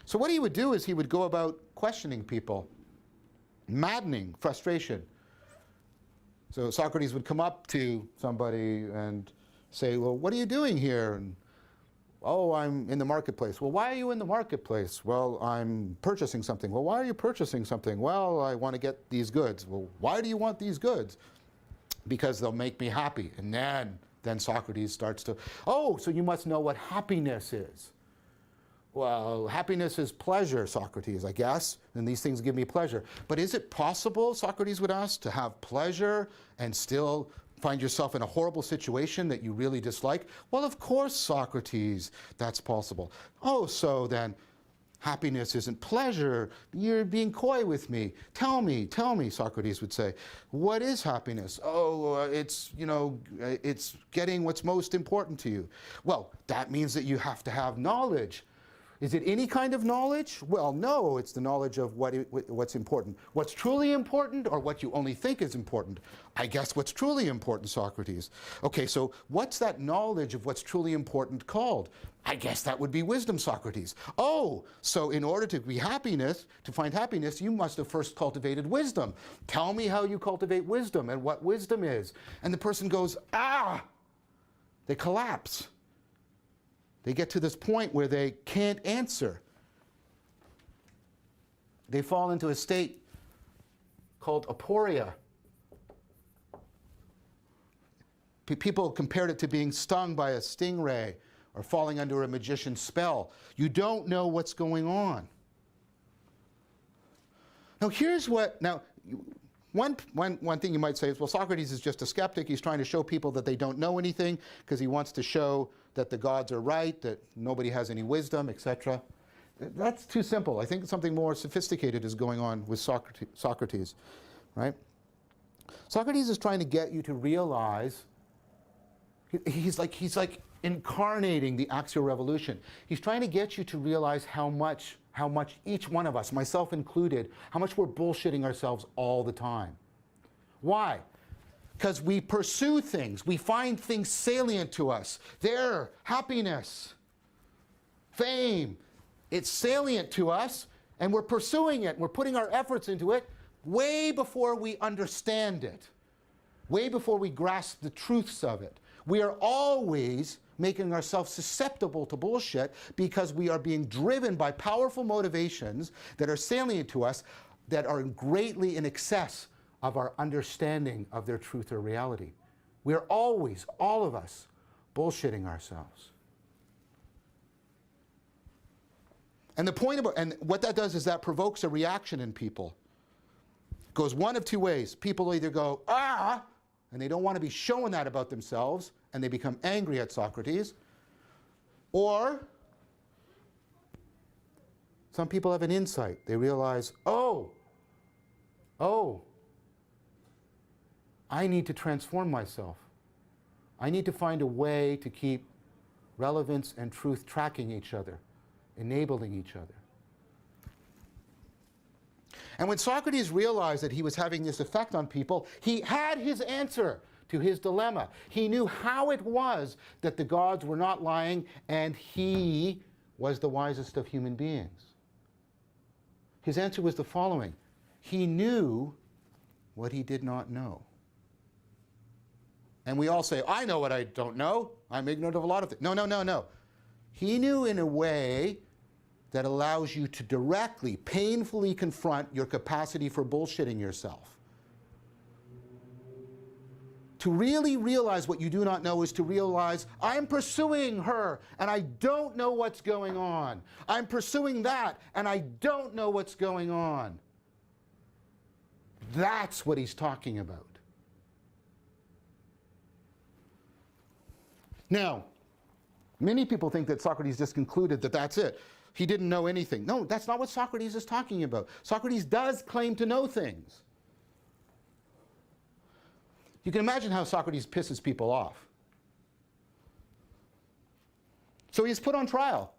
So what he would do is he would go about questioning people, maddening frustration. So Socrates would come up to somebody and say, well, what are you doing here? And, oh, I'm in the marketplace. Well, why are you in the marketplace? Well, I'm purchasing something. Well, why are you purchasing something? Well, I want to get these goods. Well, why do you want these goods? Because they'll make me happy. And then Then Socrates starts to, oh, so you must know what happiness is. Well, happiness is pleasure, Socrates, I guess, and these things give me pleasure. But is it possible, Socrates would ask, to have pleasure and still find yourself in a horrible situation that you really dislike? Well, of course, Socrates, that's possible. Oh, so then happiness isn't pleasure. You're being coy with me. Tell me, Socrates would say. What is happiness? Oh, it's getting what's most important to you. Well, that means that you have to have knowledge. Is it any kind of knowledge? Well, no, it's the knowledge of what's important. What's truly important or what you only think is important? I guess what's truly important, Socrates. Okay, so what's that knowledge of what's truly important called? I guess that would be wisdom, Socrates. Oh, so in order to find happiness, you must have first cultivated wisdom. Tell me how you cultivate wisdom and what wisdom is. And the person goes, they collapse. They get to this point where they can't answer. They fall into a state called aporia. People compared it to being stung by a stingray or falling under a magician's spell. You don't know what's going on. One thing you might say is, well, Socrates is just a skeptic. He's trying to show people that they don't know anything because he wants to show that the gods are right, that nobody has any wisdom, etc. That's too simple. I think something more sophisticated is going on with Socrates, right? Socrates is trying to get you to realize, he's like incarnating the axial revolution. He's trying to get you to realize how much each one of us, myself included, how much we're bullshitting ourselves all the time. Why? Because we pursue things. We find things salient to us. There, happiness, fame, it's salient to us, and we're pursuing it. We're putting our efforts into it way before we understand it, way before we grasp the truths of it. We are always making ourselves susceptible to bullshit because we are being driven by powerful motivations that are salient to us, that are greatly in excess of our understanding of their truth or reality. We are always, all of us, bullshitting ourselves. And what that does is that provokes a reaction in people. It goes one of two ways. People either go, and they don't want to be showing that about themselves, and they become angry at Socrates. Or some people have an insight. They realize, oh, I need to transform myself. I need to find a way to keep relevance and truth tracking each other, enabling each other. And when Socrates realized that he was having this effect on people, he had his answer to his dilemma. He knew how it was that the gods were not lying and he was the wisest of human beings. His answer was the following. He knew what he did not know. And we all say, I know what I don't know. I'm ignorant of a lot of things. No. He knew in a way that allows you to directly, painfully confront your capacity for bullshitting yourself. To really realize what you do not know is to realize, I'm pursuing her, and I don't know what's going on. I'm pursuing that, and I don't know what's going on. That's what he's talking about. Now, many people think that Socrates just concluded that that's it. He didn't know anything. No, that's not what Socrates is talking about. Socrates does claim to know things. You can imagine how Socrates pisses people off. So he's put on trial.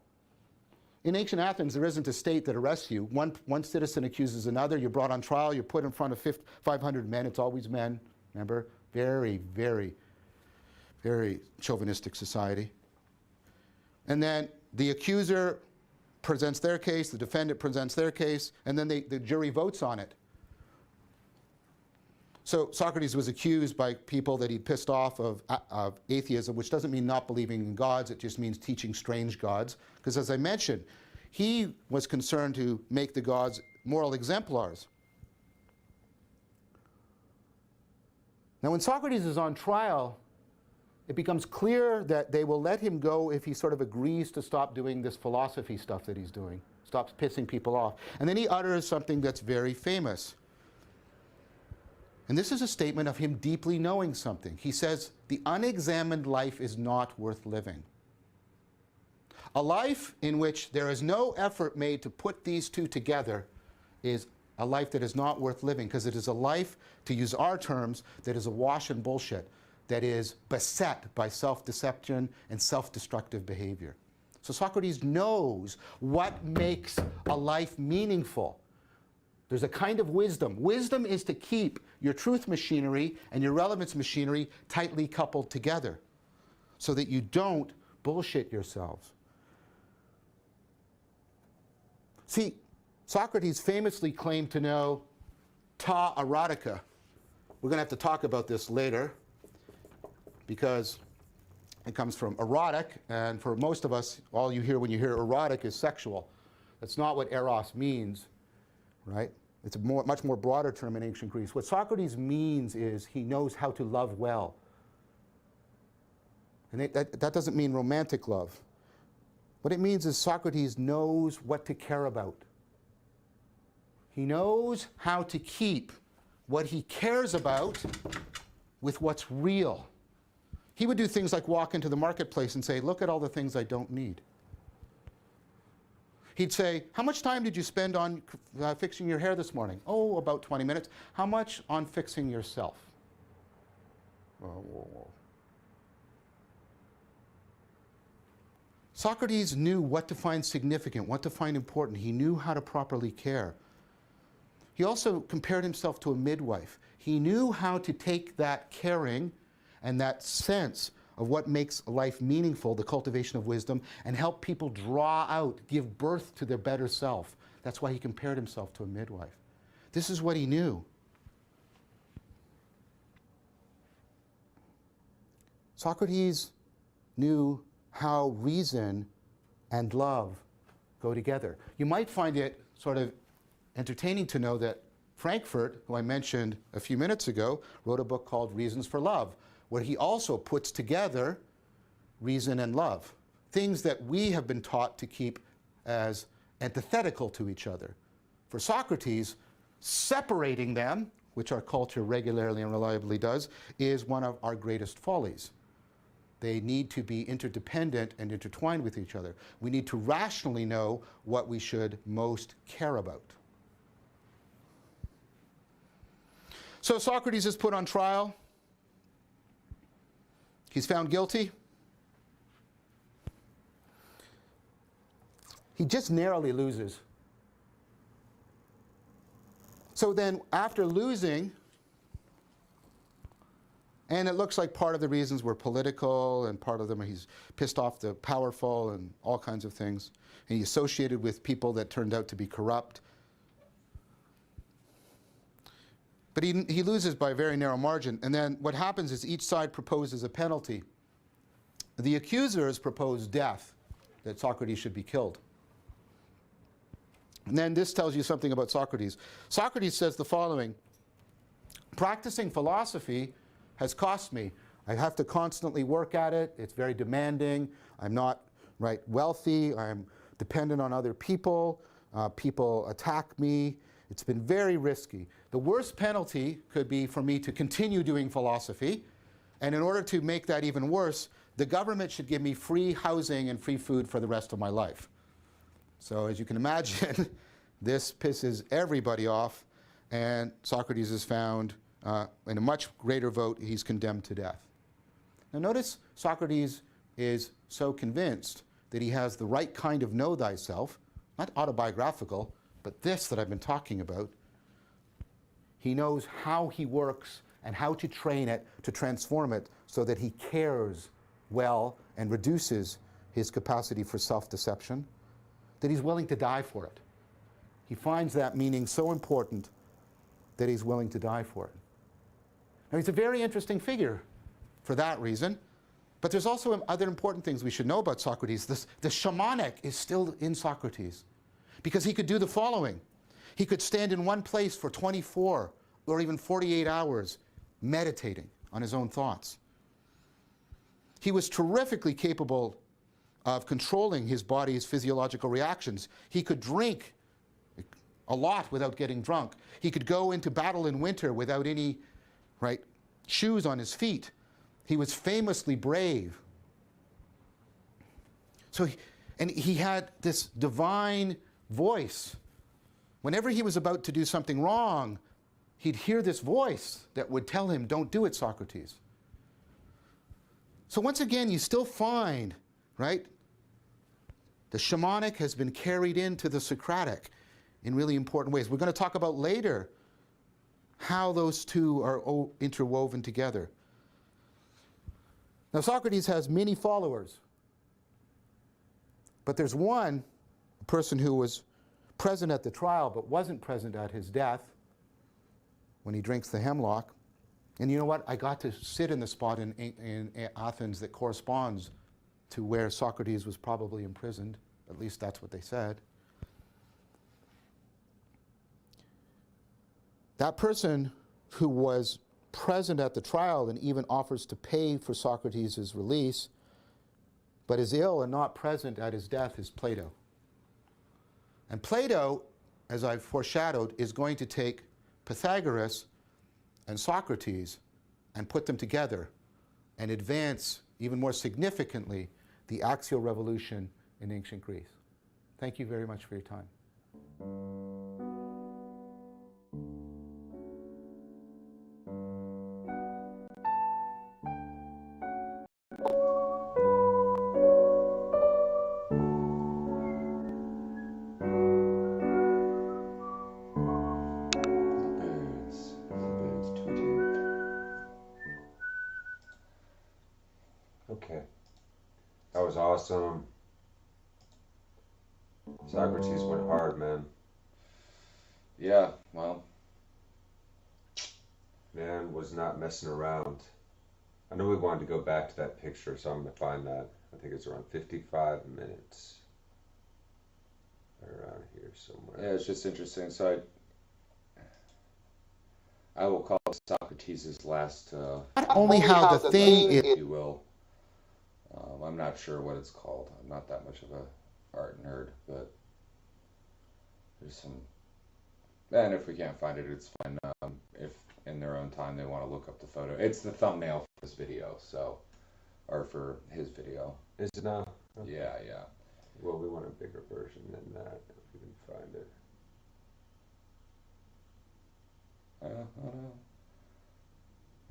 In ancient Athens, there isn't a state that arrests you. One citizen accuses another, you're brought on trial, you're put in front of 500 men. It's always men, remember? Very, very, very chauvinistic society. And then the accuser presents their case, the defendant presents their case, and then the jury votes on it. So Socrates was accused by people that he pissed off of atheism, which doesn't mean not believing in gods, it just means teaching strange gods. Because as I mentioned, he was concerned to make the gods moral exemplars. Now when Socrates is on trial, it becomes clear that they will let him go if he sort of agrees to stop doing this philosophy stuff that he's doing, stops pissing people off. And then he utters something that's very famous. And this is a statement of him deeply knowing something. He says, the unexamined life is not worth living. A life in which there is no effort made to put these two together is a life that is not worth living, because it is a life, to use our terms, that is awash in bullshit, that is beset by self-deception and self-destructive behavior. So Socrates knows what makes a life meaningful. There's a kind of wisdom. Wisdom is to keep your truth machinery and your relevance machinery tightly coupled together so that you don't bullshit yourselves. See, Socrates famously claimed to know ta erotica. We're going to have to talk about this later because it comes from erotic, and for most of us, all you hear when you hear erotic is sexual. That's not what eros means, right? It's a much more broader term in ancient Greece. What Socrates means is he knows how to love well. And that doesn't mean romantic love. What it means is Socrates knows what to care about. He knows how to keep what he cares about with what's real. He would do things like walk into the marketplace and say, look at all the things I don't need. He'd say, how much time did you spend on fixing your hair this morning? Oh, about 20 minutes. How much on fixing yourself? Whoa. Socrates knew what to find significant, what to find important. He knew how to properly care. He also compared himself to a midwife. He knew how to take that caring and that sense of what makes life meaningful, the cultivation of wisdom, and help people draw out, give birth to their better self. That's why he compared himself to a midwife. This is what he knew. Socrates knew how reason and love go together. You might find it sort of entertaining to know that Frankfurt, who I mentioned a few minutes ago, wrote a book called Reasons for Love, where he also puts together reason and love, things that we have been taught to keep as antithetical to each other. For Socrates, separating them, which our culture regularly and reliably does, is one of our greatest follies. They need to be interdependent and intertwined with each other. We need to rationally know what we should most care about. So Socrates is put on trial. He's found guilty. He just narrowly loses. So then, after losing, and it looks like part of the reasons were political, and part of them he's pissed off the powerful and all kinds of things. And he associated with people that turned out to be corrupt. But he loses by a very narrow margin. And then what happens is each side proposes a penalty. The accusers propose death, that Socrates should be killed. And then this tells you something about Socrates. Socrates says the following: practicing philosophy has cost me. I have to constantly work at it. It's very demanding. I'm not wealthy. I'm dependent on other people. People attack me. It's been very risky. The worst penalty could be for me to continue doing philosophy. And in order to make that even worse, the government should give me free housing and free food for the rest of my life. So as you can imagine, this pisses everybody off. And Socrates is found in a much greater vote, he's condemned to death. Now notice Socrates is so convinced that he has the right kind of know thyself, not autobiographical, but this that I've been talking about. He knows how he works and how to train it, to transform it, so that he cares well and reduces his capacity for self-deception, that he's willing to die for it. He finds that meaning so important that he's willing to die for it. Now, he's a very interesting figure for that reason, but there's also other important things we should know about Socrates. The shamanic is still in Socrates, because he could do the following. He could stand in one place for 24 or even 48 hours meditating on his own thoughts. He was terrifically capable of controlling his body's physiological reactions. He could drink a lot without getting drunk. He could go into battle in winter without any, right, shoes on his feet. He was famously brave. So, he had this divine voice. Whenever he was about to do something wrong, he'd hear this voice that would tell him, "Don't do it, Socrates." So once again, you still find, right, the shamanic has been carried into the Socratic in really important ways. We're going to talk about later how those two are interwoven together. Now, Socrates has many followers, but there's one person who was present at the trial but wasn't present at his death when he drinks the hemlock. And you know what? I got to sit in the spot in Athens that corresponds to where Socrates was probably imprisoned. At least that's what they said. That person who was present at the trial and even offers to pay for Socrates' release, but is ill and not present at his death, is Plato. And Plato, as I've foreshadowed, is going to take Pythagoras and Socrates and put them together and advance, even more significantly, the axial revolution in ancient Greece. Thank you very much for your time. Birds tweeting. Okay. That was awesome. Socrates went hard, man. Yeah, well, Man was not messing around. I know we wanted to go back to that picture, so I'm going to find that. I think it's around 55 minutes. Around here somewhere. yeah, it's just interesting. So I will call it Socrates' last, Not only how the thing if is, you will. I'm not sure what it's called. I'm not that much of a art nerd, but there's some. And if we can't find it, it's fine. If in their own time they want to look up the photo, it's the thumbnail for this video, so, or for his video. Is it now? Okay. Yeah, yeah. Well, we want a bigger version than that, if we can find it. I don't know.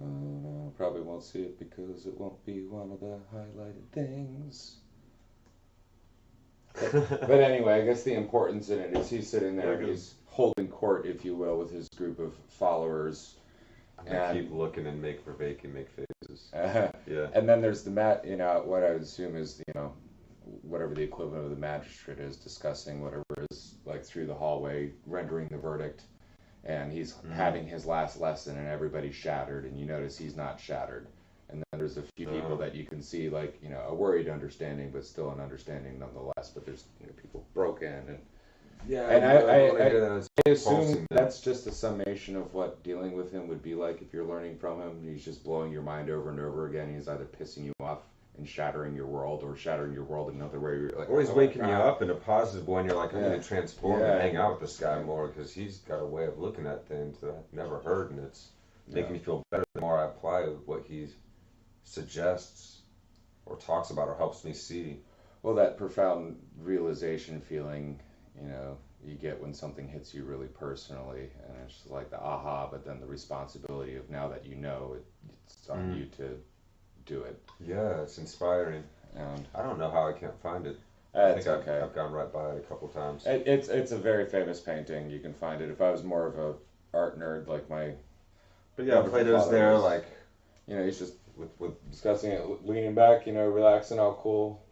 Oh no, probably won't see it because it won't be one of the highlighted things. But anyway, I guess the importance in it is he's sitting there, he's holding court, if you will, with his group of followers. I'm going to keep looking and make Vervaeke make faces. Yeah. And then there's the what I would assume is, whatever the equivalent of the magistrate is, discussing whatever is, like, through the hallway, rendering the verdict. And he's having his last lesson, and everybody's shattered, and you notice he's not shattered. And then there's a few people that you can see, like, a worried understanding, but still an understanding nonetheless. But there's people broken, and Yeah, and I assume pulsing, that's just a summation of what dealing with him would be like if you're learning from him. He's just blowing your mind over and over again. He's either pissing you off and shattering your world, or shattering your world in another way. You're like, or he's oh, waking you God. up in a positive one. You're like, I'm going to transform and hang out with this guy Yeah. more, because he's got a way of looking at things that I've never heard, and it's making me feel better the more I apply what he suggests or talks about or helps me see. Well, that profound realization feeling, you get when something hits you really personally, and it's just like the aha, but then the responsibility of, now that it's on you to do it. Yeah, it's inspiring. And I don't know how I can't find it. it's okay. I've gone right by it a couple times. It's a very famous painting. You can find it. If I was more of a art nerd, like my, But yeah, Plato's there, like, he's just with discussing it, leaning back, relaxing, all cool.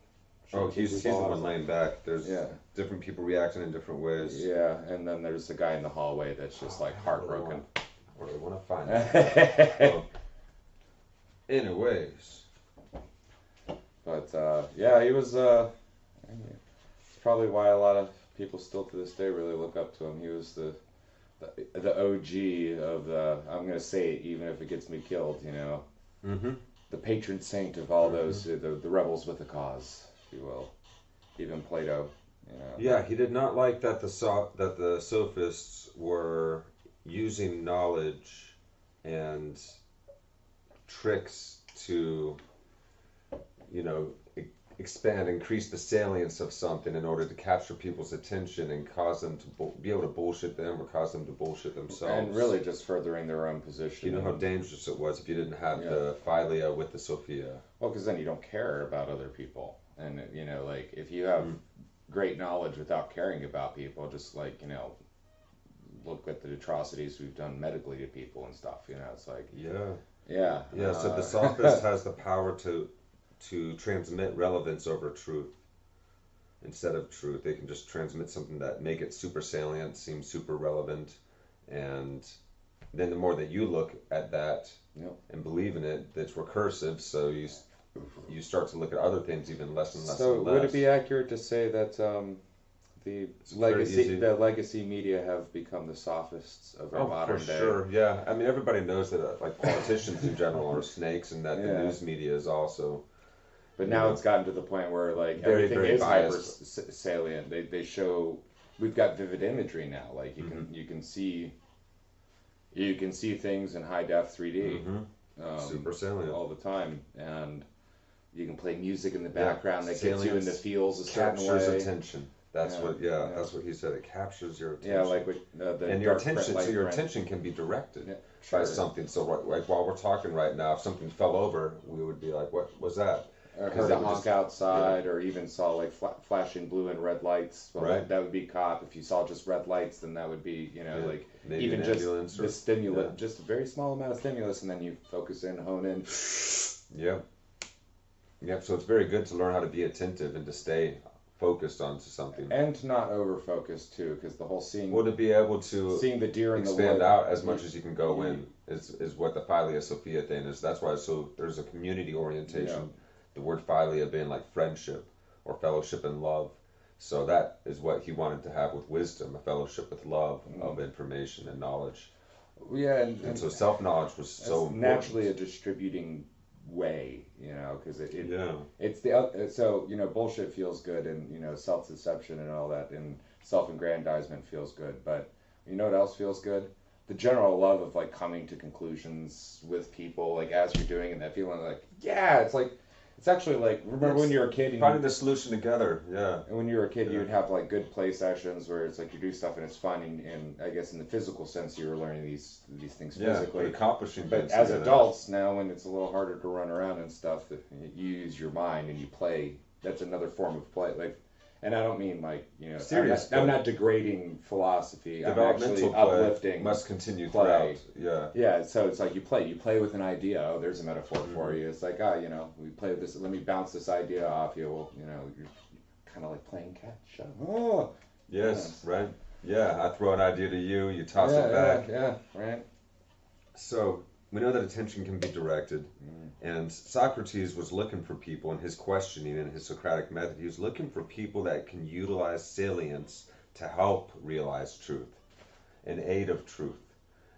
oh, he's the one laying back. There's Yeah. different people reacting in different ways. Yeah, and then there's the guy in the hallway that's just like heartbroken. Where do I want to find it? Well, anyways. But yeah, he was. It's probably why a lot of people still to this day really look up to him. He was the OG of the. I'm gonna say it, even if it gets me killed. Mm-hmm. patron saint of all those, the rebels with a cause, if you will. Even Plato, you know. Yeah, he did not like that the sophists were using knowledge and tricks to, you know, increase the salience of something in order to capture people's attention and cause them to be able to bullshit them or cause them to bullshit themselves. And really just furthering their own position. You know how dangerous it was if you didn't have the philia with the Sophia. Well, because then you don't care about other people. And, you know, like, if you have great knowledge without caring about people, just like, you know, look at the atrocities we've done medically to people and stuff, you know, it's like... Yeah. So the sophist has the power to transmit relevance over truth instead of truth. They can just transmit something that make it super salient, seem super relevant, and then the more that you look at that and believe in it, it's recursive, so you start to look at other things even less and less so and less. would it be accurate to say that the legacy media have become the sophists of our modern day? Sure, yeah. I mean, everybody knows that like politicians in general are snakes, and that the news media is also. But now it's gotten to the point where like Very, everything very is hyper biased. salient. They show, we've got vivid imagery now. Like you can see things in high def 3D, super salient all the time, and you can play music in the background that gets you in the Salience feels a certain captures way. attention. That's that's what he said. It captures your attention. Yeah, like with the and your dark print, attention, light so your print. attention can be directed Sure. by something. So like while we're talking right now, if something fell over, we would be like, "What was that?" Or heard a honk outside, or even saw like flashing blue and red lights. Well, that would be cop. If you saw just red lights, then that would be, you know, like maybe even an ambulance just the stimulus, just a very small amount of stimulus, and then you focus in, hone in. Yep. So it's very good to learn how to be attentive and to stay focused onto something, and to not over focus too, because the whole to be able to seeing the deer in the expand wood out as much as you can go in is what the Philia Sophia thing is. That's why there's a community orientation. The word philia being like friendship or fellowship and love. So that is what he wanted to have with wisdom, a fellowship with love of information and knowledge. Yeah, and so self-knowledge was so important. Naturally a distributing way, you know, because it's the so, you know, bullshit feels good, and, you know, self-deception and all that, and self-aggrandizement feels good, but you know what else feels good? The general love of like coming to conclusions with people, like as you're doing, and that feeling like, it's like, it's actually like, remember when you were a kid, and finding the solution together, and when you were a kid, you'd have like good play sessions where it's like you do stuff and it's fun, and I guess in the physical sense you were learning these things physically, accomplishing but things as together. adults now, when it's a little harder to run around and stuff, you use your mind and you play. That's another form of play, like, and I don't mean like, you know, serious. I'm not degrading philosophy. I'm Developmental actually uplifting. must continue play. throughout. Yeah. So it's like you play with an idea. Oh, there's a metaphor for you. It's like, you know, we play with this. Let me bounce this idea off you. Well, you know, you're kind of like playing catch. Oh. Yes. Right. Yeah. I throw an idea to you. You toss it back. Yeah. Right. So we know that attention can be directed, and Socrates was looking for people in his questioning and his Socratic method. He was looking for people that can utilize salience to help realize truth, in aid of truth,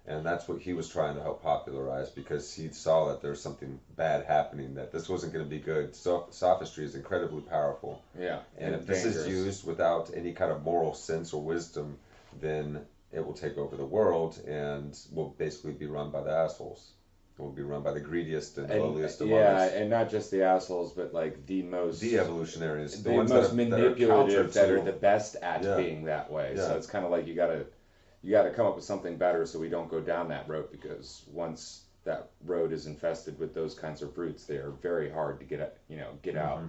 and that's what he was trying to help popularize, because he saw that there's something bad happening, that this wasn't going to be good. So sophistry is incredibly powerful. Yeah, and if this is used without any kind of moral sense or wisdom, then it will take over the world and will basically be run by the assholes. It will be run by the greediest and lowliest among us. And not just the assholes, but like the evolutionaries, the most manipulative, that are the best at being that way. Yeah. So it's kind of like you gotta come up with something better, so we don't go down that road, because once that road is infested with those kinds of roots, they are very hard to get out.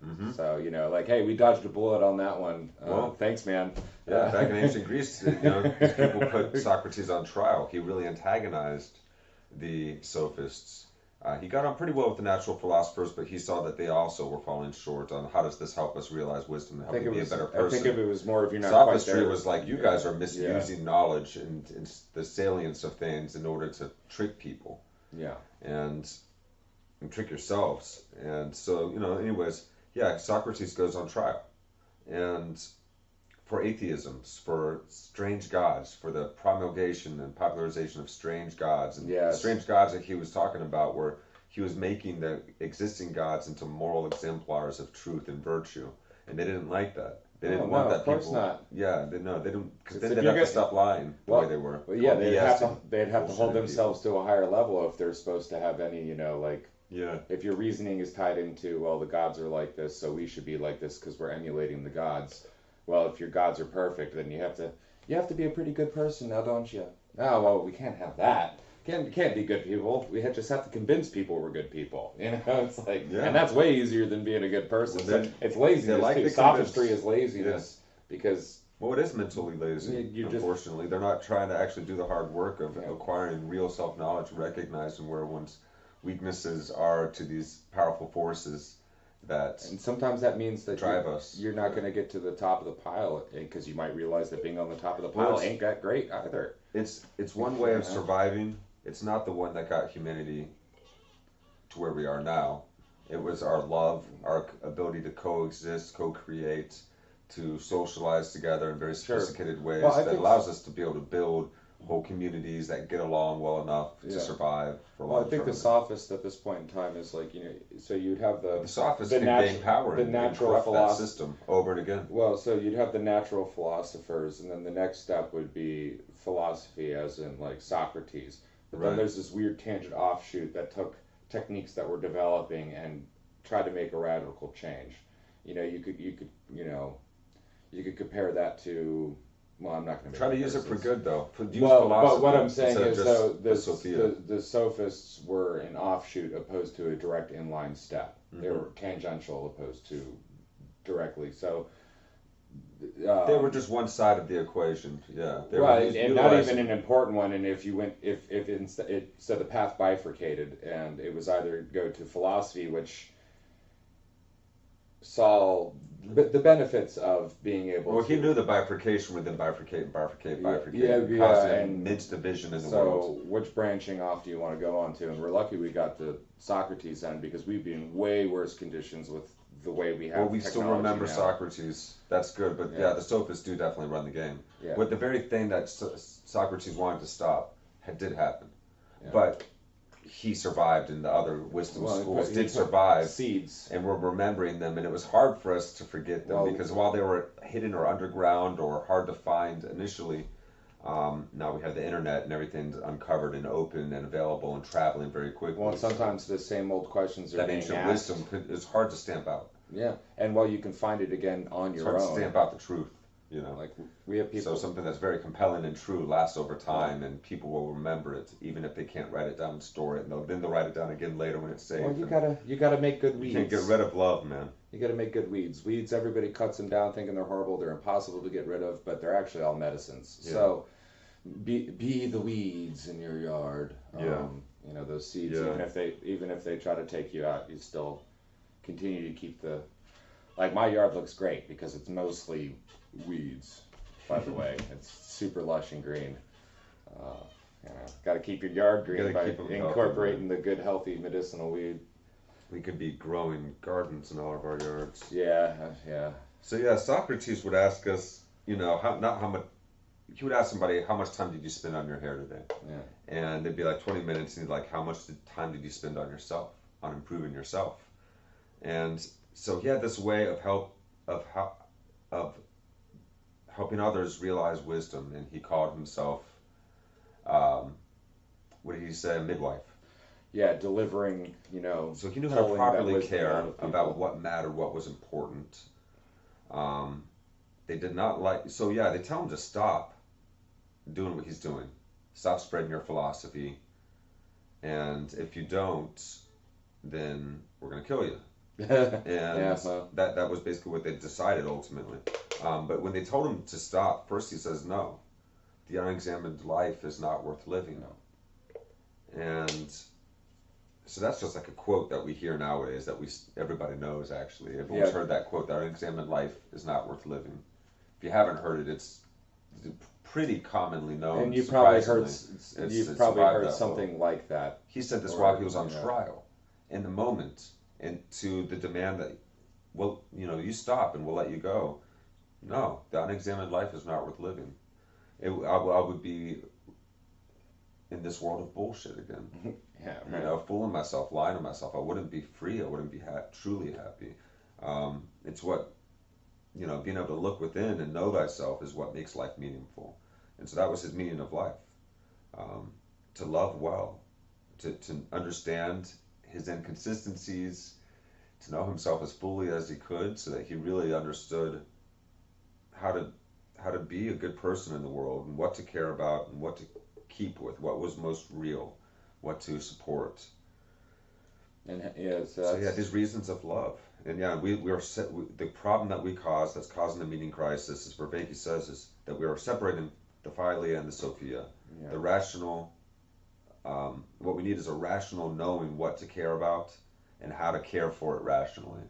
Mm-hmm. So, you know, like, hey, we dodged a bullet on that one. Well, thanks, man. Yeah, back in ancient Greece, you know, people put Socrates on trial. He really antagonized the sophists. He got on pretty well with the natural philosophers, but he saw that they also were falling short on how does this help us realize wisdom and help me be a better person. I think if it was more, if you're not Sophistry quite there, was like, you guys are misusing knowledge and the salience of things in order to trick people. Yeah. And trick yourselves. And so, you know, anyways, Socrates goes on trial. And for atheisms, for strange gods, for the promulgation and popularization of strange gods. And the strange gods that he was talking about were he was making the existing gods into moral exemplars of truth and virtue, and they didn't like that. They didn't want that. Of course people. not. Yeah, they didn't, because then If they'd you're have to gonna- stop lying the way they were. Well, yeah, Called they'd BS have to and they'd have to hold bullshitting themselves to a higher level if they're supposed to have any, like, Yeah. if your reasoning is tied into, well, the gods are like this, so we should be like this because we're emulating the gods. Well, if your gods are perfect, then you have to be a pretty good person now, don't you? Oh, well, we can't have that. Can't be good people. We just have to convince people we're good people. It's like, Yeah. and that's way easier than being a good person. Well, So then- it's laziness they like too. to Sophistry convince. is laziness because Well, it is mentally lazy, You just- unfortunately. They're not trying to actually do the hard work of Yeah. acquiring real self-knowledge, recognizing where one's weaknesses are to these powerful forces that and sometimes that means that drive us. you're not going to get to the top of the pile because you might realize that being on the top of the Well, pile it's- ain't that great either. It's one way of Yeah. surviving. It's not the one that got humanity to where we are now. It was our love, our ability to coexist, co-create, to socialize together in very Sure. sophisticated ways Well, I that think- allows us to be able to build whole communities that get along well enough Yeah. to survive for a Well, I long think term. the sophist at this point in time is like, so you'd have The sophists the can natu- gain power the and natural corrupt that philosophy. system over and again. Well, so you'd have the natural philosophers, and then the next step would be philosophy, as in like Socrates. But then Right. there's this weird tangent offshoot that took techniques that we're developing and tried to make a radical change. You could compare that to. Well, I'm not going to Try to use it for good, though. Use Well, philosophy but what I'm saying instead of is, just though, Sophia. the sophists were an offshoot opposed to a direct inline step. They Mm-hmm. were tangential opposed to directly. So They were just one side of the equation. Yeah. They well, were and not utilizing- even an important one. And if you went, if instead, so the path bifurcated, and it was either go to philosophy, which saw the benefits of being able. Well, to, he knew the bifurcation within bifurcate, Yeah, causing and immense division in the So, world. which branching off do you want to go on to? And we're lucky we got the Socrates end because we'd be in way worse conditions with the way we have. Well, we still technology remember now. Socrates. That's good, but Yeah. yeah, the sophists do definitely run the game. Yeah. But the very thing that Socrates wanted to stop did happen, Yeah. but he survived, and the other wisdom Well, schools he did put survive. Seeds. And we're remembering them, and it was hard for us to forget them Well- because while they were hidden or underground or hard to find initially, now we have the internet and everything's uncovered and open and available and traveling very quickly. Well, and sometimes the same old questions are that being ancient asked. wisdom is hard to stamp out. Yeah, and while you can find it again on It's your hard to own, stamp out the truth, like we have people. So something that's very compelling and true lasts over time, and people will remember it, even if they can't write it down and store it. And then they'll write it down again later when it's safe. well, you And gotta make good you weeds. can't get rid of love, man. You gotta make good weeds. Weeds, everybody cuts them down thinking they're horrible, they're impossible to get rid of, but they're actually all medicines. Yeah. So, be the weeds in your yard. Yeah. Those seeds. Yeah. Even if they try to take you out, you still continue to keep the. Like my yard looks great because it's mostly weeds. By the way, it's super lush and green. Got to keep your yard green Gotta by keep 'em healthy, incorporating the good, healthy medicinal weed. We could be growing gardens in all of our yards. Yeah. So yeah, Socrates would ask us, not how much. He would ask somebody, how much time did you spend on your hair today? Yeah. And they'd be like 20 minutes, and he'd like, how much time did you spend on yourself, on improving yourself? And so he had this way of helping others realize wisdom, and he called himself, what did he say, midwife. Yeah, delivering, So he knew how to pulling that properly wisdom care out of people. about what mattered, what was important. They did not like. So yeah, they tell him to stop doing what he's doing. Stop spreading your philosophy, and if you don't, then we're gonna kill you. And Yeah, well. that was basically what they decided ultimately. But when they told him to stop, first he says no. The unexamined life is not worth living. And so that's just like a quote that we hear nowadays that everybody knows actually. Everyone's heard that quote, the unexamined life is not worth living. If you haven't heard it, it's pretty commonly known. And you've probably heard surprisingly. you've It's probably survived heard that something like that. He said this Or, while he was on you know. trial. In the moment, and to the demand that, well, you stop and we'll let you go. No, the unexamined life is not worth living. I would be in this world of bullshit again. Yeah, You right. know, fooling myself, lying to myself. I wouldn't be free. I wouldn't be truly happy. It's what, you know, being able to look within and know thyself is what makes life meaningful. And so that was his meaning of life. To love well, to understand his inconsistencies, to know himself as fully as he could, so that he really understood how to be a good person in the world, and what to care about, and what to keep with, what was most real, what to support. And yeah, So yeah, these reasons of love, and yeah, we are the problem that we cause, that's causing the meaning crisis, as Vervaeke says, is that we are separating the philia and the sophia. Yeah. The rational, what we need is a rational knowing what to care about and how to care for it rationally,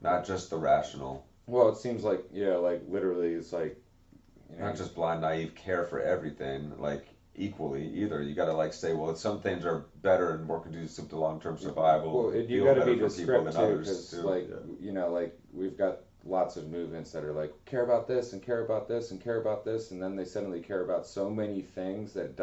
not just the rational, Well, it seems like, yeah, like literally it's like, you know, not just blind, naive care for everything, like equally either. You got to like say, well, some things are better and more conducive to long-term survival. well, you feel got to better be for people than descriptive others, because, too. like, Yeah. you know, like we've got lots of movements that are like care about this and care about this and care about this, and then they suddenly care about so many things that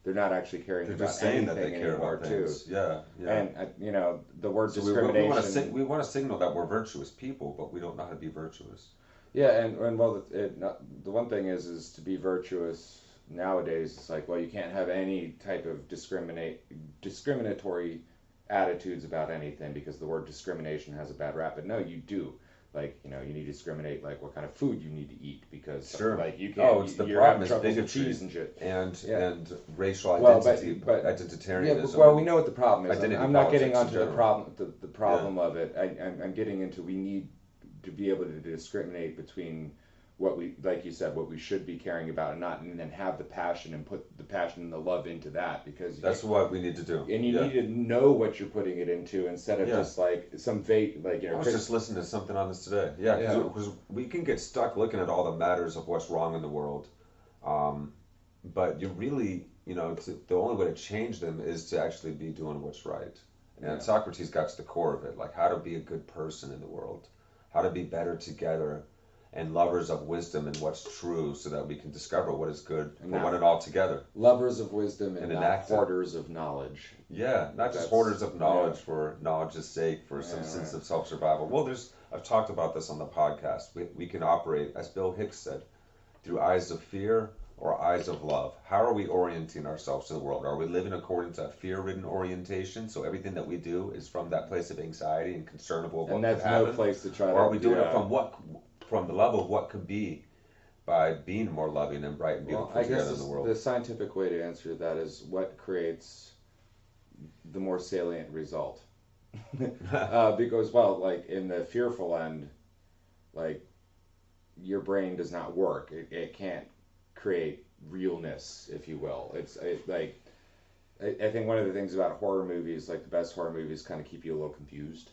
they're not actually caring They're about just saying that anything they care anymore about too. things. Yeah, yeah. And you know, the word So discrimination. we want to signal that we're virtuous people, but we don't know how to be virtuous. Yeah, and well, the one thing is to be virtuous nowadays. It's like, well, you can't have any type of discriminatory attitudes about anything because the word discrimination has a bad rap. But no, you do. Like, you know, you need to discriminate like what kind of food you need to eat because Sure. like you can't. Oh, it's the you're problem having is troubles with bigotry cheese and shit. and Yeah. and racial Well, identity, but identitarianism. Yeah, well, we know what the problem is. Identity I'm not getting politics in onto the general. problem. The problem of it. I'm getting into. We need to be able to discriminate between what we, like you said, what we should be caring about, and not, and then have the passion and put the passion and the love into that because That's what we need to do. and you need to know what you're putting it into instead of Yeah. just like some vague, like, you know. I was just listening to something on this today. Yeah, because we can get stuck looking at all the matters of what's wrong in the world, but you really, you know, the only way to change them is to actually be doing what's right. And Yeah. Socrates got to the core of it, like how to be a good person in the world, how to be better together, and lovers of wisdom and what's true, so that we can discover what is good And for not- one and all together. Lovers of wisdom and And not enact it. hoarders of knowledge. Yeah, not just That's- hoarders of knowledge yeah. for knowledge's sake, for some Yeah, sense right. of self-survival. Well, I've talked about this on the podcast. We can operate, as Bill Hicks said, through eyes of fear or eyes of love. How are we orienting ourselves to the world? Are we living according to a fear-ridden orientation, so everything that we do is from that place of anxiety and concern of what And could that's happen? no place to try to. Or are we doing yeah. it from the love of what could be, by being more loving and bright and beautiful Well, I guess together in the world? the scientific way to answer that is what creates the more salient result. Because, well, like in the fearful end, like your brain does not work. It can't create realness, if you will. Like, I think one of the things about horror movies, like the best horror movies, kind of keep you a little confused.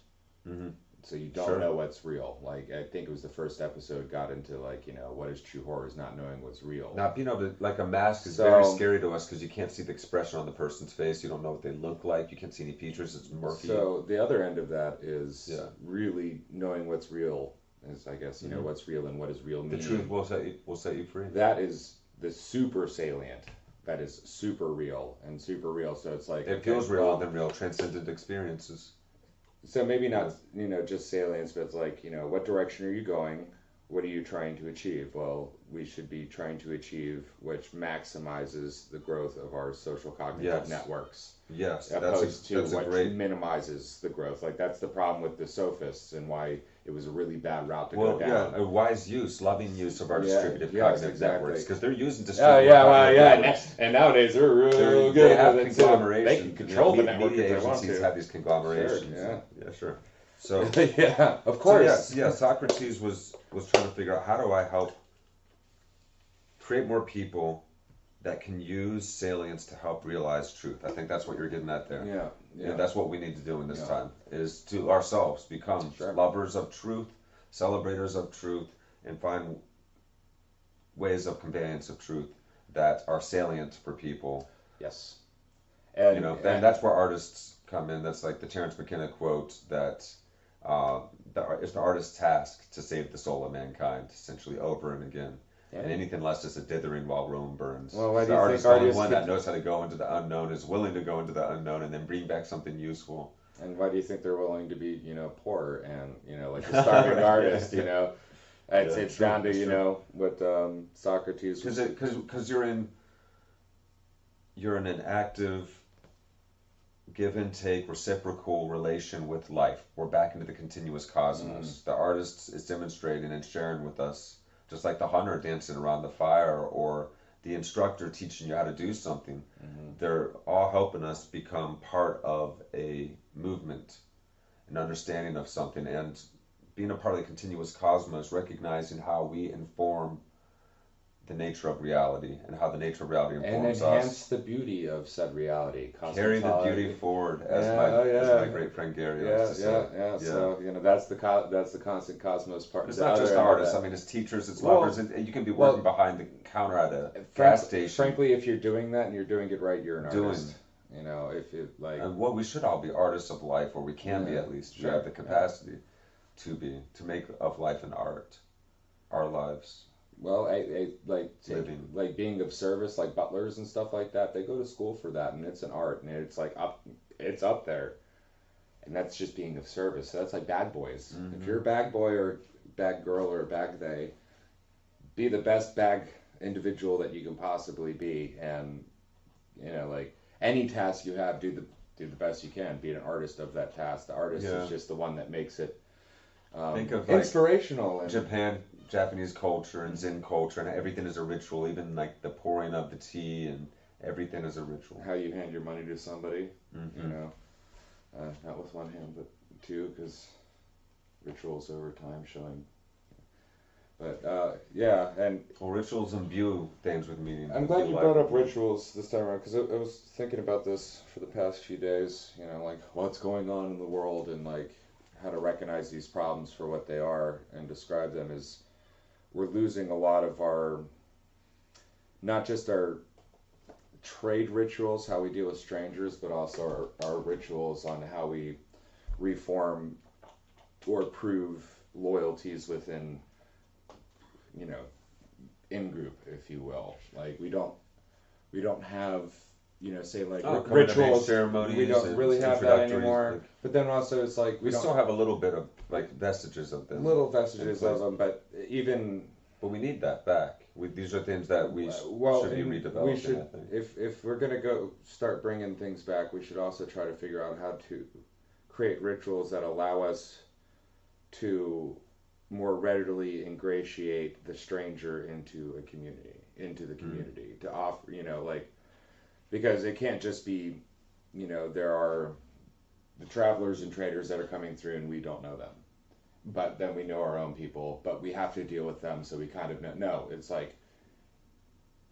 Mm-hmm. So you don't Sure. know what's real. Like, I think it was the first episode got into, like, you know, what is true horror is not knowing what's real. Not being able to, like, a mask is So- very scary to us because you can't see the expression on the person's face. You don't know what they look like. You can't see any features. It's murky. So the other end of that is Yeah. really knowing what's real. Is, I guess, you know, what's real and what does real mean. the truth will set you free. That is the super salient. That is super real and super real. So it's like It feels realer well, than real. Transcendent experiences. So maybe not, you know, just salience, but it's like, you know, what direction are you going? What are you trying to achieve? Well, we should be trying to achieve which maximizes the growth of our social cognitive Yes. networks, Yes, opposed to that's a what great. minimizes the growth. Like, that's the problem with the sophists and why it was a really bad route to Well, go down. yeah, a wise use, loving use of our Yeah, distributive yes, cognitive exactly. networks, because they're using Oh distributive yeah, well, cognitive yeah, networks. and nowadays they're real They good. have at it, so conglomerations. They can control the media network if they want agencies to. have these conglomerations. Sure, Yeah, sure. So, Yeah, of course. So yeah, Socrates was trying to figure out, how do I help create more people that can use salience to help realize truth. I think that's what you're getting at there. Yeah. That's what we need to do in this Yeah. time, is to ourselves become Sure. lovers of truth, celebrators of truth, and find ways of conveyance of truth that are salient for people. Yes. And, You know, then that's where artists come in. That's like the Terence McKenna quote that it's the artist's task to save the soul of mankind, essentially, over and again. Yeah. And anything less is a dithering while Rome burns. Well, why do the you artist think is the only artists one that could- knows how to go into the unknown, is willing to go into the unknown, and then bring back something useful. And why do you think they're willing to be, poor and, like a starving artist, It's, Yeah, it's true, down to, it's true. what Socrates was. Because you're in an active give and take reciprocal relation with life. We're back into the continuous cosmos. The artist is demonstrating and sharing with us, just like the hunter dancing around the fire, or the instructor teaching you how to do something. They're all helping us become part of a movement, an understanding of something, and being a part of the continuous cosmos, recognizing how we inform the nature of reality and how the nature of reality And informs enhance us. the beauty of said reality. Carry the cosmetology. beauty forward, as Yeah, my great friend Gary Yeah, likes to say. yeah. So that's the constant cosmos part. It's the not just other end of artists. that. I mean, it's teachers, it's Well- lovers. You can be working behind the counter at a gas station. Frankly, if you're doing that and you're doing it right, you're an Doing. artist. If it like. And we should all be artists of life, or we can be Yeah, at least. We sure, have the capacity to make of life an art, our lives. Well, Living. like being of service, like butlers and stuff like that. They go to school for that, and it's an art, and it's like it's up there, and that's just being of service. So that's like bag boys. If you're a bag boy or bag girl or a bag they, be the best bag individual that you can possibly be, and like any task you have, do the best you can. Be an artist of that task. The artist Yeah. is just the one that makes it Think of like inspirational. And Japanese culture and Zen culture, and everything is a ritual. Even like the pouring of the tea, and everything is a ritual. how you hand your money to somebody, not with one hand but two, because rituals over time showing. But and Well, rituals imbue things with meaning. I'm glad Imbue you life brought up with meaning. rituals this time around, because I was thinking about this for the past few days. Like what's going on in the world, and like how to recognize these problems for what they are and describe them as we're losing a lot of our, not just our trade rituals, how we deal with strangers, but also our rituals on how we reform or prove loyalties within, in group, if you will. Like we don't have, say like Oh, coming of age rituals. ceremonies We don't and really have that introductory, anymore. like- But then also it's like We don't still have a little bit of like vestiges of them. little vestiges in of place. them, but even. But we need that back. These are things that we should be and redeveloping. we I should, think. if we're gonna go start bringing things back, we should also try to figure out how to create rituals that allow us to more readily ingratiate the stranger into the community, to offer, because it can't just be, there are the travelers and traders that are coming through and we don't know them. But then we know our own people, but we have to deal with them, so we kind of know. No, it's like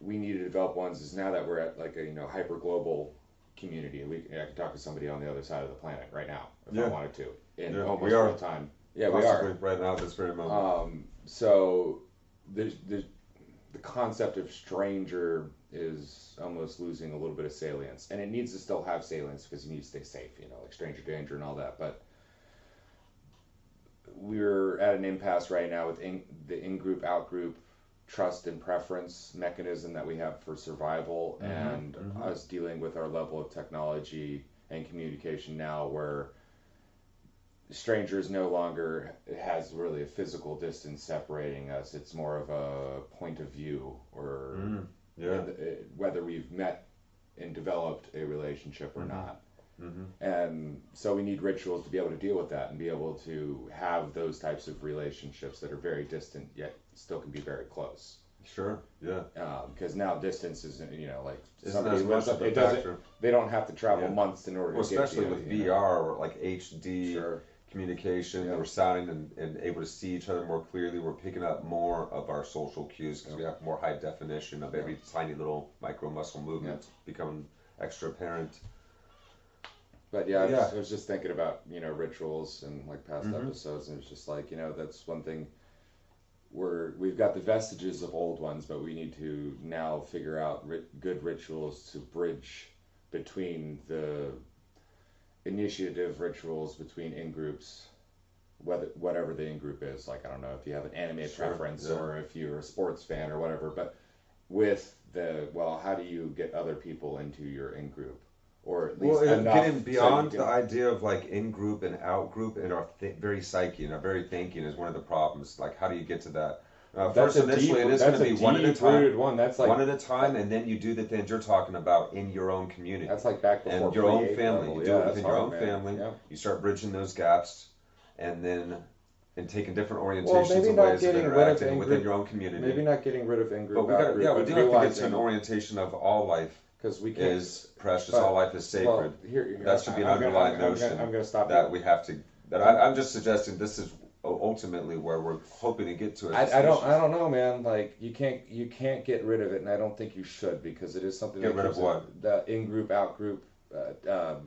we need to develop ones. Is now that we're at like a hyper global community, and I can talk to somebody on the other side of the planet right now if I Yeah. wanted to in Yeah, almost we are. real time. Yeah, Possibly we right now at this very moment. are. So the concept of stranger is almost losing a little bit of salience, and it needs to still have salience because you need to stay safe. Like stranger danger and all that, but. We're at an impasse right now with the in-group, out-group trust and preference mechanism that we have for survival, and us dealing with our level of technology and communication now, where strangers no longer has really a physical distance separating us. It's more of a point of view, or whether we've met and developed a relationship or not. And so we need rituals to be able to deal with that and be able to have those types of relationships that are very distant yet still can be very close. Sure. Yeah. Because now distance isn't, like Isn't somebody as much lives of up, a it doesn't. factor. They don't have to travel Yeah. months in order Well, to get to especially you, with you know. VR or like HD Sure. communication, Yeah. we're sounding and able to see each other more clearly. We're picking up more of our social cues because we have more high definition of every tiny little micro muscle movement becoming extra apparent. But yeah, Yeah. I was just thinking about rituals and like past episodes, and it's just like that's one thing. We've got the vestiges of old ones, but we need to now figure out good rituals to bridge between the initiative rituals between in groups whatever the in-group is. Like, I don't know if you have an anime preference yeah. or if you're a sports fan or whatever, but with how do you get other people into your in-group? Or at least enough getting so beyond you the can, idea of like in-group and out-group in our very psyche and our very thinking is one of the problems. Like, how do you get to that? First, initially, it is going to be one at a time. One. That's like One at a time, and then you do the things you're talking about in your own community. that's like back before and your own pre-8 family. level. You do Yeah, it that's within your hard, own man. family. Yeah. You start bridging those gaps, and taking different Well, orientations maybe and not ways of getting rid of interacting within in-group- your own community. Maybe not getting rid of in-group, but we out-group, do have to get to an realizing orientation of all life because we can't. is precious, but- all life is sacred. Well, here, that should be an I'm gonna- underlying I'm notion I'm going to stop that you. we have to. That I'm just suggesting this is ultimately where we're hoping to get to. As a I don't species. know, man. Like you can't get rid of it, and I don't think you should because it is something. Get that rid of keeps what? The in-group, out-group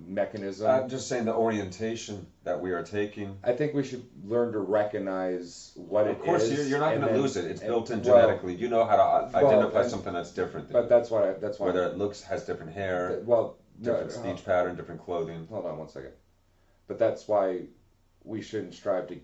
mechanism. I'm just saying the orientation that we are taking. I think we should learn to recognize what it is. Of course, you're not and going to then- lose it. It's and- built in well, genetically. You know how to identify and- something that's different than But you. that's why. Whether it has different hair, Well, different speech pattern, different clothing. Hold on one second. But that's why we shouldn't strive to,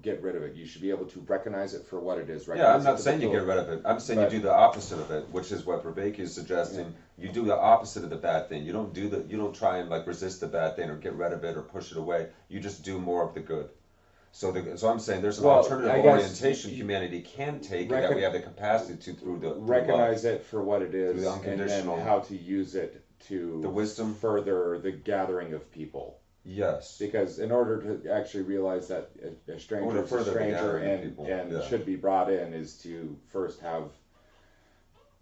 get rid of it. You should be able to recognize it for what it is. Yeah, I'm recognize not it saying you for get rid of it. I'm saying But- you do the opposite of it, which is what Vervaeke is suggesting. You do the opposite of the bad thing. You don't try and like resist the bad thing or get rid of it or push it away. You just do more of the good. So I'm saying there's an Well, alternative I guess orientation humanity can take and that we have the capacity to through recognize it for what it is, the and then unconditional- how to use it to The wisdom. further the gathering of people. Yes. Because in order to actually realize that a stranger is a further the stranger gathering of and people, and yeah. should be brought in, is to first have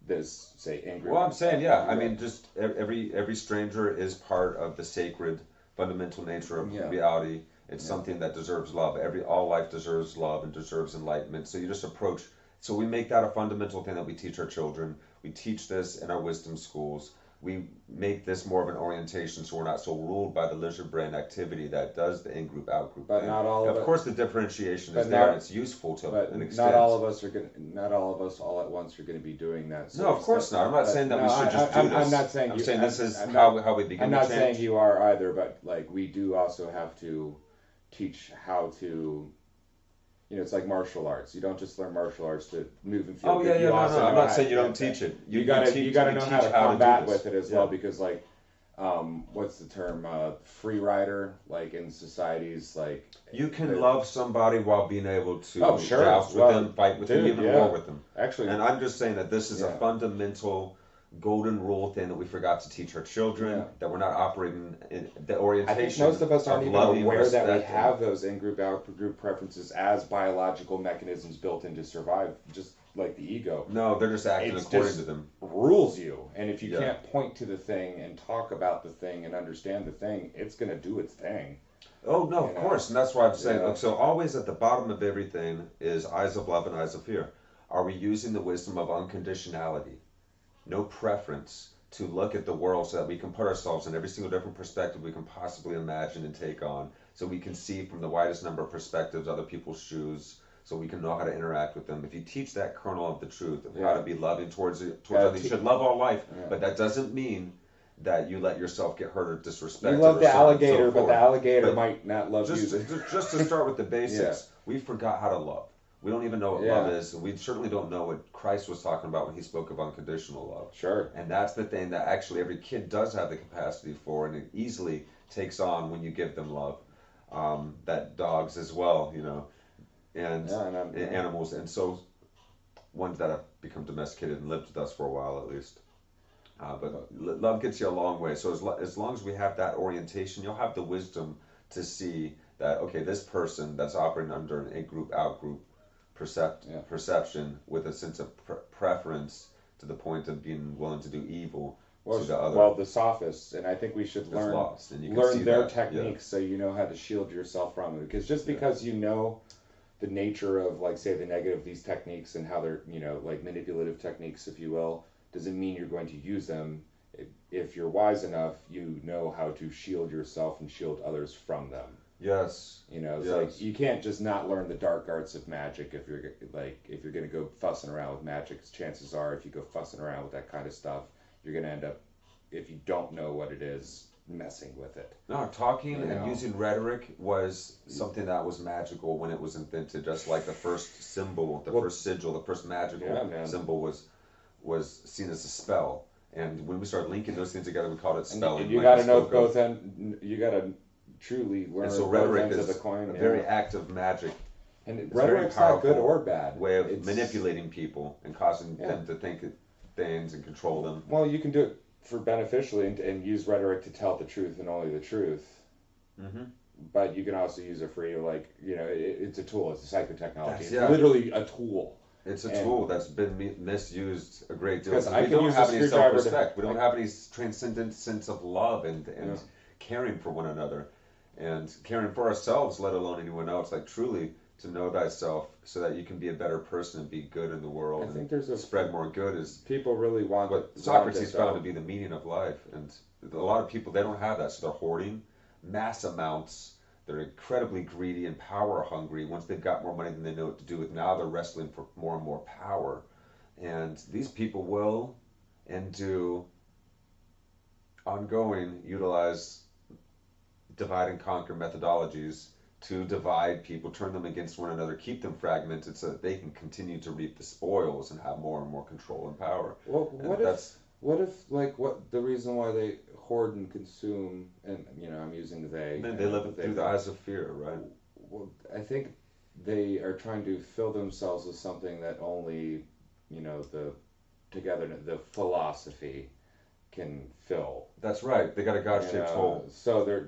this say angry. Well, I'm saying, yeah. I mean, just every stranger is part of the sacred, fundamental nature of Yeah. reality. It's something that deserves love. All life deserves love and deserves enlightenment. So you just approach. So we make that a fundamental thing that we teach our children. We teach this in our wisdom schools. We make this more of an orientation, so we're not so ruled by the lizard brain activity that does the in-group, out-group But thing. not all of Of it- course, the differentiation but is there, not- and it's useful to But an extent. not all of us all at once are going to be doing that. No, of course not. I'm not saying that we should just do this. I'm not saying I'm you, saying this is I'm how not- we begin I'm to not change. saying you are either, but like we do also have to teach how to. It's like martial arts. You don't just learn martial arts to move and feel Oh good. yeah, You no. also I'm know not how- saying you don't teach it. You gotta know how to combat with it as well, Yeah. because like, what's the term? Free rider, like in societies, like You can love somebody while being able to Oh, sure. joust with Well, them, fight with them, dude, even yeah. war with them. actually. And I'm just saying that this is a Yeah. fundamental golden rule thing that we forgot to teach our children, Yeah. that we're not operating in the I orientation. think most of us aren't even loving, aware that we respect, have those in-group, out-group preferences as biological mechanisms built in to survive, just like the ego. No, they're just acting It's according just- to them. Rules you, and if you Yeah. can't point to the thing and talk about the thing and understand the thing, it's gonna do its thing. Oh no, of You know? course, and that's why I'm saying. Yeah. Look, so always at the bottom of everything is eyes of love and eyes of fear. Are we using the wisdom of unconditionality, no preference, to look at the world so that we can put ourselves in every single different perspective we can possibly imagine and take on, so we can see from the widest number of perspectives other people's shoes, so we can know how to interact with them. If you teach that kernel of the truth of how Yeah. to be loving towards Yeah, others, you should love all life, Yeah. but that doesn't mean that you let yourself get hurt or disrespected. You love or the so on and so alligator, but the forth. alligator But might not love just, you. just to start with the basics, we forgot how to love. We don't even know what Yeah. love is, and we certainly don't know what Christ was talking about when he spoke of unconditional love. Sure. And that's the thing that actually every kid does have the capacity for, and it easily takes on when you give them love. That dogs as well, and Yeah, and animals, and so ones that have become domesticated and lived with us for a while at least. But love gets you a long way. So as long as we have that orientation, you'll have the wisdom to see that, okay, this person that's operating under an in-group, out-group perception with a sense of preference to the point of being willing to do evil to the other. Well, the sophists, and I think we should is learn lost, and you can see learn their that, techniques so you know how to shield yourself from it. Because just because you know the nature of, like, say, the negative of these techniques and how they're, like manipulative techniques, if you will, doesn't mean you're going to use them. If you're wise enough, you know how to shield yourself and shield others from them. Yes. It's Yes. like you can't just not learn the dark arts of magic if you're going to go fussing around with magic. Chances are, if you go fussing around with that kind of stuff, you're going to end up, if you don't know what it is, messing with it. No, talking You and know. using rhetoric was something that was magical when it was invented. Just like the first symbol, the first sigil, the first magical Yeah, man. symbol was seen as a spell. And when we started linking those things together, we called it spelling. And you like got we to know spoke of. both end. You got to truly learn And so both rhetoric ends is of the coin. a yeah. very active magic And it's a very rhetoric's not good powerful or bad. way of It's- manipulating people and causing Yeah. them to think things and control them. Well, you can do it for beneficially and use rhetoric to tell the truth and only the truth. Mm-hmm. But you can also use it for it's a tool. It's a psychotechnology. It's Yeah. literally a tool. It's a And- tool that's been misused a great deal. 'Cause I We can don't use have a any screwdriver to- self-respect. We don't have any transcendent sense of love and Yeah. caring for one another and caring for ourselves, let alone anyone else. Like truly to know thyself so that you can be a better person and be good in the world I and think there's a spread more good is people really want what it- Socrates want it, found though. to be the meaning of life. And a lot of people, they don't have that, so they're hoarding mass amounts. They're incredibly greedy and power hungry. Once they've got more money than they know what to do with, now they're wrestling for more and more power. And these people will and do ongoing utilize divide and conquer methodologies to divide people, turn them against one another, keep them fragmented so that they can continue to reap the spoils and have more and more control and power. Well, And what that's if what the reason why they hoard and consume, and I'm using they. then they live through the eyes of fear, right? Well, I think they are trying to fill themselves with something that only, the togetherness, the philosophy can fill. That's right. They got a God-shaped hole. So they're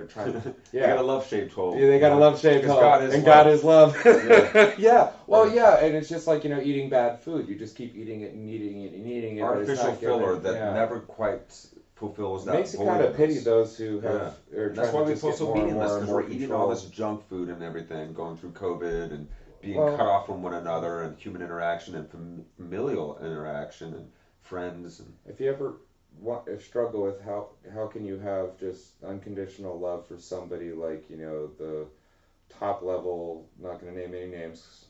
trying to They got yeah. a love-shaped hole. Yeah, they got a love-shaped Because hole, God is and love. God is love. Yeah. Yeah. Well, yeah, and it's just like eating bad food. You just keep eating it and eating it and eating it. but it's Artificial not giving- filler that yeah. never quite fulfills that. Makes you kind of pity voidness. those who have. Yeah. Are And that's trying why to we just feel get so more and meaningless more and because more we're eating control. all this junk food and everything, going through COVID and being Well- cut off from one another and human interaction and familial interaction and friends. And If you ever struggle with how can you have just unconditional love for somebody like the top level, not going to name any names,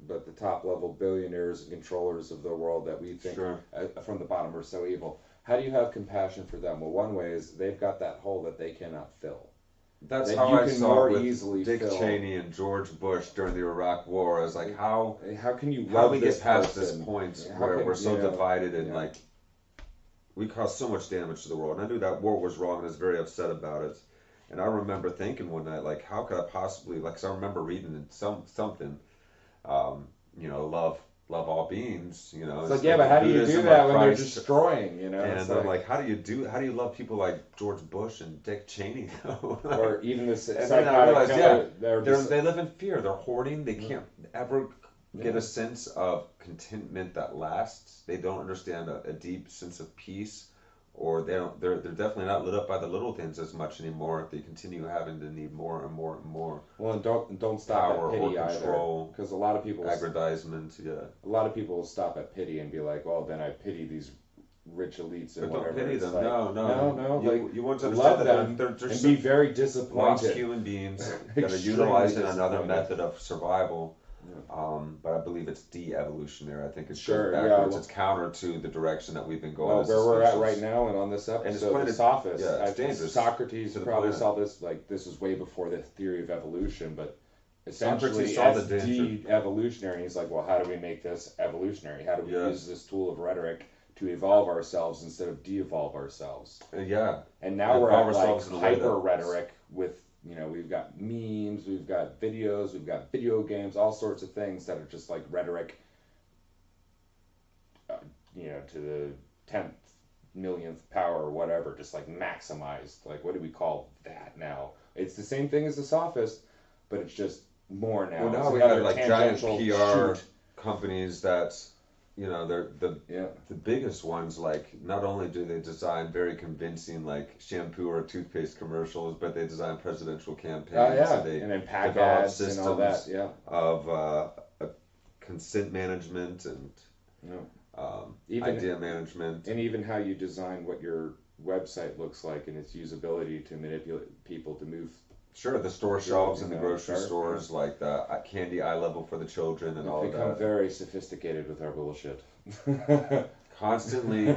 but the top level billionaires and controllers of the world that we think Sure. From the bottom are so evil. How do you have compassion for them? Well, one way is they've got that hole that they cannot fill. That's That how you I can saw more it with easily Dick fill. Cheney and George Bush during the Iraq War. I was like, how Can you how love do we this get past person? this point How where can- we're so you know, divided and yeah. like we caused so much damage to the world. And I knew that war was wrong and I was very upset about it. And I remember thinking one night, like, how could I possibly, like, 'cause I remember reading in something, love all beings, It's like, yeah, but how do you do Buddhism that or when they're Christ. destroying? And It's I'm like, how do you love people like George Bush and Dick Cheney? or even this And then I psychotic realized, killer, they're They're, just- they live in fear. They're hoarding. They can't ever get Yeah. a sense of contentment that lasts. They don't understand a deep sense of peace, or they don't. They're definitely not lit up by the little things as much anymore. They continue having to need more and more and more Well, and don't stop power at or pity either, control, because a lot of people aggrandizement. Yeah, a lot of people will stop at pity and be like, "Well, then I pity these rich elites and but don't whatever." pity It's them. like, No. You want to understand love that them they're and be very lost disappointed. human beings that are Extremely utilizing another disappointed. method of survival. But I believe it's de-evolutionary. I think it's Sure, going yeah, backwards. well- it's counter to the direction that we've been going. Well, as a where we're at species. right now, and on this it's episode, quite the a- sophists, yeah, it's I think dangerous Socrates to the probably planet. saw this. Like this was way before the theory of evolution, but essentially Socrates saw as the danger. de-evolutionary, he's like, well, how do we make this evolutionary? How do we Yes. use this tool of rhetoric to evolve ourselves instead of de-evolve ourselves? Yeah, And now And we're evolve at ourselves like in a way hyper that- rhetoric with, we've got memes, we've got videos, we've got video games, all sorts of things that are just like rhetoric, to the 10th millionth power or whatever, just like maximized. Like, what do we call that now? It's the same thing as the sophist, but it's just more now. well, now It's we have another like giant tangential PR shoot. companies that, they're Yeah. the biggest ones. Like, not only do they design very convincing like shampoo or toothpaste commercials, but they design presidential campaigns. Oh, yeah. And they And then pack develop ads and all that. systems Yeah. of consent management and Yeah. Even- idea management. And even how you design what your website looks like and its usability to manipulate people to move. Sure, the store shelves in the Yeah, grocery sure, stores, like the candy eye level for the children and all We've of become that. very sophisticated with our bullshit. constantly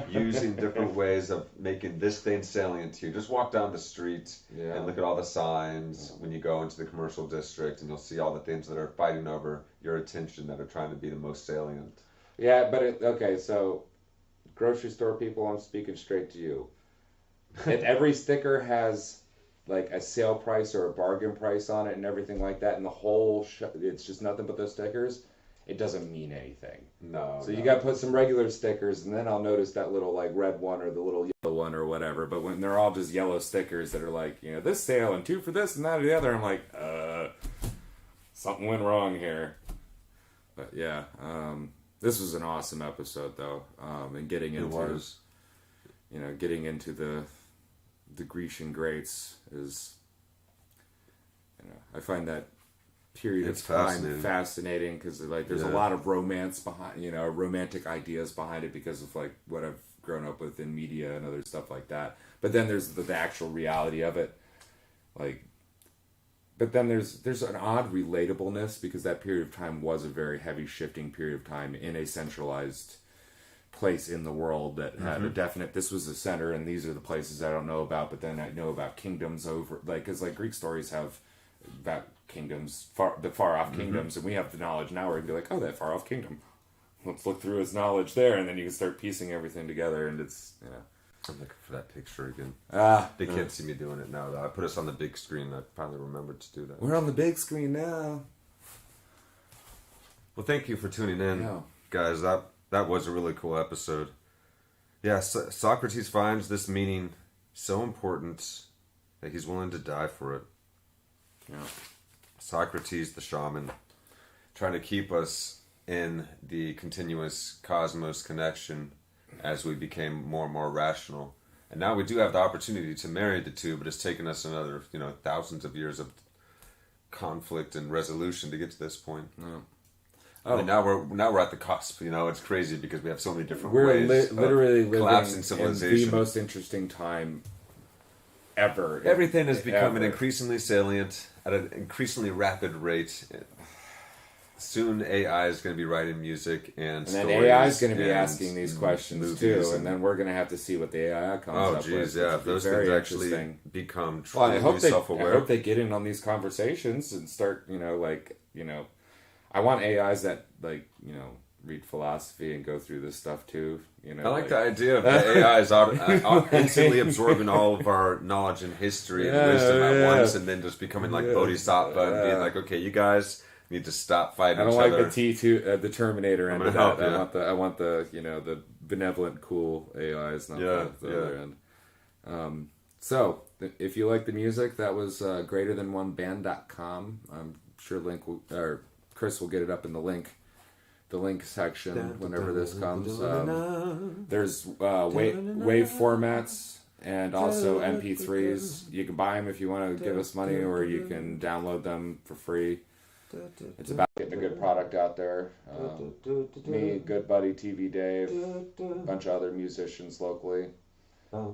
using different ways of making this thing salient to you. Just walk down the street Yeah. and look at all the signs when you go into the commercial district, and you'll see all the things that are fighting over your attention that are trying to be the most salient. Yeah, but okay, so grocery store people, I'm speaking straight to you. If every sticker has like a sale price or a bargain price on it and everything like that, and the whole it's just nothing but those stickers, it doesn't mean anything. No. So you got to put some regular stickers, and then I'll notice that little like red one or the little yellow one or whatever. But when they're all just yellow stickers that are like, you know, this sale and 2 for this and that or the other, I'm like, something went wrong here. But yeah, this was an awesome episode though, and getting into getting into the Grecian greats is, I find that period of time fascinating because like there's a lot of romance behind, romantic ideas behind it because of like what I've grown up with in media and other stuff like that. But then there's the actual reality of it, like. But then there's an odd relatableness because that period of time was a very heavy shifting period of time in a centralized place in the world that had a definite, this was the center and these are the places I don't know about, but then I know about kingdoms over, like, because like Greek stories have about kingdoms, the far off kingdoms, and we have the knowledge now where we can be like, oh, that far off kingdom, let's look through his knowledge there, and then you can start piecing everything together, and it's, I'm looking for that picture again. They can't see me doing it now, though. I put us on the big screen. I finally remembered to do that. We're on the big screen now. Well, thank you for tuning in, guys. That was a really cool episode. Yeah, Socrates finds this meaning so important that he's willing to die for it. Yeah. Socrates, the shaman, trying to keep us in the continuous cosmos connection as we became more and more rational. And now we do have the opportunity to marry the two, but it's taken us another, thousands of years of conflict and resolution to get to this point. Yeah. And now we're at the cusp. It's crazy because we have so many different We're ways literally of collapsing civilization. In the most interesting time ever. Everything is becoming increasingly salient at an increasingly rapid rate. Soon AI is going to be writing music and then AI is going to be asking these questions too, and then we're going to have to see what the AI comes up with. Oh, geez, yeah. If those things actually become truly self-aware. I hope they get in on these conversations and start, I want AIs that, read philosophy and go through this stuff too. I like the idea of the AI is instantly absorbing all of our knowledge and history and wisdom at once, and then just becoming like Bodhisattva and being like, okay, you guys need to stop fighting each other. I don't like the T2, the Terminator end of that. I want the the benevolent, cool AIs, not the other end. So, if you like the music, that was greaterthan1band.com. I'm sure Chris will get it up in the link section whenever this comes. There's wave formats and also MP3s. You can buy them if you want to give us money, or you can download them for free. It's about getting a good product out there. Me, good buddy TV Dave, a bunch of other musicians locally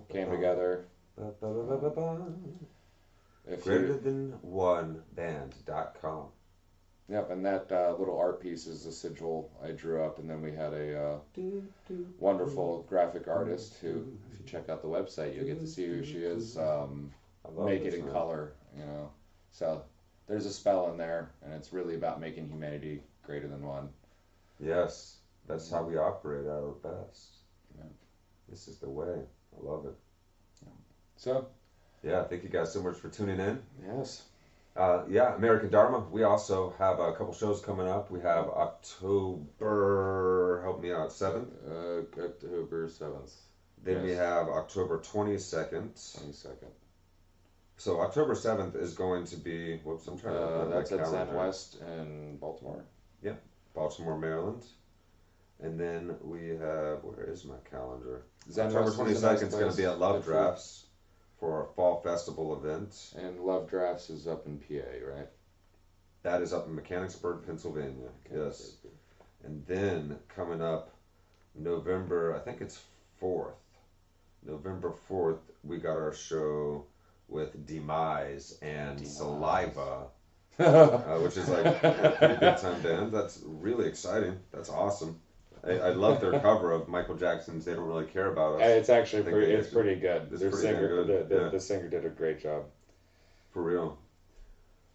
came together. Greaterthan1band.com. Yep, and that little art piece is a sigil I drew up, and then we had a wonderful graphic artist who, if you check out the website, you'll get to see who she is. Make it in color, So there's a spell in there, and it's really about making humanity greater than one. Yes, that's how we operate at our best. Yeah. This is the way. I love it. Yeah. So, thank you guys so much for tuning in. Yes. American Dharma. We also have a couple shows coming up. We have October, help me out, 7th? October 7th. Then we have October 22nd. So October 7th is going to be, I'm trying to that's at Zen West in Baltimore. Yeah, Baltimore, Maryland. And then we have, where is my calendar? October 22nd is going to be at Love Drafts for a fall festival event. And Love Drafts is up in PA, right? That is up in Mechanicsburg, Pennsylvania. Yes. And then coming up November, I think it's 4th. November 4th, we got our show with Demise and Saliva, which is like a pretty big time band. That's really exciting. That's awesome. I love their cover of Michael Jackson's "They Don't Really Care About Us." It's actually I think pretty. they- It's pretty good. it's Their pretty damn singer, good, yeah. the singer did a great job For real.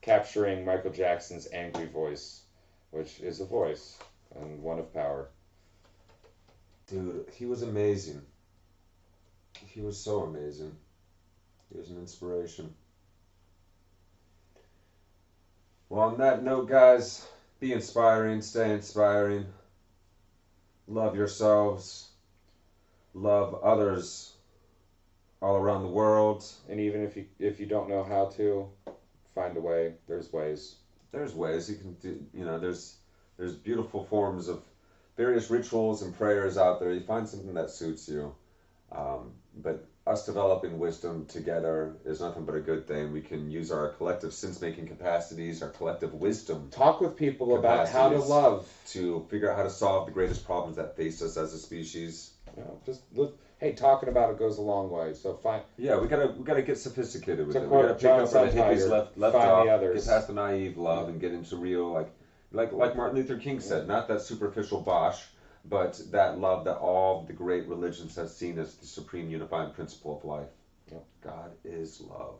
capturing Michael Jackson's angry voice, which is a voice and one of power. Dude, he was amazing. He was so amazing. He was an inspiration. Well, on that note, guys, be inspiring, stay inspiring. Love yourselves. Love others all around the world. And even if you don't know how to, find a way. There's ways. There's ways you can do, there's beautiful forms of various rituals and prayers out there. You find something that suits you. But us developing wisdom together is nothing but a good thing. We can use our collective sense-making capacities, our collective wisdom Talk with people about how to Capacities. love. to figure out how to solve the greatest problems that face us as a species. You know, just look. Hey, talking about it goes a long way. So find. Yeah, we gotta get sophisticated with To it. We quote gotta pick John up where the hippies Suntiger, left find off, the others. get past the naive love, and get into real, like Martin Luther King said, not that superficial bosh, but that love that all the great religions have seen as the supreme unifying principle of life. Yep. God is love.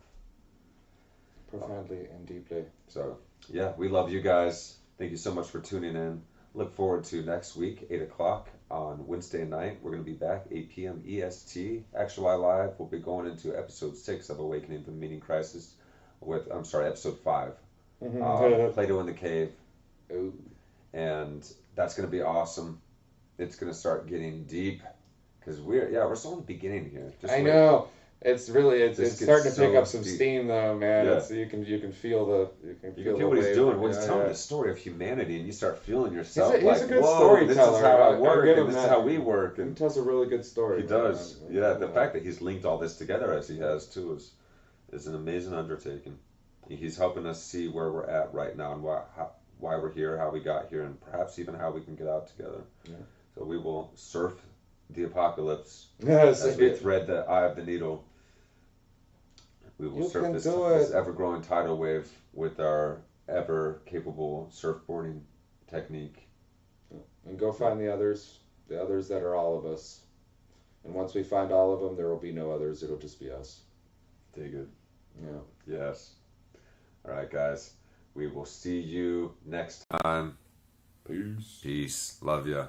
Profoundly and deeply. So, yeah, we love you guys. Thank you so much for tuning in. Look forward to next week, 8 o'clock on Wednesday night. We're going to be back, 8 p.m. EST. Actuali Live. We'll be going into episode 6 of Awakening from the Meaning Crisis episode 5. Plato in the Cave. Ooh. And that's going to be awesome. It's going to start getting deep. Because we're still in the beginning here. Just I wait. know. It's This starting to gets pick so up some deep. steam though, man. Yeah. It's, you can feel the You can feel what he's wave. doing. When he's Yeah, telling yeah. the story of humanity, and you start feeling yourself He's a good whoa, this is storyteller. how I I'll work, give and him this is that. how we work. He And tells a really good story. he man. does. Yeah, the fact that he's linked all this together as he has, too, is an amazing undertaking. He's helping us see where we're at right now and why we're here, how we got here, and perhaps even how we can get out together. Yeah. So we will surf the apocalypse Yes, as we thread the eye of the needle. We will You surf can this do it. ever-growing tidal wave with our ever-capable surfboarding technique. and go find the others that are all of us. And once we find all of them, there will be no others. It'll just be us. Dig it. Yeah. Yes. All right, guys. We will see you next time. Peace. Peace. Love ya.